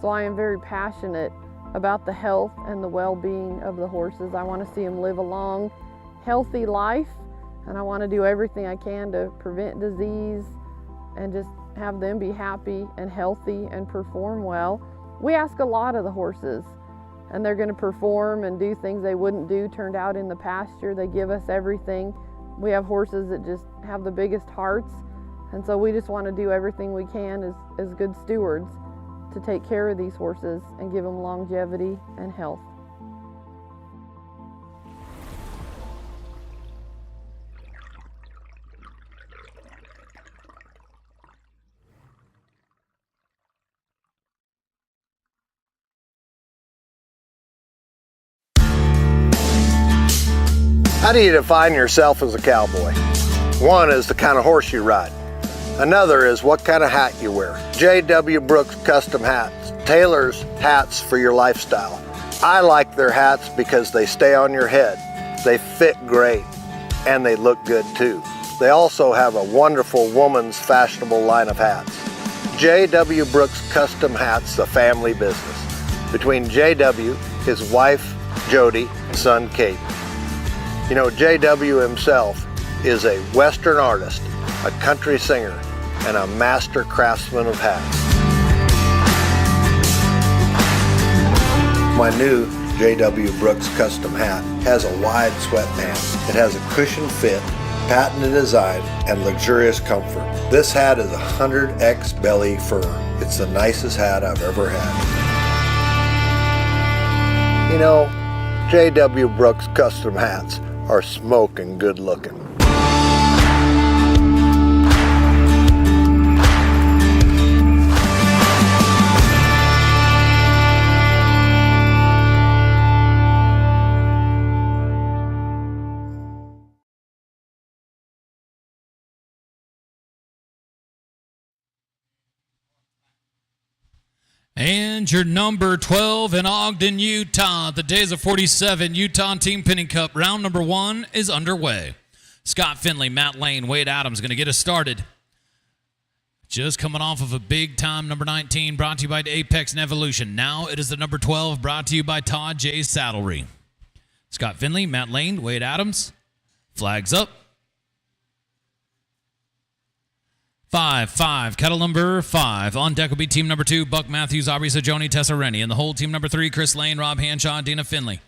So I am very passionate about the health and the well-being of the horses. I want to see them live a long, healthy life, and I want to do everything I can to prevent disease and just have them be happy and healthy and perform well. We ask a lot of the horses, and they're going to perform and do things they wouldn't do turned out in the pasture. They give us everything. We have horses that just have the biggest hearts, and so we just want to do everything we can as good stewards to take care of these horses and give them longevity and health.
How do you define yourself as a cowboy? One is the kind of horse you ride. Another is what kind of hat you wear. J.W. Brooks Custom Hats tailors hats for your lifestyle. I like their hats because they stay on your head, they fit great, and they look good too. They also have a wonderful woman's fashionable line of hats. J.W. Brooks Custom Hats, the family business. Between J.W., his wife, Jody, and son, Kate. You know, J.W. himself is a Western artist, a country singer, and a master craftsman of hats. My new J.W. Brooks custom hat has a wide sweatband. It has a cushioned fit, patented design, and luxurious comfort. This hat is 100X belly fur. It's the nicest hat I've ever had. You know, J.W. Brooks custom hats are smoking good looking.
And your number 12 in Ogden, Utah. The days of 47 Utah Team Pinning Cup. Round number 1 is underway. Scott Finley, Matt Lane, Wade Adams going to get us started. Just coming off of a big time number 19 brought to you by Apex and Evolution. Now it is the number 12 brought to you by Todd J. Saddlery. Scott Finley, Matt Lane, Wade Adams. Flags up. 5, kettle number 5. On deck will be team number 2, Buck Matthews, Aubrey Sajoni, Tessa Rennie. And the whole team number 3, Chris Lane, Rob Hanshaw, Dina Finley.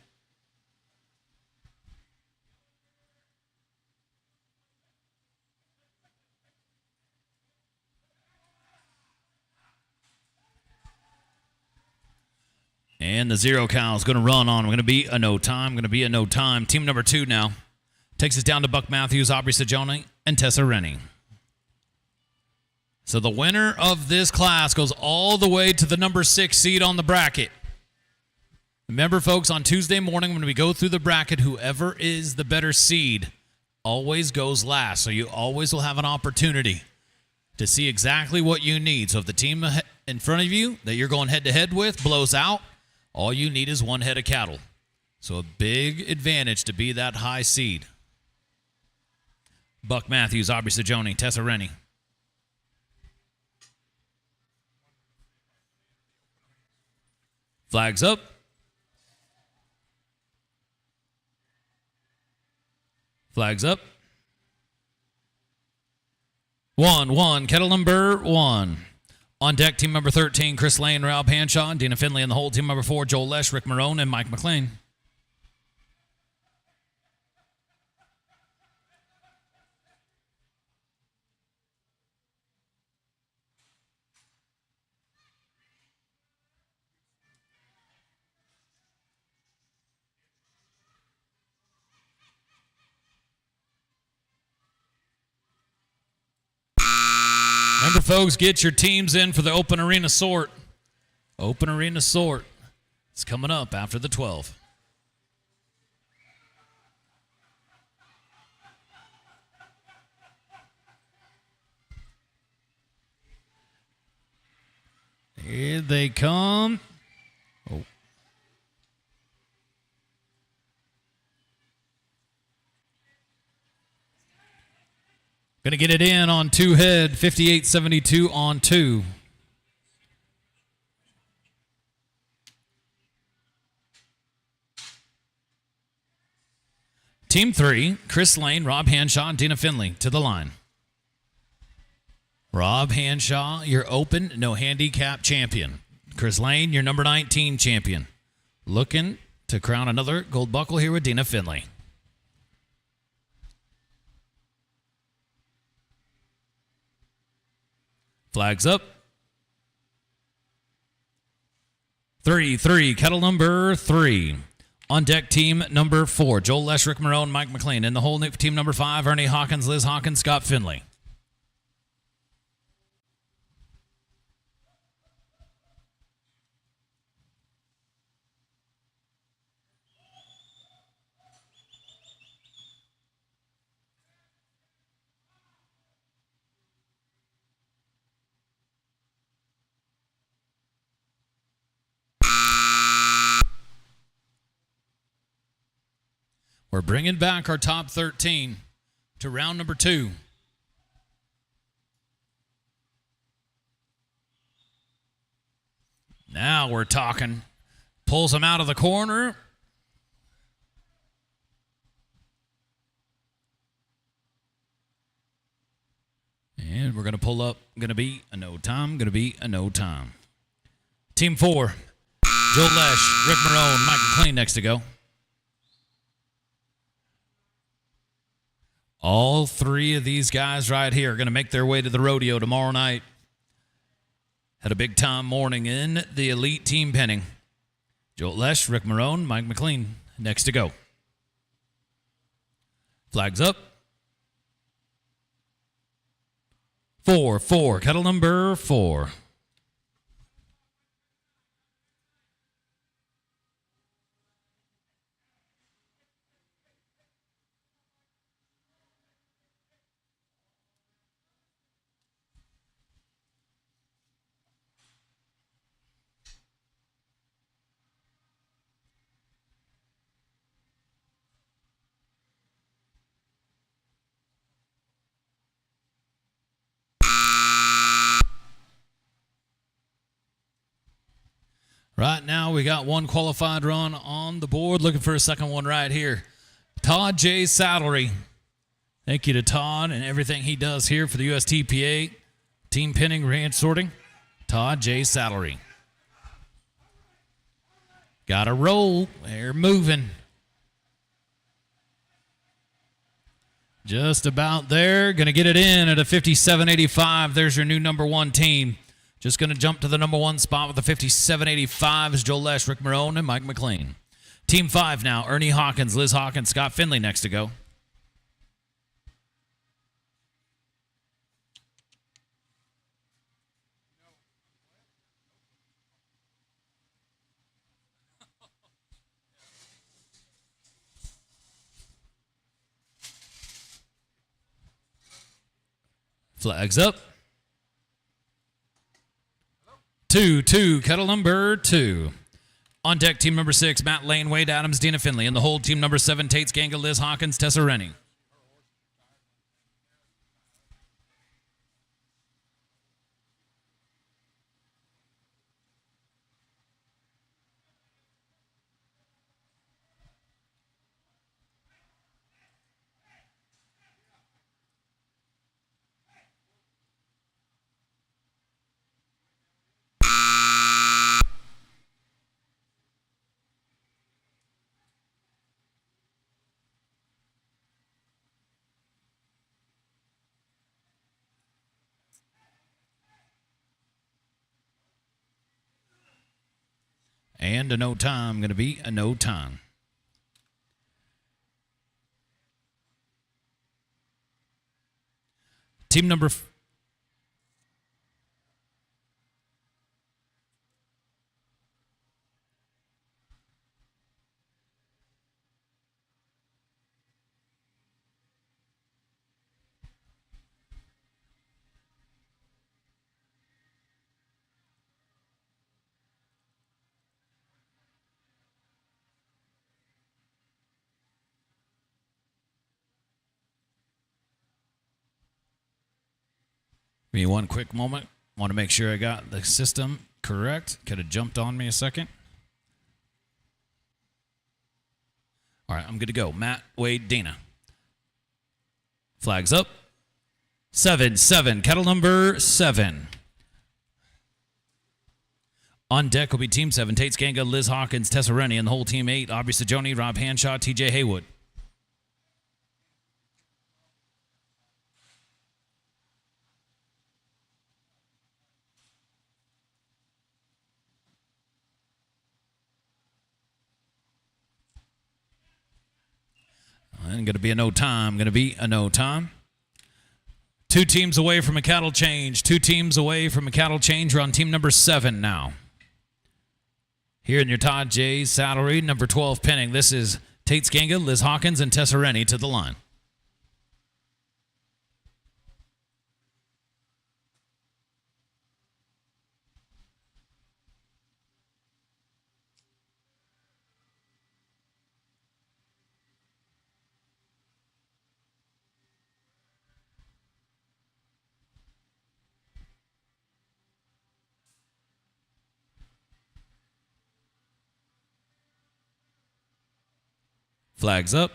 And the 0 count is going to run on. Going to be a no time. Going to be a no time. Team number 2 now takes us down to Buck Matthews, Aubrey Sajoni, and Tessa Rennie. So the winner of this class goes all the way to the number 6 seed on the bracket. Remember, folks, on Tuesday morning when we go through the bracket, whoever is the better seed always goes last. So you always will have an opportunity to see exactly what you need. So if the team in front of you that you're going head-to-head with blows out, all you need is 1 head of cattle. So a big advantage to be that high seed. Buck Matthews, Aubrey Sajoni, Tessa Rennie. Flags up. Flags up. 1, kettle number 1. On deck, team number 13, Chris Lane, Rob Hanshaw, Dina Finley, and the whole team number 4, Joel Lesh, Rick Marone, and Mike McLean. Remember, folks, get your teams in for the Open Arena Sort. Open Arena Sort. It's coming up after the 12. Here they come. Oh. Going to get it in on 2 head, 58-72 on 2. Team 3, Chris Lane, Rob Hanshaw, and Dina Finley to the line. Rob Hanshaw, your open, no handicap champion. Chris Lane, your number 19 champion. Looking to crown another gold buckle here with Dina Finley. Flags up. 3, kettle number 3. On deck, team number 4, Joel Lesh, Rick Marone, Mike McLean. And the whole team number 5, Ernie Hawkins, Liz Hawkins, Scott Finley. We're bringing back our top 13 to round number 2. Now we're talking. Pulls them out of the corner. And we're going to pull up. Going to be a no time. Going to be a no time. Team 4, Joe Lesh, Rick Marone, Mike McLean next to go. All 3 of these guys right here are going to make their way to the rodeo tomorrow night. Had a big time morning in the elite team penning. Joel Lesh, Rick Marone, Mike McLean next to go. Flags up. 4, kettle number 4. Right now, we got 1 qualified run on the board. Looking for a second one right here. Todd J. Saddlery. Thank you to Todd and everything he does here for the USTPA. Team pinning, range sorting, Todd J. Salary. Got to roll. They're moving. Just about there. Going to get it in at a 57.85. There's your new number one team. Just going to jump to the number one spot with the 57.85 is Joel Lesh, Rick Marone, and Mike McLean. Team 5 now. Ernie Hawkins, Liz Hawkins, Scott Finley next to go. Flags up. 2-2, kettle number 2. On deck, team number 6, Matt Lane, Wade Adams, Dina Finley. In the hold, team number 7, Tates Ganga, Liz Hawkins, Tessa Rennie. And a no time, going to be a no time. Team number... Give me one quick moment. Want to make sure I got the system correct. Could have jumped on me a second. All right, I'm good to go. Matt, Wade, Dana. Flags up. 7-7, kettle number 7. On deck will be Team 7, Tates Ganga, Liz Hawkins, Tessa Rennie, and the whole Team 8, Aubrey Sajoni, Rob Hanshaw, TJ Haywood. And going to be a no time. Going to be a no time. 2 teams away from a cattle change. 2 teams away from a cattle change. We're on team number 7 now. Here in your Todd J. Salary, number 12 pinning. This is Tates Ganga, Liz Hawkins, and Tessa Rennie to the line. Flags up.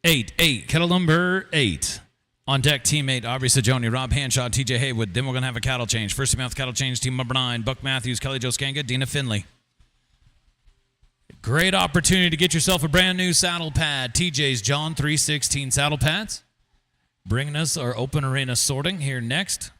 8-8, kettle number 8. On deck, teammate Aubrey Sajoni, Rob Hanshaw, TJ Haywood. Then we're going to have a cattle change. First team out cattle change, team number 9, Buck Matthews, Kelly Jo Skanga, Dina Finley. Great opportunity to get yourself a brand new saddle pad. TJ's John 316 saddle pads. Bringing us our open arena sorting here next.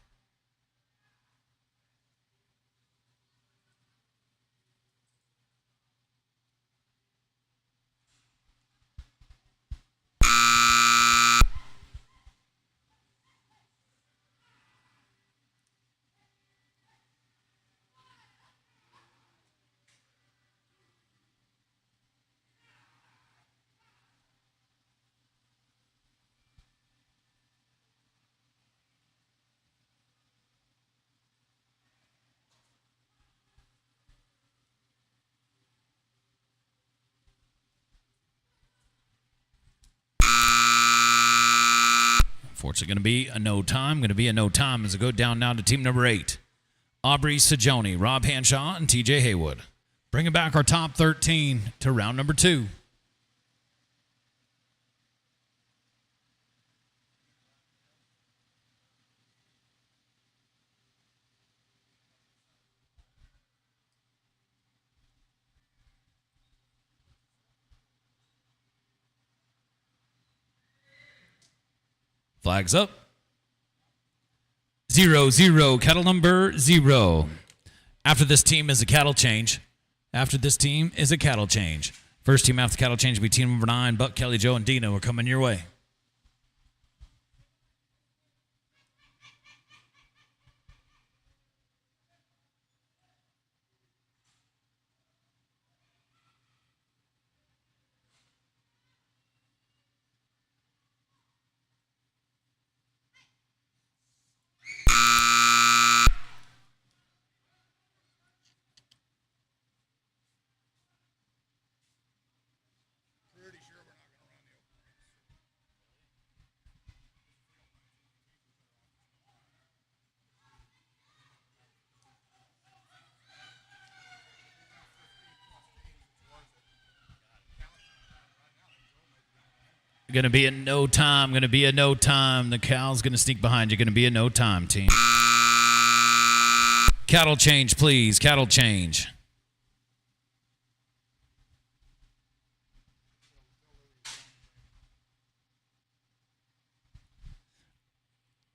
Unfortunately, going to be a no time. Going to be a no time as we go down now to team number 8. Aubrey Sajoni, Rob Hanshaw, and TJ Haywood. Bringing back our top 13 to round number 2. Flags up. 0-0, cattle number 0. After this team is a cattle change. First team after cattle change will be team number 9. Buck, Kelly, Joe, and Dino are coming your way. Going to be a no time. The cow's going to sneak behind you. Going to be a no time, team. Cattle change, please. Cattle change.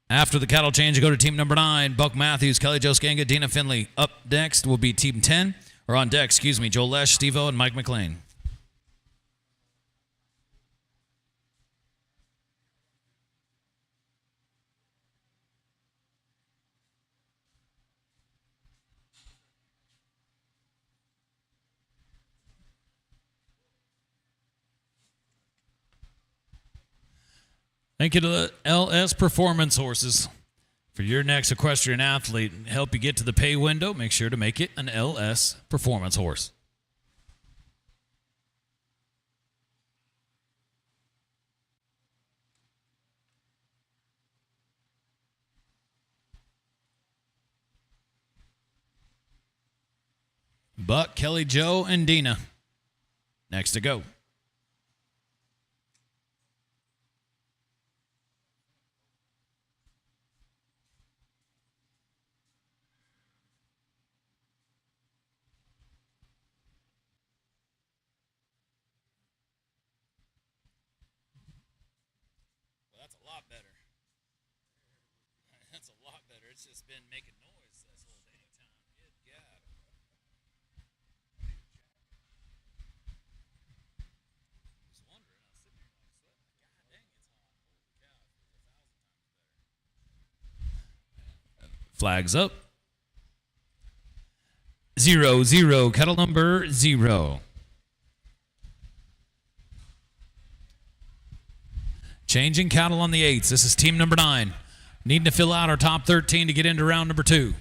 After the cattle change, you go to team number 9. Buck Matthews, Kelly Joe Skanga, Dina Finley. Up next will be team 10. Or on deck, Joel Lesh, Steve-O, and Mike McLean. Thank you to the LS Performance Horses for your next equestrian athlete. Help you get to the pay window. Make sure to make it an LS Performance Horse. Buck, Kelly, Joe, and Dina. Next to go. That's a lot better. It's just been making noise this whole dang time. Good God. Just wondering. I was sitting here like, God dang, it's hot. Holy cow. It's 1,000 times better. Flags up. 0-0. Cattle number 0. Changing cattle on the 8s. This is team number 9. Needing to fill out our top 13 to get into round number 2.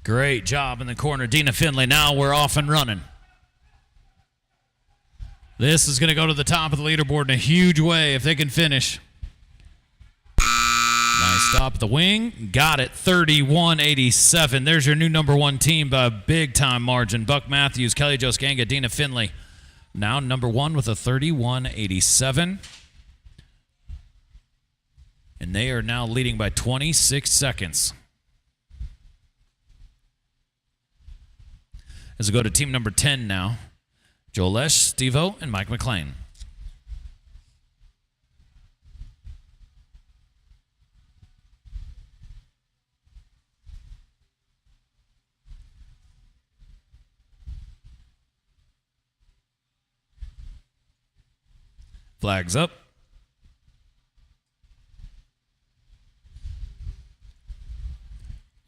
Great job in the corner, Dina Finley. Now we're off and running. This is going to go to the top of the leaderboard in a huge way if they can finish. Nice stop at the wing. Got it, 31-87. There's your new number 1 team by a big-time margin. Buck Matthews, Kelly Joe Skanga, Dina Finley. Now number 1 with a 31-87. And they are now leading by 26 seconds. As we go to team number 10 now. Joel Lesh, Steve-O, and Mike McLean. Flags up.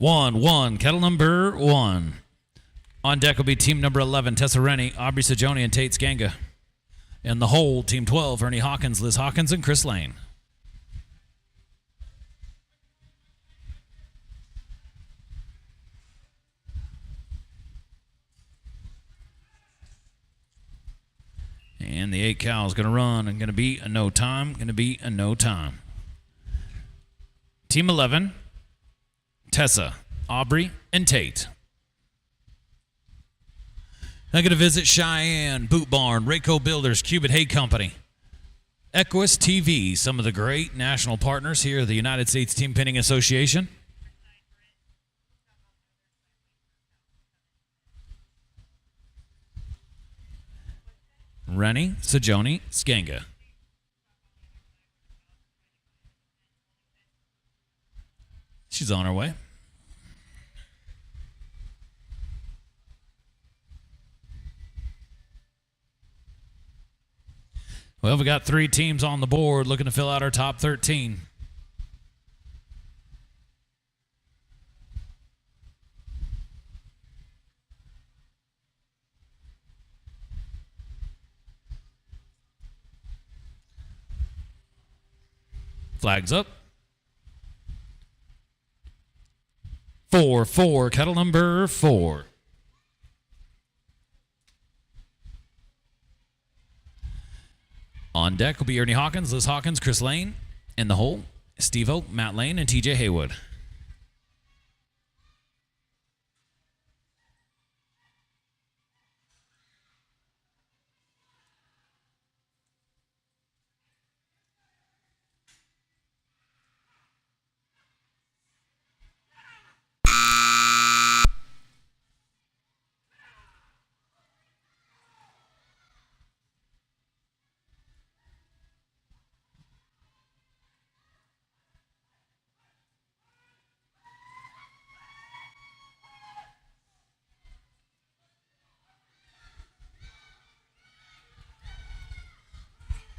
1-1, cattle number 1. On deck will be team number 11, Tessa Rennie, Aubrey Sajoni, and Tate Skanga. And the whole, team 12, Ernie Hawkins, Liz Hawkins, and Chris Lane. And the 8 cow is going to run and going to be a no time. Team 11, Tessa, Aubrey, and Tate. Now going to visit Cheyenne, Boot Barn, Rayco Builders, Cubit Hay Company, Equus TV, some of the great national partners here at the United States Team Pinning Association. Rennie Sajoni Skanga. She's on her way. Well, we got 3 teams on the board looking to fill out our top 13. Flags up. 4-4, kettle number 4. On deck will be Ernie Hawkins, Liz Hawkins, Chris Lane. In the hole, Steve-O, Matt Lane, and TJ Haywood.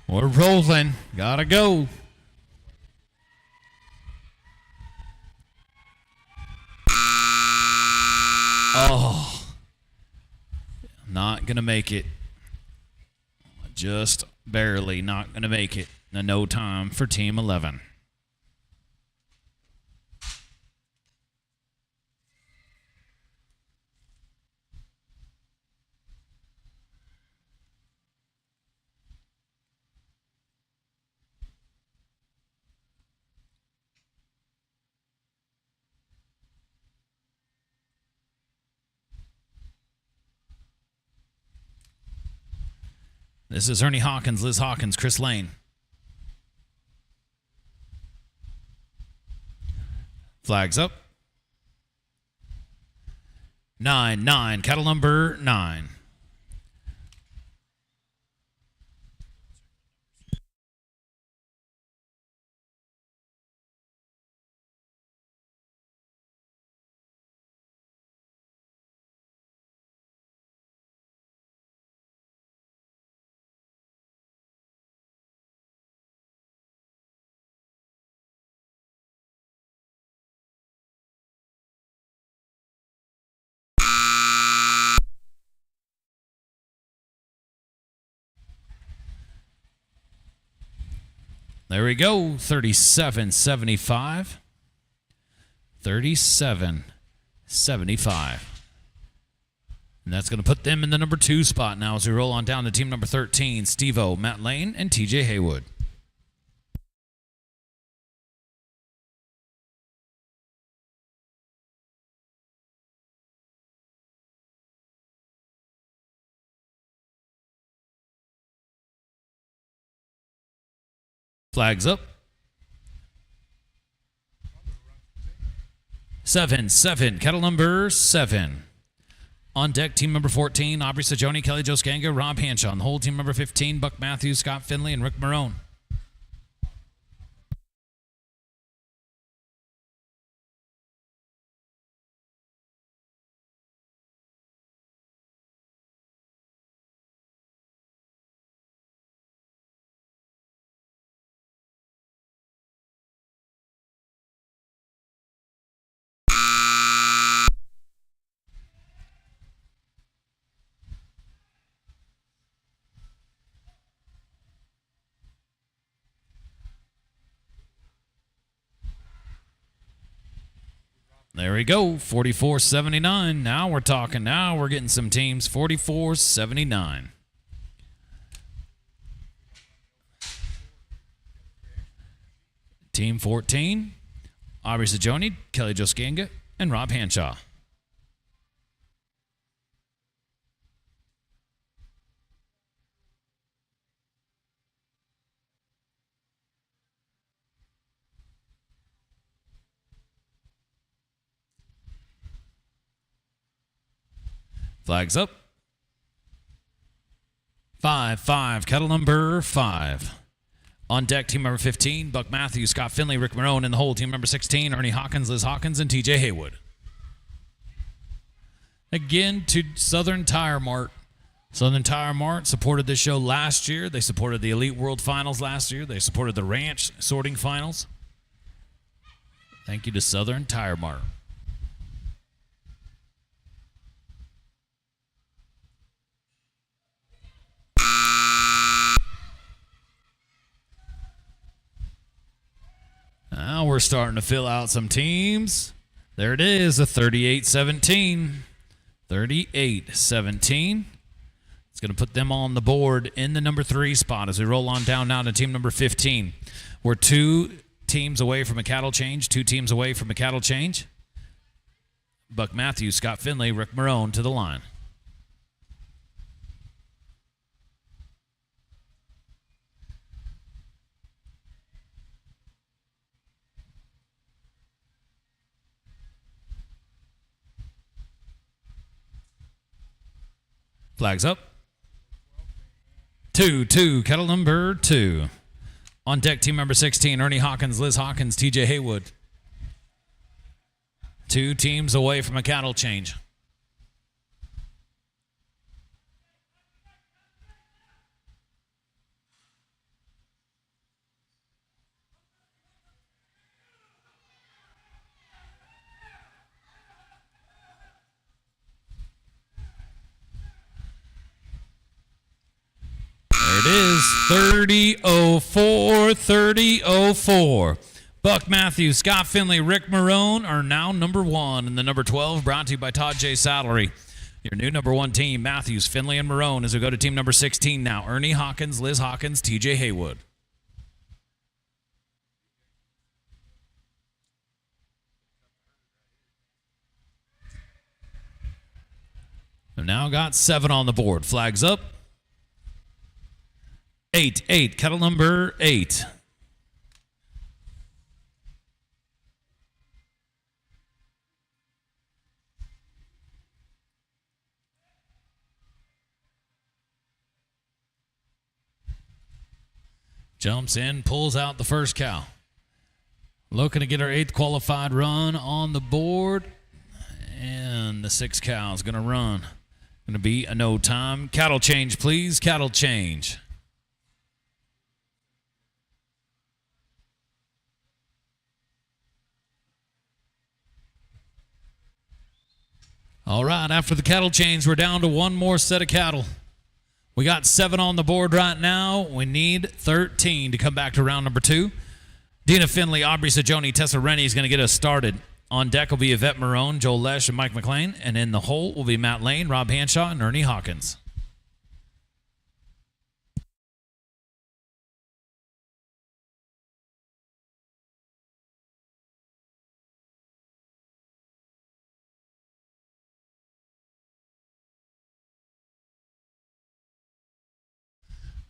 We're rolling. Gotta go. Oh. Not gonna make it. Just barely not gonna make it. No time for Team 11. This is Ernie Hawkins, Liz Hawkins, Chris Lane. Flags up. 9-9, cattle number 9. There we go, 37-75. 37-75. And that's going to put them in the number 2 spot now as we roll on down to team number 13, Steve-O, Matt Lane, and TJ Haywood. Flags up. 7-7, kettle number 7. On deck, team number 14, Aubrey Sajoni, Kelly Jo Skanga, Rob Hanshaw. On the whole, team number 15, Buck Matthews, Scott Finley, and Rick Marone. There we go, 44-79. Now we're talking. Now we're getting some teams. 44-79. Team 14, Aubrey Sajoni, Kelly Jo Skanga, and Rob Hanshaw. Flags up. 5-5, kettle number 5. On deck, team number 15, Buck Matthews, Scott Finley, Rick Marone, and the whole team number 16, Ernie Hawkins, Liz Hawkins, and TJ Haywood. Again to Southern Tire Mart. Southern Tire Mart supported this show last year. They supported the Elite World Finals last year. They supported the Ranch Sorting Finals. Thank you to Southern Tire Mart. Now we're starting to fill out some teams. There it is, a 38-17. 38-17. It's going to put them on the board in the number 3 spot as we roll on down now to team number 15. We're 2 teams away from a cattle change, 2 teams away from a cattle change. Buck Matthews, Scott Finley, Rick Marone to the line. Flags up. 2-2, kettle number 2. On deck, team number 16, Ernie Hawkins, Liz Hawkins, TJ Haywood. 2 teams away from a cattle change. There it is, 30-04, 30-04. Buck Matthews, Scott Finley, Rick Marone are now number 1 in the number 12, brought to you by Todd J. Salary. Your new number 1 team, Matthews, Finley, and Marone, as we go to team number 16 now. Ernie Hawkins, Liz Hawkins, TJ Haywood. We've now got 7 on the board. Flags up. 8-8, kettle number 8. Jumps in, pulls out the first cow. Looking to get our 8th qualified run on the board. And the 6th cow is going to run. Going to be a no time. Cattle change, please. Cattle change. All right, after the cattle change, we're down to 1 more set of cattle. We got 7 on the board right now. We need 13 to come back to round number 2. Dina Finley, Aubrey Sajoni, Tessa Rennie is going to get us started. On deck will be Yvette Marone, Joel Lesh, and Mike McLean. And in the hole will be Matt Lane, Rob Hanshaw, and Ernie Hawkins.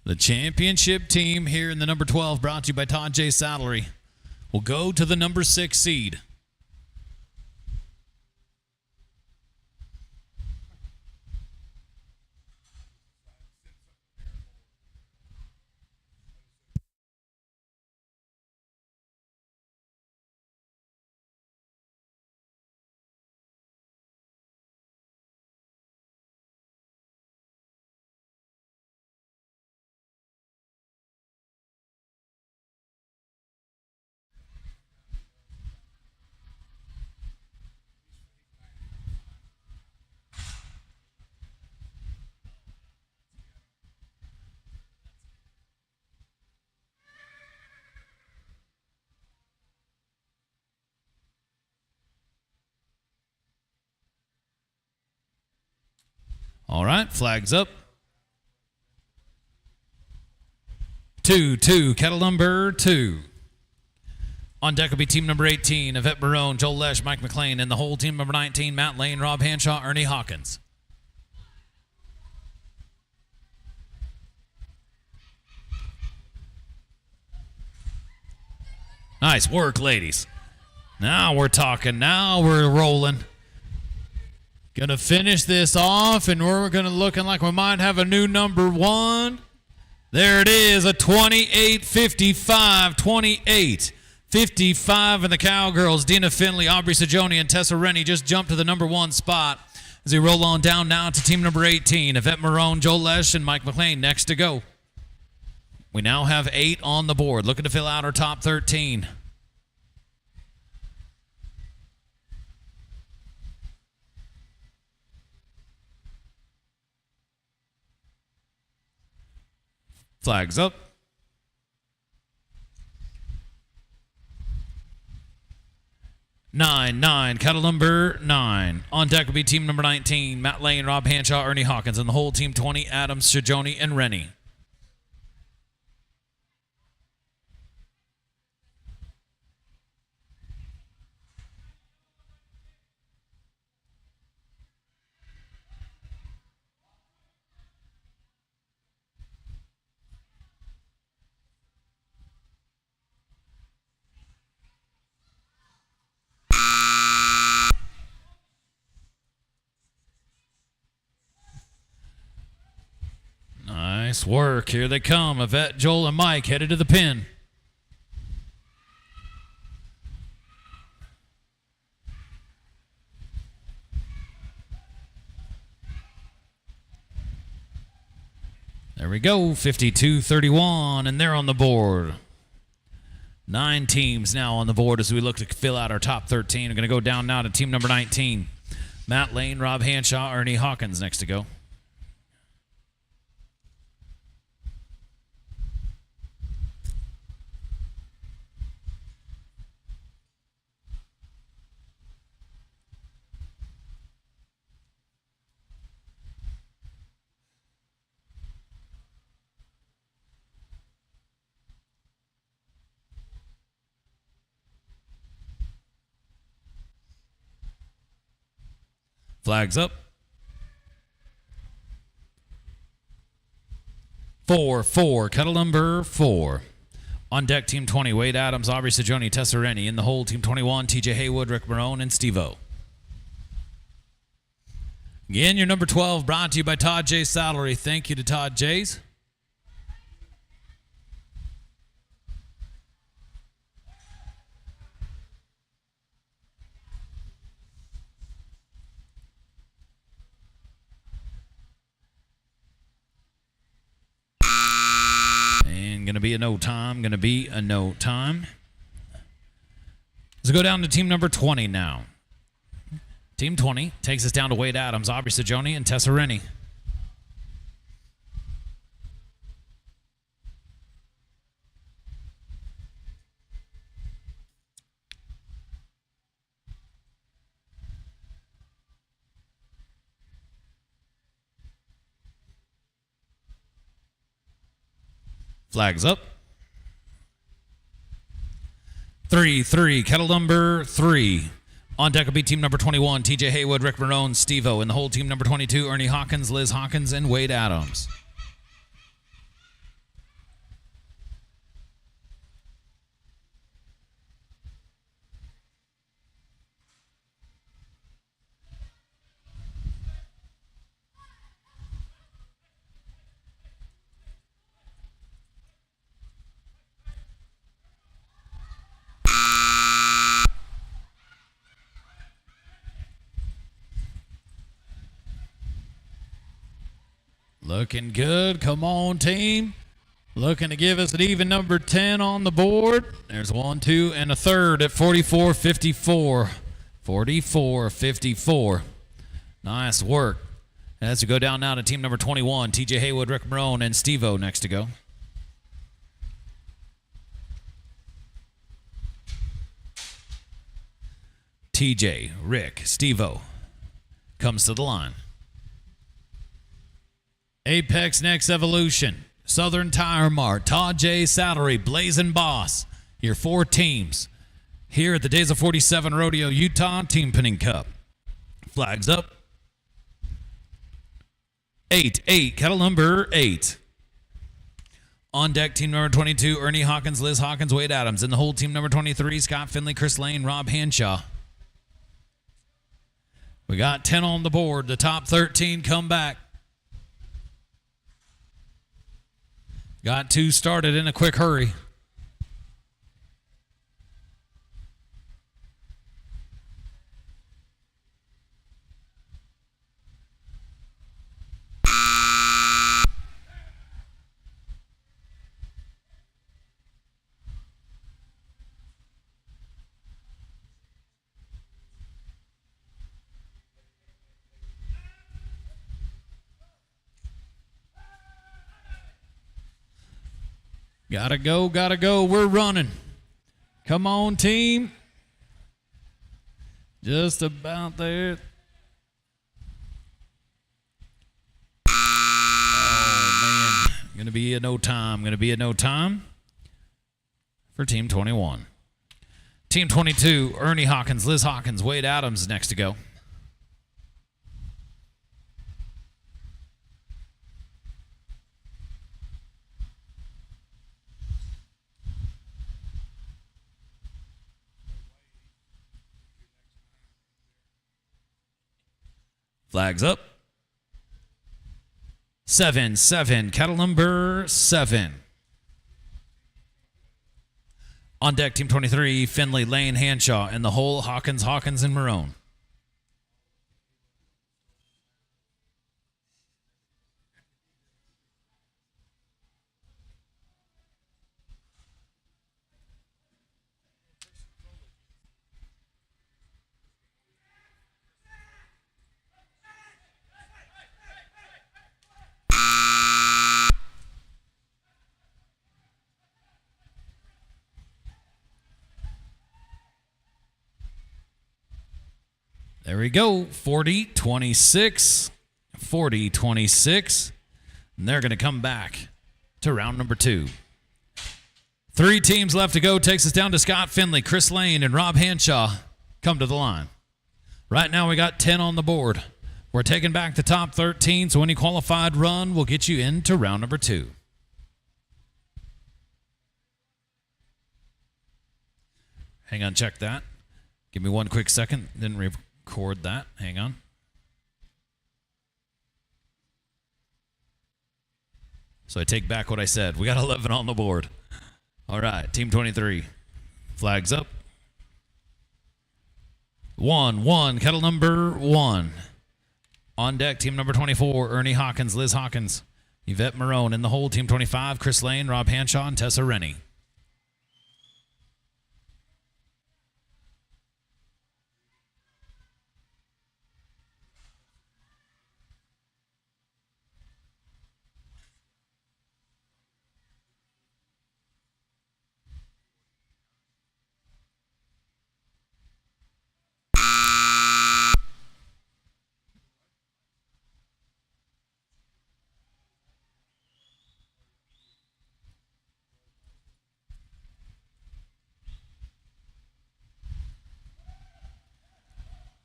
The championship team here in the number 12, brought to you by Todd J. Salary, will go to the number 6 seed. All right, flags up. 2-2, kettle number 2. On deck will be team number 18, Yvette Barone, Joel Lesh, Mike McLean, and the whole team number 19, Matt Lane, Rob Hanshaw, Ernie Hawkins. Nice work, ladies. Now we're talking. Now we're rolling. Gonna finish this off, and we're gonna looking like we might have a new number one. There it is, a 28-55, 28-55, and the Cowgirls, Dina Finley, Aubrey Sajoni, and Tessa Rennie just jumped to the number one spot as we roll on down now to team number 18, Yvette Marone, Joel Lesh, and Mike McLean next to go. We now have 8 on the board, looking to fill out our top 13. Flags up. 9, cuddle number 9. On deck will be team number 19, Matt Lane, Rob Hanshaw, Ernie Hawkins, and the whole team 20, Adams, Shajoni, and Rennie. Nice work. Here they come. Yvette, Joel, and Mike headed to the pin. There we go. 52-31, and they're on the board. 9 teams now on the board as we look to fill out our top 13. We're going to go down now to team number 19. Matt Lane, Rob Hanshaw, Ernie Hawkins next to go. Flags up. 4, cuddle number 4. On deck, team 20, Wade Adams, Aubrey Sajoni, Tessa Rennie. In the hole, team 21, TJ Haywood, Rick Marone, and Steve-O. Again, your number 12 brought to you by Todd J. Salary. Thank you to Todd J's. Going to be a no time. Let's go down to team number 20 now. Team 20 takes us down to Wade Adams, Aubrey Sajoni, and Tessa Rennie. Flags up. 3, kettle number 3. On deck will be team number 21, TJ Haywood, Rick Marone, Steve-O. And the whole team number 22, Ernie Hawkins, Liz Hawkins, and Wade Adams. Looking good. Come on, team. Looking to give us an even number 10 on the board. There's 1, 2, and a third at 44-54. 44-54. Nice work. As we go down now to team number 21, TJ Haywood, Rick Marone, and Steve-O next to go. TJ, Rick, Steve-O comes to the line. Apex Next Evolution, Southern Tire Mart, Todd J. Salary, Blazing Boss. Your 4 teams here at the Days of 47 Rodeo Utah Team Pinning Cup. Flags up. 8, kettle number 8. On deck, team number 22, Ernie Hawkins, Liz Hawkins, Wade Adams. In the whole, team number 23, Scott Finley, Chris Lane, Rob Hanshaw. We got 10 on the board. The top 13 come back. Got 2 started in a quick hurry. Gotta go, gotta go. We're running. Come on, team. Just about there. Oh, man. Gonna be a no time for Team 21. Team 22, Ernie Hawkins, Liz Hawkins, Wade Adams next to go. Flags up. 7-7, kettle number 7. On deck, Team 23, Finley, Lane, Hanshaw, and the whole Hawkins, and Marone. There we go, 40-26, 40-26, and they're going to come back to round number 2. 3 teams left to go, takes us down to Scott Finley, Chris Lane, and Rob Hanshaw come to the line. Right now we got 10 on the board. We're taking back the top 13, so any qualified run will get you into round number 2. Hang on, check that. Give me one quick second, then record that. Hang on. So I take back what I said. We got 11 on the board. All right, Team 23. Flags up. 1-1, kettle number 1. On deck, Team number 24, Ernie Hawkins, Liz Hawkins, Yvette Marone. In the hole, Team 25, Chris Lane, Rob Hanshaw, and Tessa Rennie.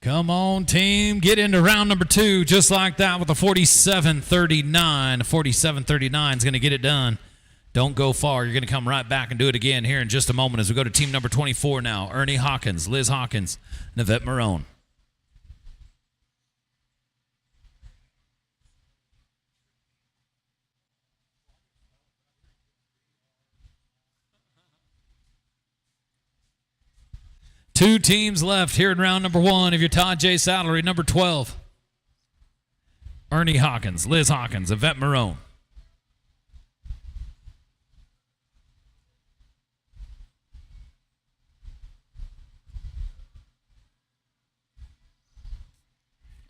Come on, team. Get into round number 2 just like that with a 47-39. 47-39 is going to get it done. Don't go far. You're going to come right back and do it again here in just a moment as we go to team number 24 now. Ernie Hawkins, Liz Hawkins, and Yvette Marone. Two teams left here in round number 1 of your Todd J. Salary, number 12. Ernie Hawkins, Liz Hawkins, Yvette Marone.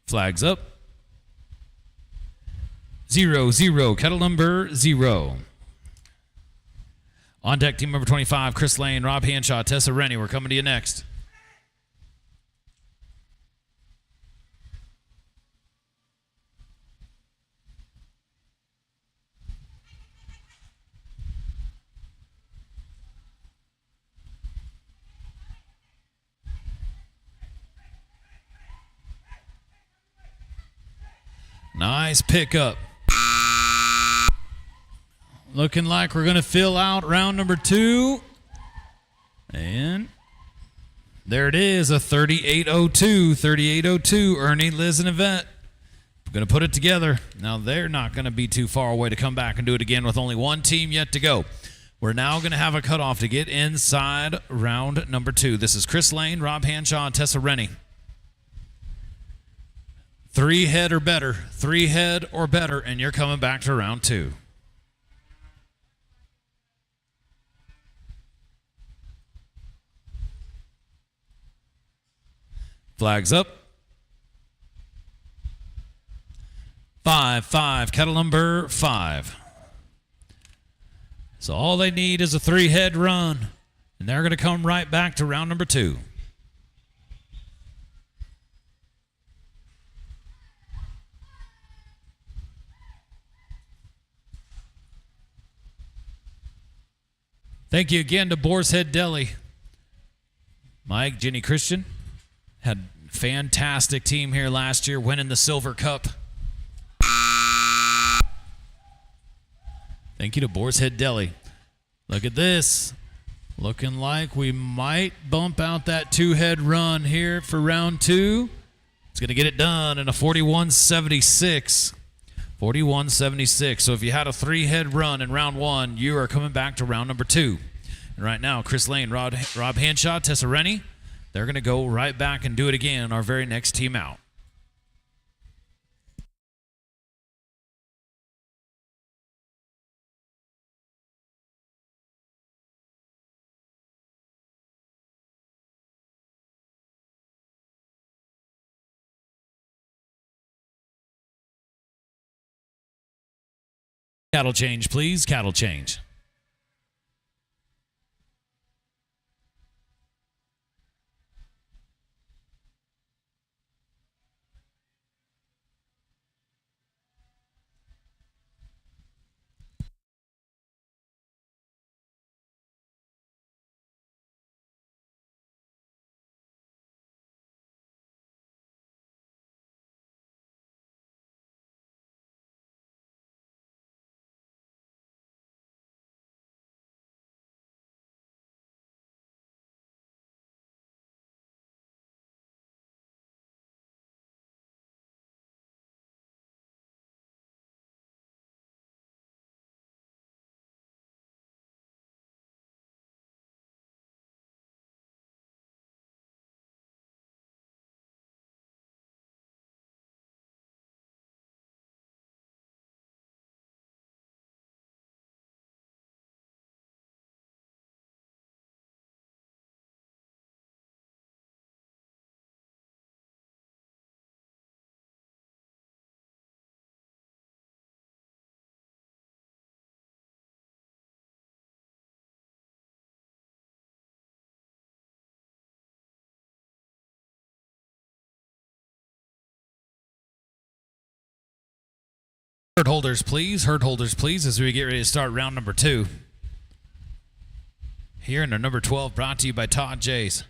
Flags up. 0-0, kettle number 0. On deck, team number 25, Chris Lane, Rob Hanshaw, Tessa Rennie. We're coming to you next. Nice pickup. Looking like we're going to fill out round number 2. And There it is, a 38:02. 38:02. Ernie, Liz, and Yvette. We're going to put it together. Now, they're not going to be too far away to come back and do it again with only one team yet to go. We're now going to have a cutoff to get inside round number 2. This is Chris Lane, Rob Hanshaw, and Tessa Rennie. 3 head or better. 3 head or better, and you're coming back to round 2. Flags up. 5-5, kettle number 5. So all they need is a 3-head run, and they're going to come right back to round number 2. Thank you again to Boar's Head Deli. Mike, Jenny, Christian had a fantastic team here last year, winning the Silver Cup. Thank you to Boar's Head Deli. Look at this. Looking like we might bump out that 2-head run here for round 2. It's going to get it done in a 41.76. 41.76. So if you had a 3-head run in round 1, you are coming back to round number 2. And right now, Chris Lane, Rob Hanshaw, Tessa Rennie, they're going to go right back and do it again in our very next team out. Cattle change, please. Cattle change. Herd holders, please. Herd holders, please, as we get ready to start round number 2. Here in our number 12, brought to you by Todd Jays.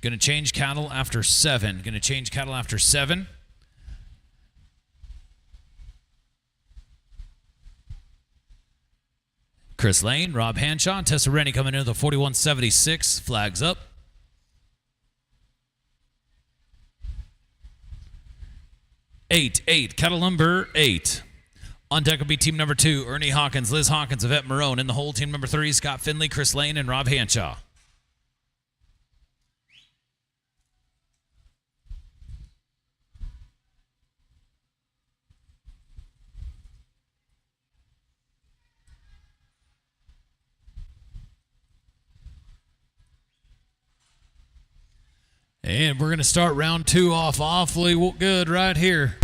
Going to change cattle after 7. Going to change cattle after 7. Chris Lane, Rob Hanshaw, Tessa Rennie coming in with a 41.76. Flags up. 8, cattle number 8. On deck will be team number 2, Ernie Hawkins, Liz Hawkins, Yvette Marone. In the hole, team number 3, Scott Finley, Chris Lane, and Rob Hanshaw. And we're going to start round 2 off awfully good right here.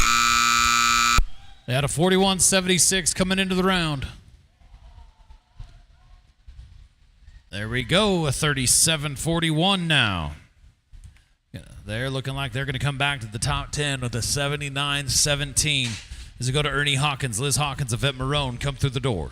They had a 41.76 coming into the round. There we go, a 37.41 now. They're looking like they're going to come back to the top 10 with a 79.17 as we go to Ernie Hawkins, Liz Hawkins, Yvette Marone come through the door.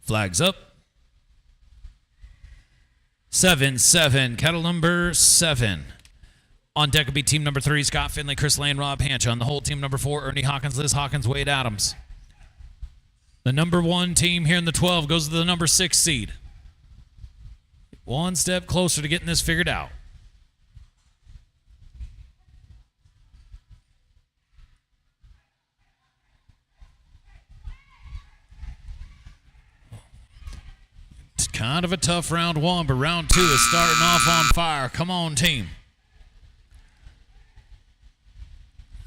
Flags up. 7-7, cattle number 7. On deck will be team number 3, Scott Finley, Chris Lane, Rob Hancha. On the whole, team number 4, Ernie Hawkins, Liz Hawkins, Wade Adams. The number 1 team here in the 12 goes to the number 6 seed. One step closer to getting this figured out. It's kind of a tough round 1, but round 2 is starting off on fire. Come on, team.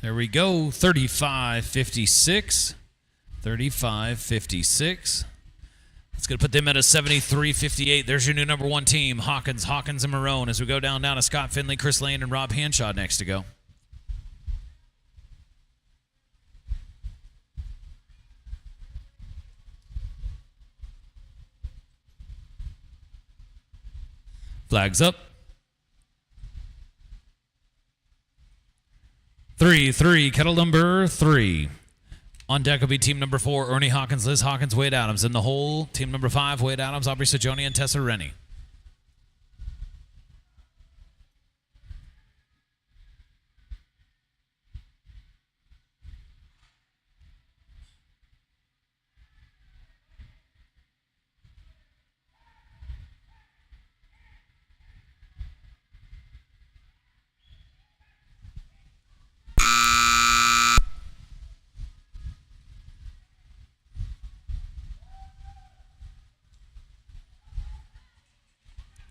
There we go, 35-56. 35-56. That's going to put them at a 73-58. There's your new number 1 team, Hawkins, and Marone, as we go down to Scott Finley, Chris Lane, and Rob Hanshaw next to go. Flags up. 3-3, kettle number 3. On deck will be team number 4, Ernie Hawkins, Liz Hawkins, Wade Adams. In the hole, team number 5, Wade Adams, Aubrey Sajoni, and Tessa Rennie.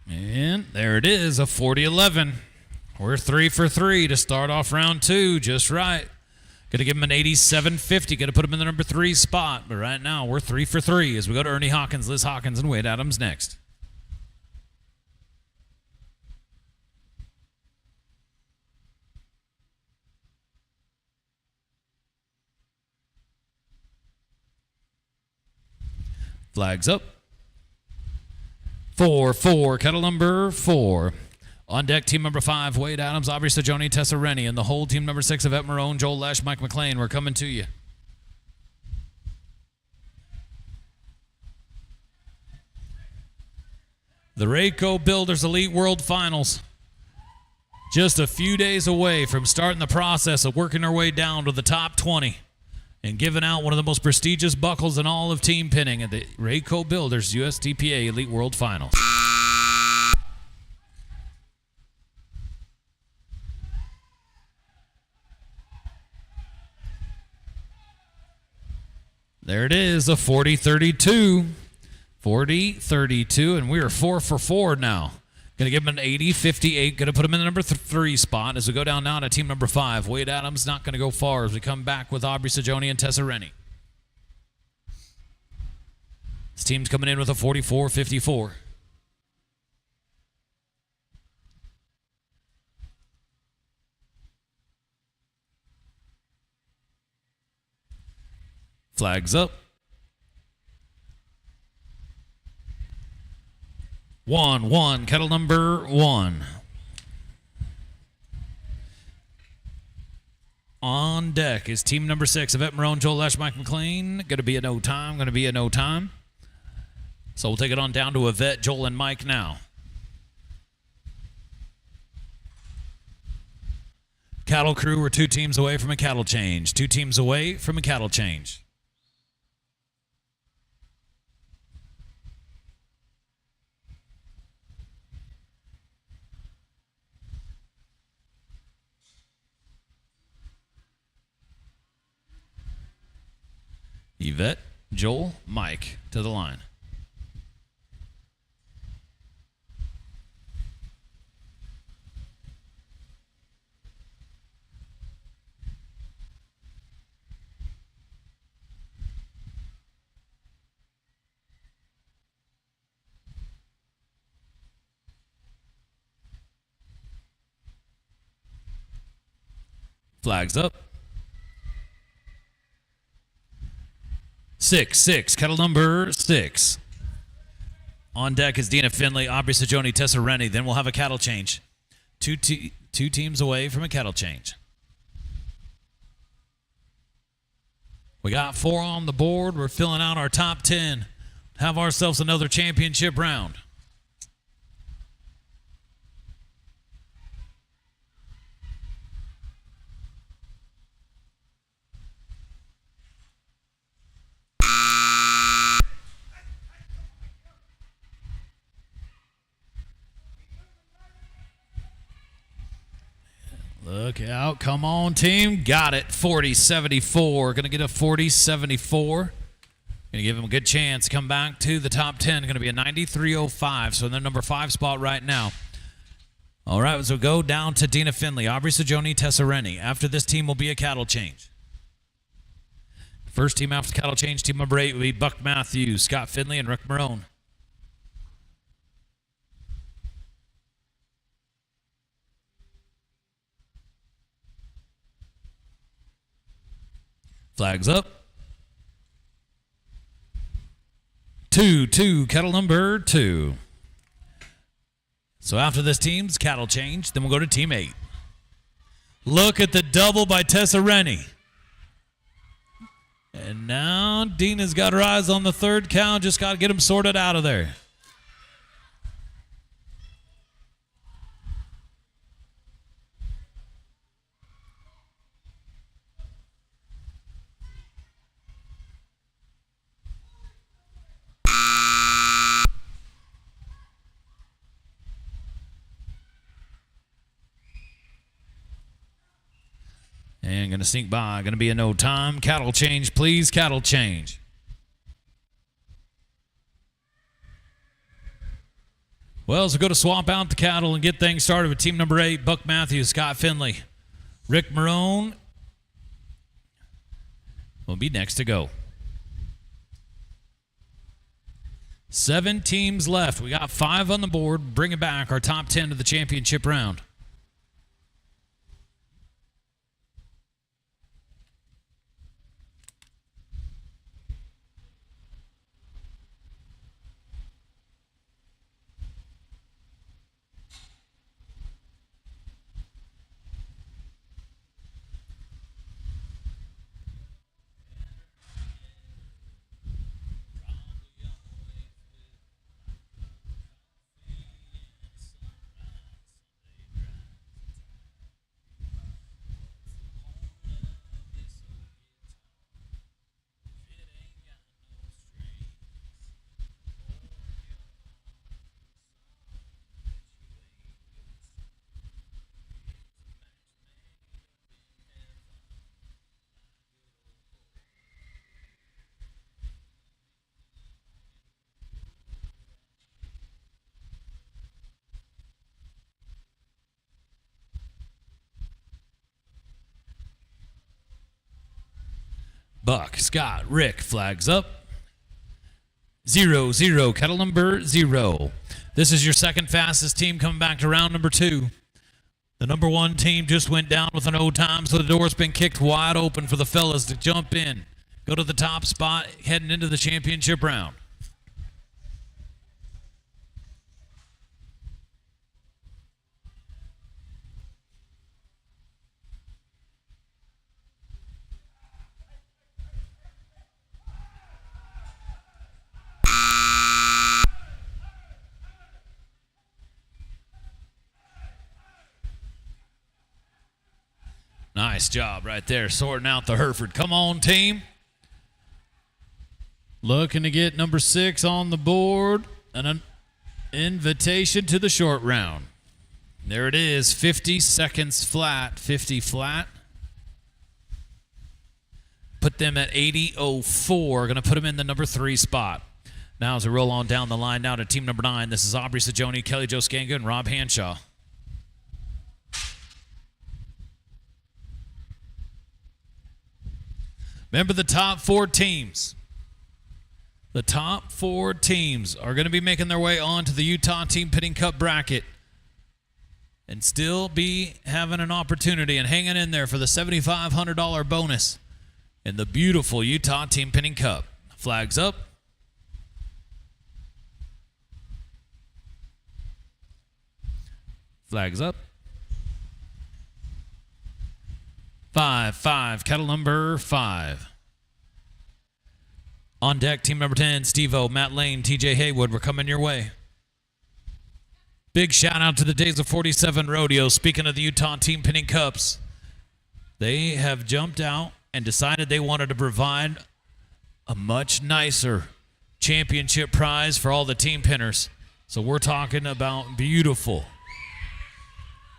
And there it is, a 40-11. We're 3 for 3 to start off round 2, just right. Going to give him an 87-50, going to put him in the number 3 spot. But right now, we're 3 for 3 as we go to Ernie Hawkins, Liz Hawkins, and Wade Adams next. Flags up. 4-4, kettle number 4. On deck, team number 5, Wade Adams, Aubrey Sajoni, Tessa Rennie. And the whole team number 6, Yvette Marone, Joel Lesh, Mike McLean. We're coming to you. The Rayco Builders Elite World Finals. Just a few days away from starting the process of working our way down to the top 20 and giving out one of the most prestigious buckles in all of team pinning at the Rayco Builders USTPA Elite World Finals. There it is, a 40-32. 40-32, and we are 4 for 4 now. Going to give him an 80-58. Going to put him in the number 3 spot as we go down now to team number 5. Wade Adams not going to go far as we come back with Aubrey Sajoni and Tessa Rennie. This team's coming in with a 44-54. Flags up. 1-1, kettle number 1. On deck is team number 6, Yvette Marone, Joel Lesh, Mike McLean. Going to be a no time. So we'll take it on down to Yvette, Joel, and Mike now. Cattle crew, we're 2 teams away from a cattle change. 2 teams away from a cattle change. Yvette, Joel, Mike to the line. Flags up. 6-6, kettle number 6. On deck is Dina Finley, Aubrey Sajoni, Tessa Rennie. Then we'll have a cattle change. Two teams away from a cattle change. We got 4 on the board. We're filling out our top 10. Have ourselves another championship round. Look out. Come on, team. Got it. 40-74. Going to get a 40-74. Going to give them a good chance to come back to the top 10. Going to be a 93.05. So in the number 5 spot right now. All right, so go down to Dina Finley, Aubrey Sajoni, Tessa Rennie. After this team will be a cattle change. First team after the cattle change, team number 8 will be Buck Matthews, Scott Finley, and Rick Marone. Flags up. 2-2, cattle number 2. So after this team's cattle change, then we'll go to team 8. Look at the double by Tessa Rennie. And now Dina's got her eyes on the third cow. Just got to get them sorted out of there. And going to sneak by. Going to be a no time. Cattle change, please. Cattle change. Well, so go to swap out the cattle and get things started with team number 8, Buck Matthews, Scott Finley. Rick Marone will be next to go. 7 teams left. We got 5 on the board. Bringing back our top 10 to the championship round. Buck, Scott, Rick, flags up. 0-0, cattle number 0. This is your second fastest team coming back to round number 2. The number 1 team just went down with an O-time, so the door's been kicked wide open for the fellas to jump in. Go to the top spot, heading into the championship round. Nice job right there, sorting out the Hereford. Come on, team. Looking to get number 6 on the board. An invitation to the short round. There it is, 50 seconds flat, 50 flat. Put them at 80.04. Going to put them in the number 3 spot. Now as we roll on down the line now to team number 9, this is Aubrey Sajoni, Kelly Jo Skanga, and Rob Hanshaw. Remember the top 4 teams. The top 4 teams are going to be making their way on to the Utah Team Pinning Cup bracket and still be having an opportunity and hanging in there for the $7,500 bonus in the beautiful Utah Team Pinning Cup. Flags up. Flags up. 5-5, cattle number 5. On deck, team number 10, Steve-O, Matt Lane, TJ Haywood. We're coming your way. Big shout out to the Days of 47 Rodeo. Speaking of the Utah Team Pinning Cups, they have jumped out and decided they wanted to provide a much nicer championship prize for all the team pinners. So we're talking about beautiful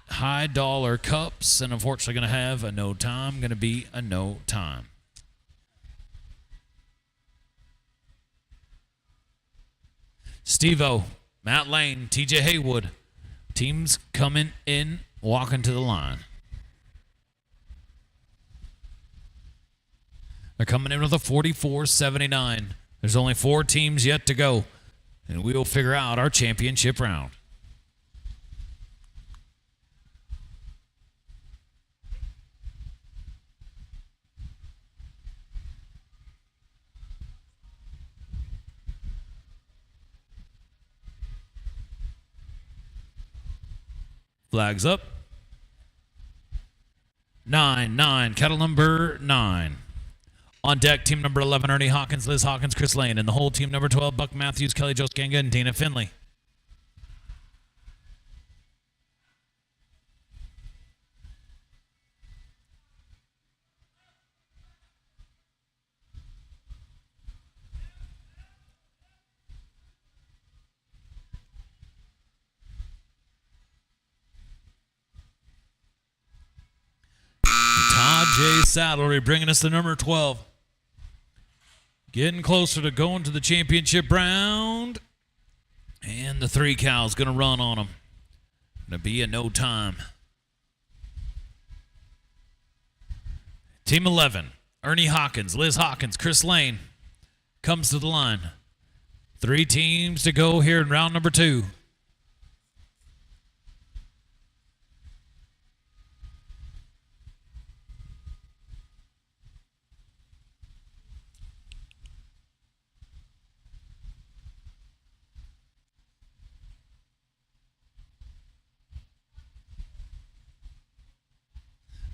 high dollar cups, and unfortunately going to have a no time. Going to be a no time. Steve-O, Matt Lane, TJ Haywood. Teams coming in, walking to the line. They're coming in with a 44-79. There's only 4 teams yet to go, and we will figure out our championship round. Flags up. 9-9, kettle number 9. On deck, team number 11, Ernie Hawkins, Liz Hawkins, Chris Lane, and the whole team number 12, Buck Matthews, Kelly Josganga, and Dana Finley. Todd J. Saddlery bringing us the number 12. Getting closer to going to the championship round. And the 3 cow's going to run on them. Going to be a no time. Team 11, Ernie Hawkins, Liz Hawkins, Chris Lane comes to the line. 3 teams to go here in round number 2.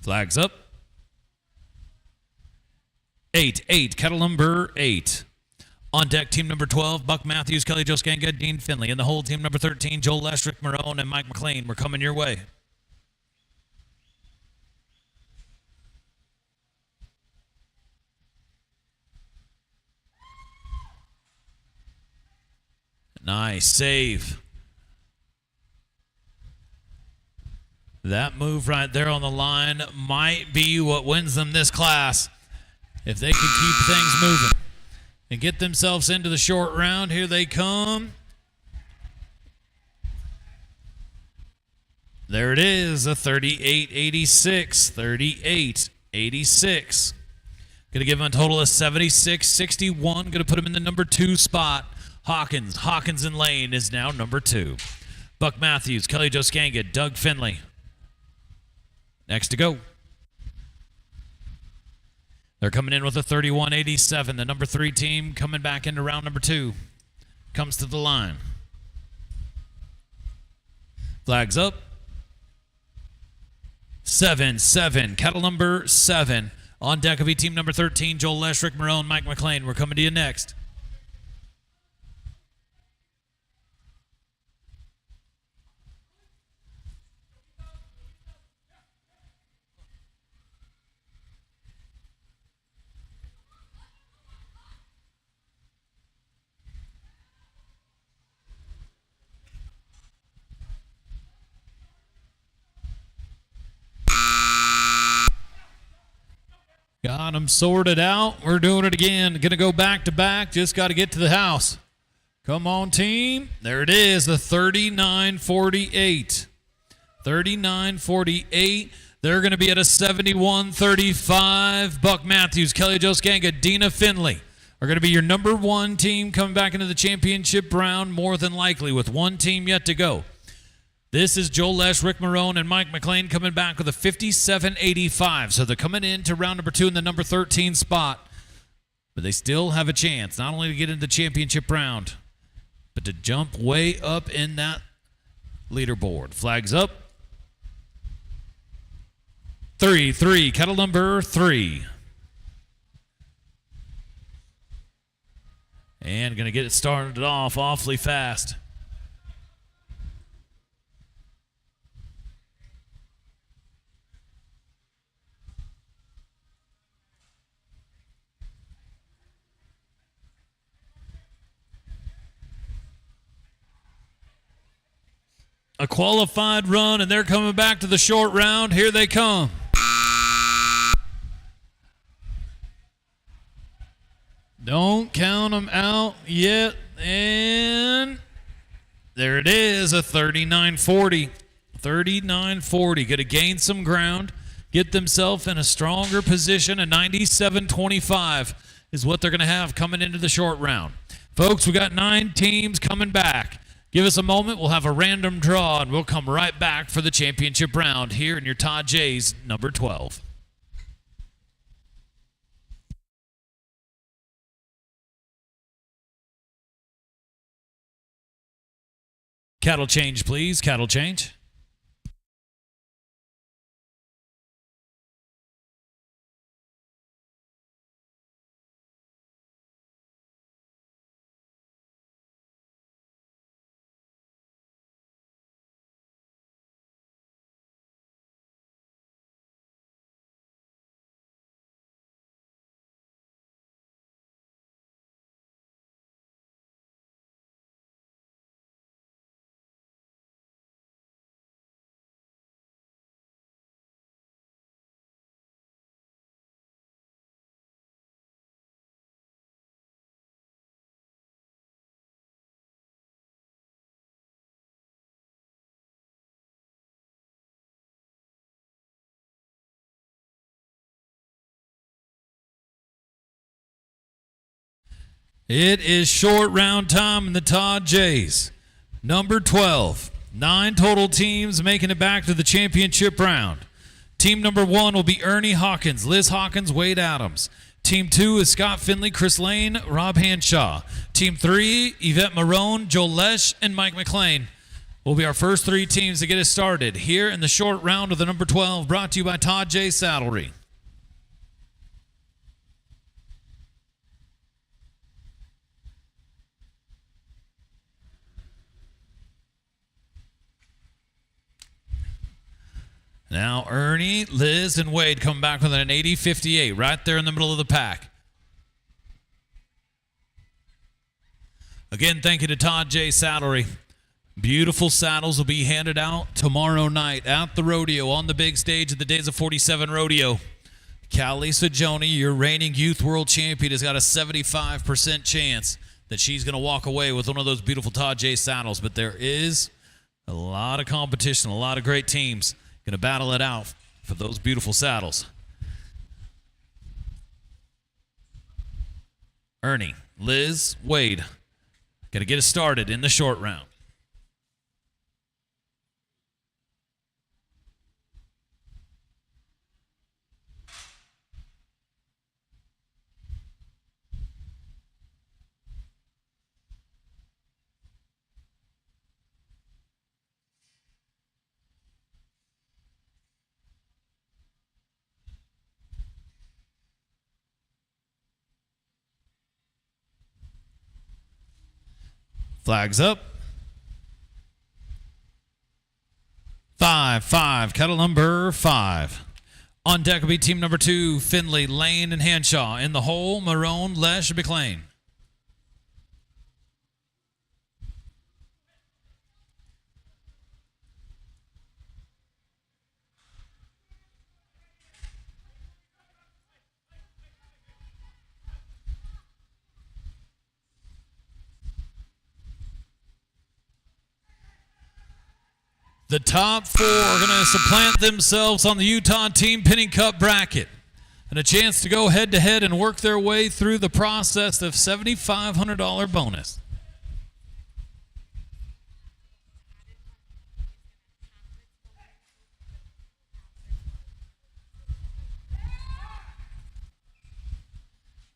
Flags up. 8-8, kettle number 8. On deck, team number 12, Buck Matthews, Kelly Josganga, Dean Finley, and the whole team number 13, Joel Lesh, Rick Marone, and Mike McLean. We're coming your way. Nice save. That move right there on the line might be what wins them this class. If they can keep things moving and get themselves into the short round, here they come. There it is, a 38-86, 38-86. Going to give them a total of 76-61. Going to put them in the number 2 spot. Hawkins and Lane is now number 2. Buck Matthews, Kelly Josganga, Doug Finley. Next to go. They're coming in with a 31-87. The number 3 team coming back into round number 2. Comes to the line. Flags up. 7-7. Kettle number 7. On deck will be team number 13, Joel Lesh, Rick Marone, Mike McLean. We're coming to you next. Got them sorted out. We're doing it again. Going to go back to back. Just got to get to the house. Come on, team. There it is, the 39-48. 39-48. They're going to be at a 71-35. Buck Matthews, Kelly Josganga, Dina Finley are going to be your number 1 team coming back into the championship round, more than likely, with 1 team yet to go. This is Joel Lesh, Rick Marone, and Mike McLean coming back with a 57-85. So they're coming into round number 2 in the number 13 spot. But they still have a chance, not only to get into the championship round, but to jump way up in that leaderboard. Flags up. 3-3, kettle number 3. And going to get it started off awfully fast. a qualified run, and they're coming back to the short round. Here they come. Don't count them out yet. And there it is, a 39.40. 39.40. Going to gain some ground, get themselves in a stronger position. A 97.25 is what they're going to have coming into the short round. Folks, we got 9 teams coming back. Give us a moment. We'll have a random draw, and we'll come right back for the championship round here in your Todd J's number 12. Cattle change, please. Cattle change. It is short round time in the Todd J's. Number 12. 9 total teams making it back to the championship round. Team number 1 will be Ernie Hawkins, Liz Hawkins, Wade Adams. Team 2 is Scott Finley, Chris Lane, Rob Hanshaw. Team 3, Yvette Marone, Joel Lesh, and Mike McLean will be our first 3 teams to get us started here in the short round of the number 12, brought to you by Todd J. Saddlery. Now Ernie, Liz, and Wade come back with an 80-58 right there in the middle of the pack. Again, thank you to Todd J. Saddlery. Beautiful saddles will be handed out tomorrow night at the rodeo on the big stage at the Days of 47 Rodeo. Callie Sajoni, your reigning youth world champion, has got a 75% chance that she's going to walk away with one of those beautiful Todd J. saddles. But there is a lot of competition, a lot of great teams going to battle it out for those beautiful saddles. Ernie, Liz, Wade, going to get us started in the short round. Flags up. 5-5, cattle number 5. On deck will be team number 2, Finley, Lane, and Hanshaw. In the hole, Marone, Lesh, and McLean. The top 4 are going to supplant themselves on the Utah Team Pinning Cup bracket. And a chance to go head-to-head and work their way through the process of $7,500 bonus.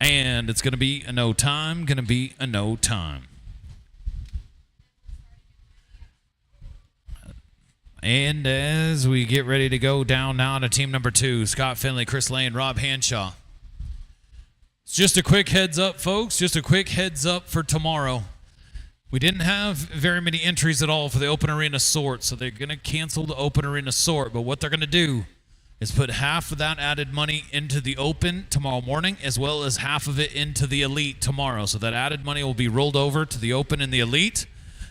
And it's going to be a no time, going to be a no time. And as we get ready to go down now to team number 2, Scott Finley, Chris Lane, Rob Hanshaw. It's just a quick heads up, folks. Just a quick heads up for tomorrow. We didn't have very many entries at all for the open arena sort, so they're going to cancel the open arena sort. But what they're going to do is put half of that added money into the open tomorrow morning, as well as half of it into the elite tomorrow. So that added money will be rolled over to the open and the elite.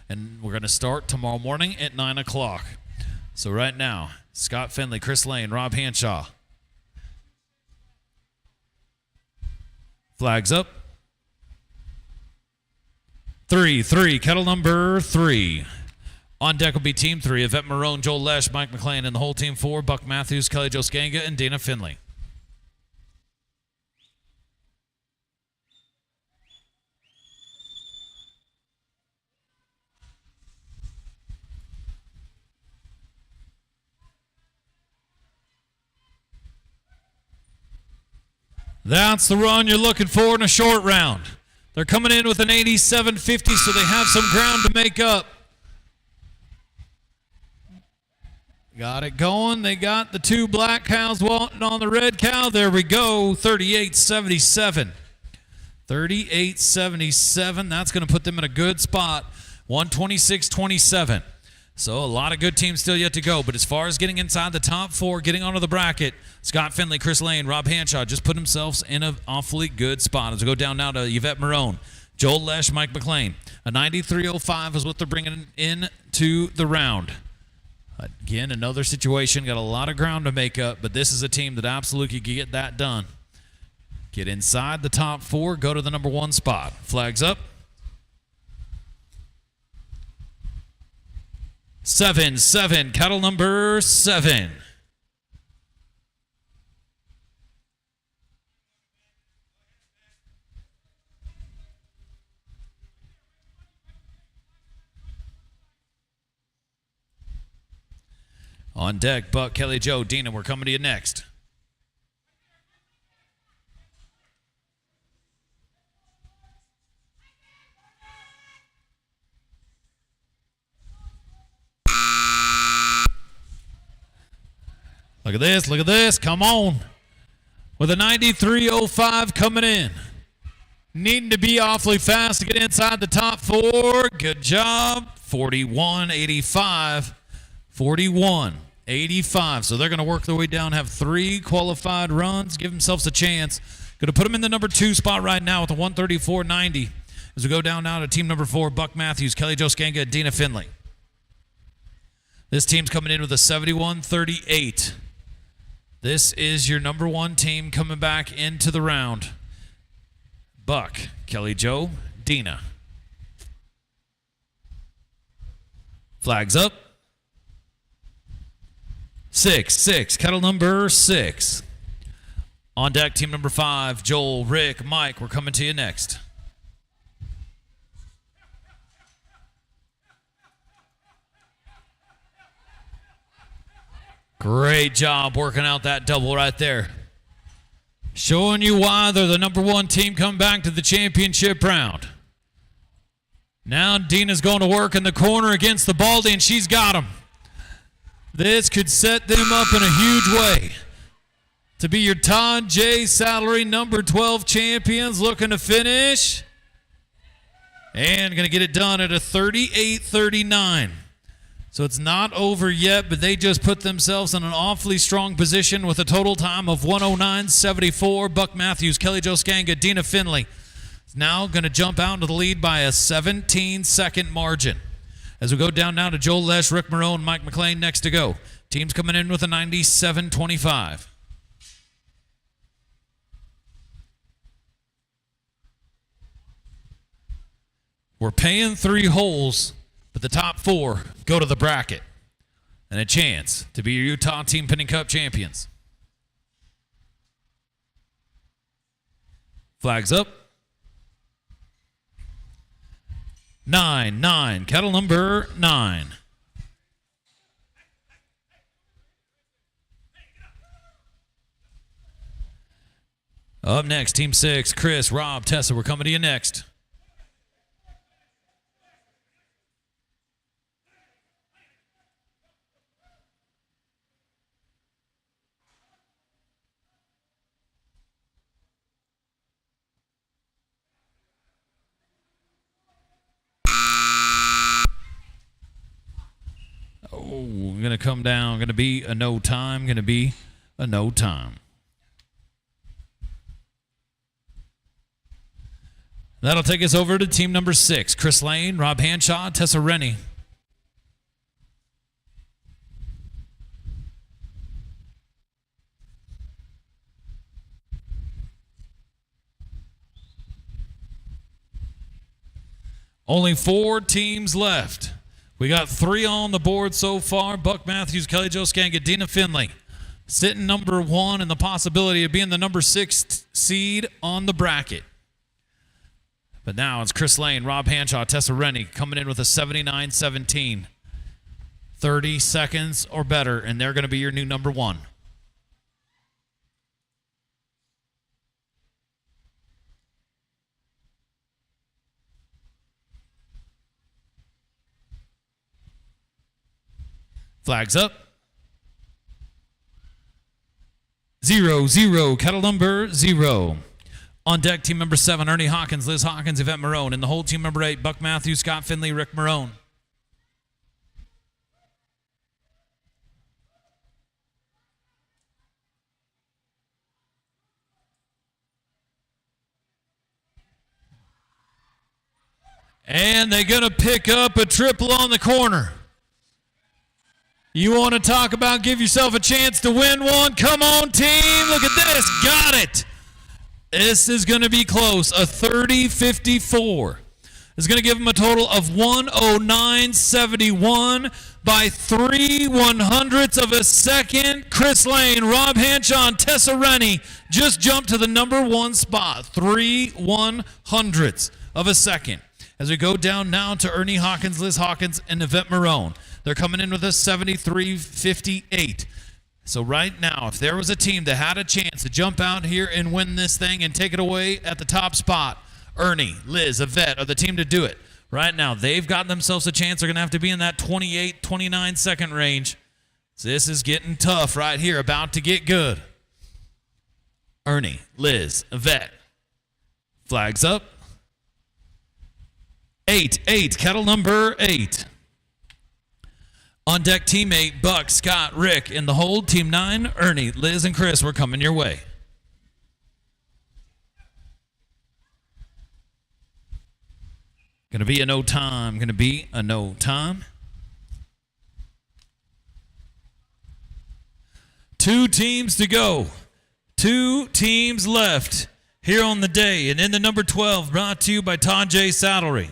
And we're going to start tomorrow morning at 9 o'clock. So right now, Scott Finley, Chris Lane, Rob Hanshaw. Flags up. 3-3, kettle number 3. On deck will be Team 3, Yvette Marone, Joel Lesh, Mike McLean, and the whole Team 4, Buck Matthews, Kelly Jo Skanga, and Dana Finley. That's the run you're looking for in a short round. They're coming in with an 87.50, so they have some ground to make up. Got it going. They got the 2 black cows wanting on the red cow. There we go, 38.77. 38.77. That's going to put them in a good spot. 126.27. So a lot of good teams still yet to go. But as far as getting inside the top 4, getting onto the bracket, Scott Finley, Chris Lane, Rob Hanshaw just put themselves in an awfully good spot. As we go down now to Yvette Marone, Joel Lesh, Mike McLean. A 93.05 is what they're bringing in to the round. Again, another situation. Got a lot of ground to make up, but this is a team that absolutely can get that done. Get inside the top 4, go to the number 1 spot. Flags up. 7-7, cattle number 7. On deck, Buck, Kelly Jo, Dina, we're coming to you next. Look at this, come on. With a 93.05 coming in. Needing to be awfully fast to get inside the top 4. Good job. 41.85. 41.85. So they're going to work their way down, have 3 qualified runs, give themselves a chance. Going to put them in the number 2 spot right now with a 134.90. As we go down now to team number 4, Buck Matthews, Kelly Jo Skanga, and Dina Finley. This team's coming in with a 71.38. This is your number 1 team coming back into the round. Buck, Kelly Jo, Dina. Flags up. 6-6, kettle number 6. On deck, team number 5, Joel, Rick, Mike. We're coming to you next. Great job working out that double right there. Showing you why they're the number 1 team coming back to the championship round. Now Dina's going to work in the corner against the Baldy, and she's got him. This could set them up in a huge way to be your Todd J. Salary number 12 champions, looking to finish. And going to get it done at a 38.39. So it's not over yet, but they just put themselves in an awfully strong position with a total time of 109.74. Buck Matthews, Kelly Jo Skanga, Dina Finley is now going to jump out into the lead by a 17-second margin. As we go down now to Joel Lesh, Rick Marone, Mike McLean next to go. Teams coming in with a 97.25. We're paying 3 holes, but the top 4 go to the bracket and a chance to be your Utah Team Pinning Cup champions. Flags up. 9-9, kettle number 9. Up next, Team 6, Chris, Rob, Tessa, we're coming to you next. Oh, going to come down. Going to be a no time. Going to be a no time. That'll take us over to team number 6. Chris Lane, Rob Hanshaw, Tessa Rennie. Only 4 teams left. We got 3 on the board so far. Buck Matthews, Kelly Jo Skanga, Dina Finley. Sitting number 1 and the possibility of being the number 6 seed on the bracket. But now it's Chris Lane, Rob Hanshaw, Tessa Rennie coming in with a 79-17. 30 seconds or better, and they're going to be your new number 1. Flags up. 0-0, kettle number 0. On deck, team number 7, Ernie Hawkins, Liz Hawkins, Yvette Marone. And the whole team number 8, Buck Matthews, Scott Finley, Rick Marone. And they're going to pick up a triple on the corner. You want to talk about give yourself a chance to win one? Come on, team. Look at this. Got it. This is going to be close. A 30-54. It's going to give them a total of 109.71 by 3/100ths of a second. Chris Lane, Rob Hanshaw, and Tessa Rennie just jumped to the number 1 spot. 3/100ths of a second. As we go down now to Ernie Hawkins, Liz Hawkins, and Yvette Marone. They're coming in with a 73-58. So right now, if there was a team that had a chance to jump out here and win this thing and take it away at the top spot, Ernie, Liz, Yvette are the team to do it. Right now, they've got themselves a chance. They're going to have to be in that 28, 29-second range. So this is getting tough right here, about to get good. Ernie, Liz, Yvette. Flags up. 8, kettle number 8. On deck, team 8, Buck, Scott, Rick, and the whole team 9, Ernie, Liz, and Chris, we're coming your way. Going to be a no time. 2 teams to go. 2 teams left here on the day. And in the number 12, brought to you by Todd J. Saddlery.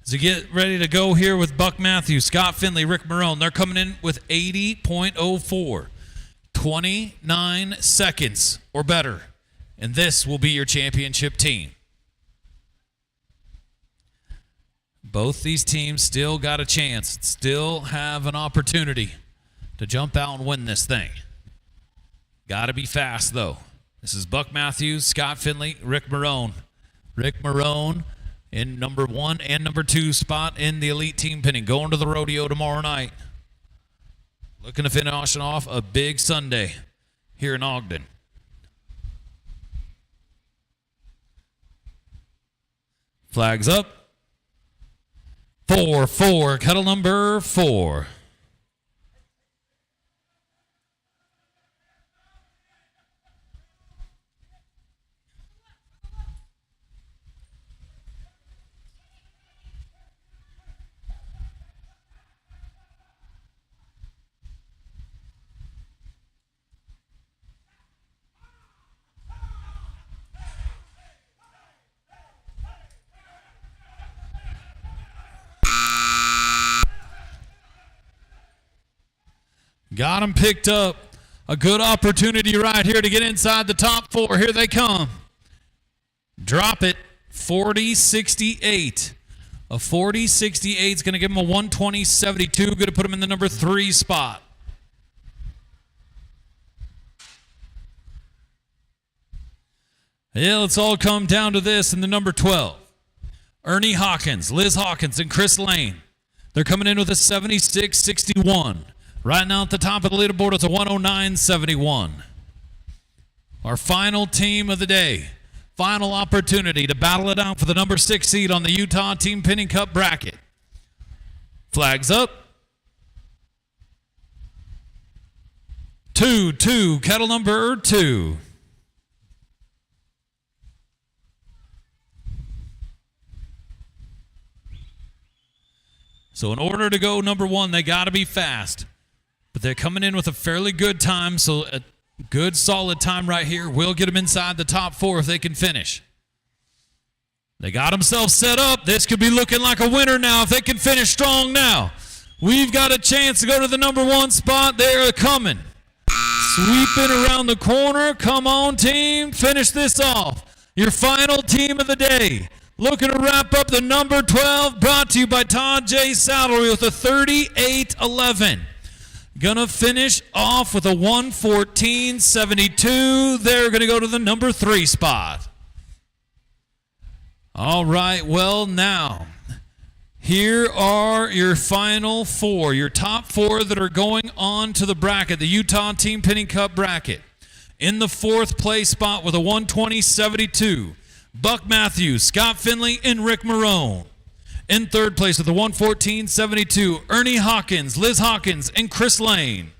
As we get ready to go here with Buck Matthews, Scott Finley, Rick Marone, they're coming in with 80.04. 29 seconds or better. And this will be your championship team. Both these teams still got a chance, still have an opportunity to jump out and win this thing. Got to be fast, though. This is Buck Matthews, Scott Finley, Rick Marone. Rick Marone in number 1 and number 2 spot in the Elite Team Pinning. Going to the rodeo tomorrow night. Looking to finish off a big Sunday here in Ogden. Flags up. 4, kettle number 4. Got them picked up. A good opportunity right here to get inside the top 4. Here they come. Drop it. 40-68. A 40-68 is going to give them a 120-72. Going to put them in the number 3 spot. Yeah, let's all come down to this in the number 12. Ernie Hawkins, Liz Hawkins, and Chris Lane. They're coming in with a 76-61. Right now at the top of the leaderboard, it's a 109.71. Our final team of the day. Final opportunity to battle it out for the number 6 seed on the Utah Team Pinning Cup bracket. Flags up. 2, kettle number 2. So in order to go number 1, they got to be fast. But they're coming in with a fairly good time, so a good solid time right here will get them inside the top 4 if they can finish. They got themselves set up. This could be looking like a winner now if they can finish strong now. We've got a chance to go to the number 1 spot. They're coming. Sweeping around the corner. Come on, team. Finish this off. Your final team of the day. Looking to wrap up the number 12, brought to you by Todd J. Saddlery with a 38-11. Gonna finish off with a 114.72. They're gonna go to the number 3 spot. All right, well now, here are your final 4, your top 4 that are going on to the bracket, the Utah Team Penny Cup bracket. In the 4th place spot with a 120.72, Buck Matthews, Scott Finley, and Rick Marone. In 3rd place with a 114.72, Ernie Hawkins, Liz Hawkins, and Chris Lane.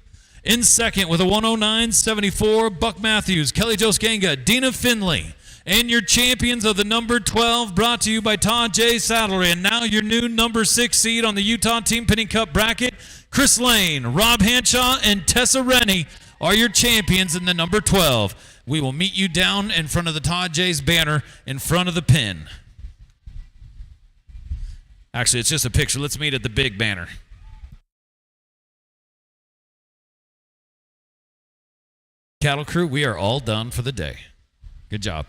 In 2nd with a 109.74, Buck Matthews, Kelly Jo Skanga, Dina Finley. And your champions of the number 12, brought to you by Todd J. Saddlery. And now your new number 6 seed on the Utah Team Penny Cup bracket, Chris Lane, Rob Hanshaw, and Tessa Rennie are your champions in the number 12. We will meet you down in front of the Todd J's banner in front of the pin. Actually, it's just a picture. Let's meet at the big banner. Cattle crew, we are all done for the day. Good job.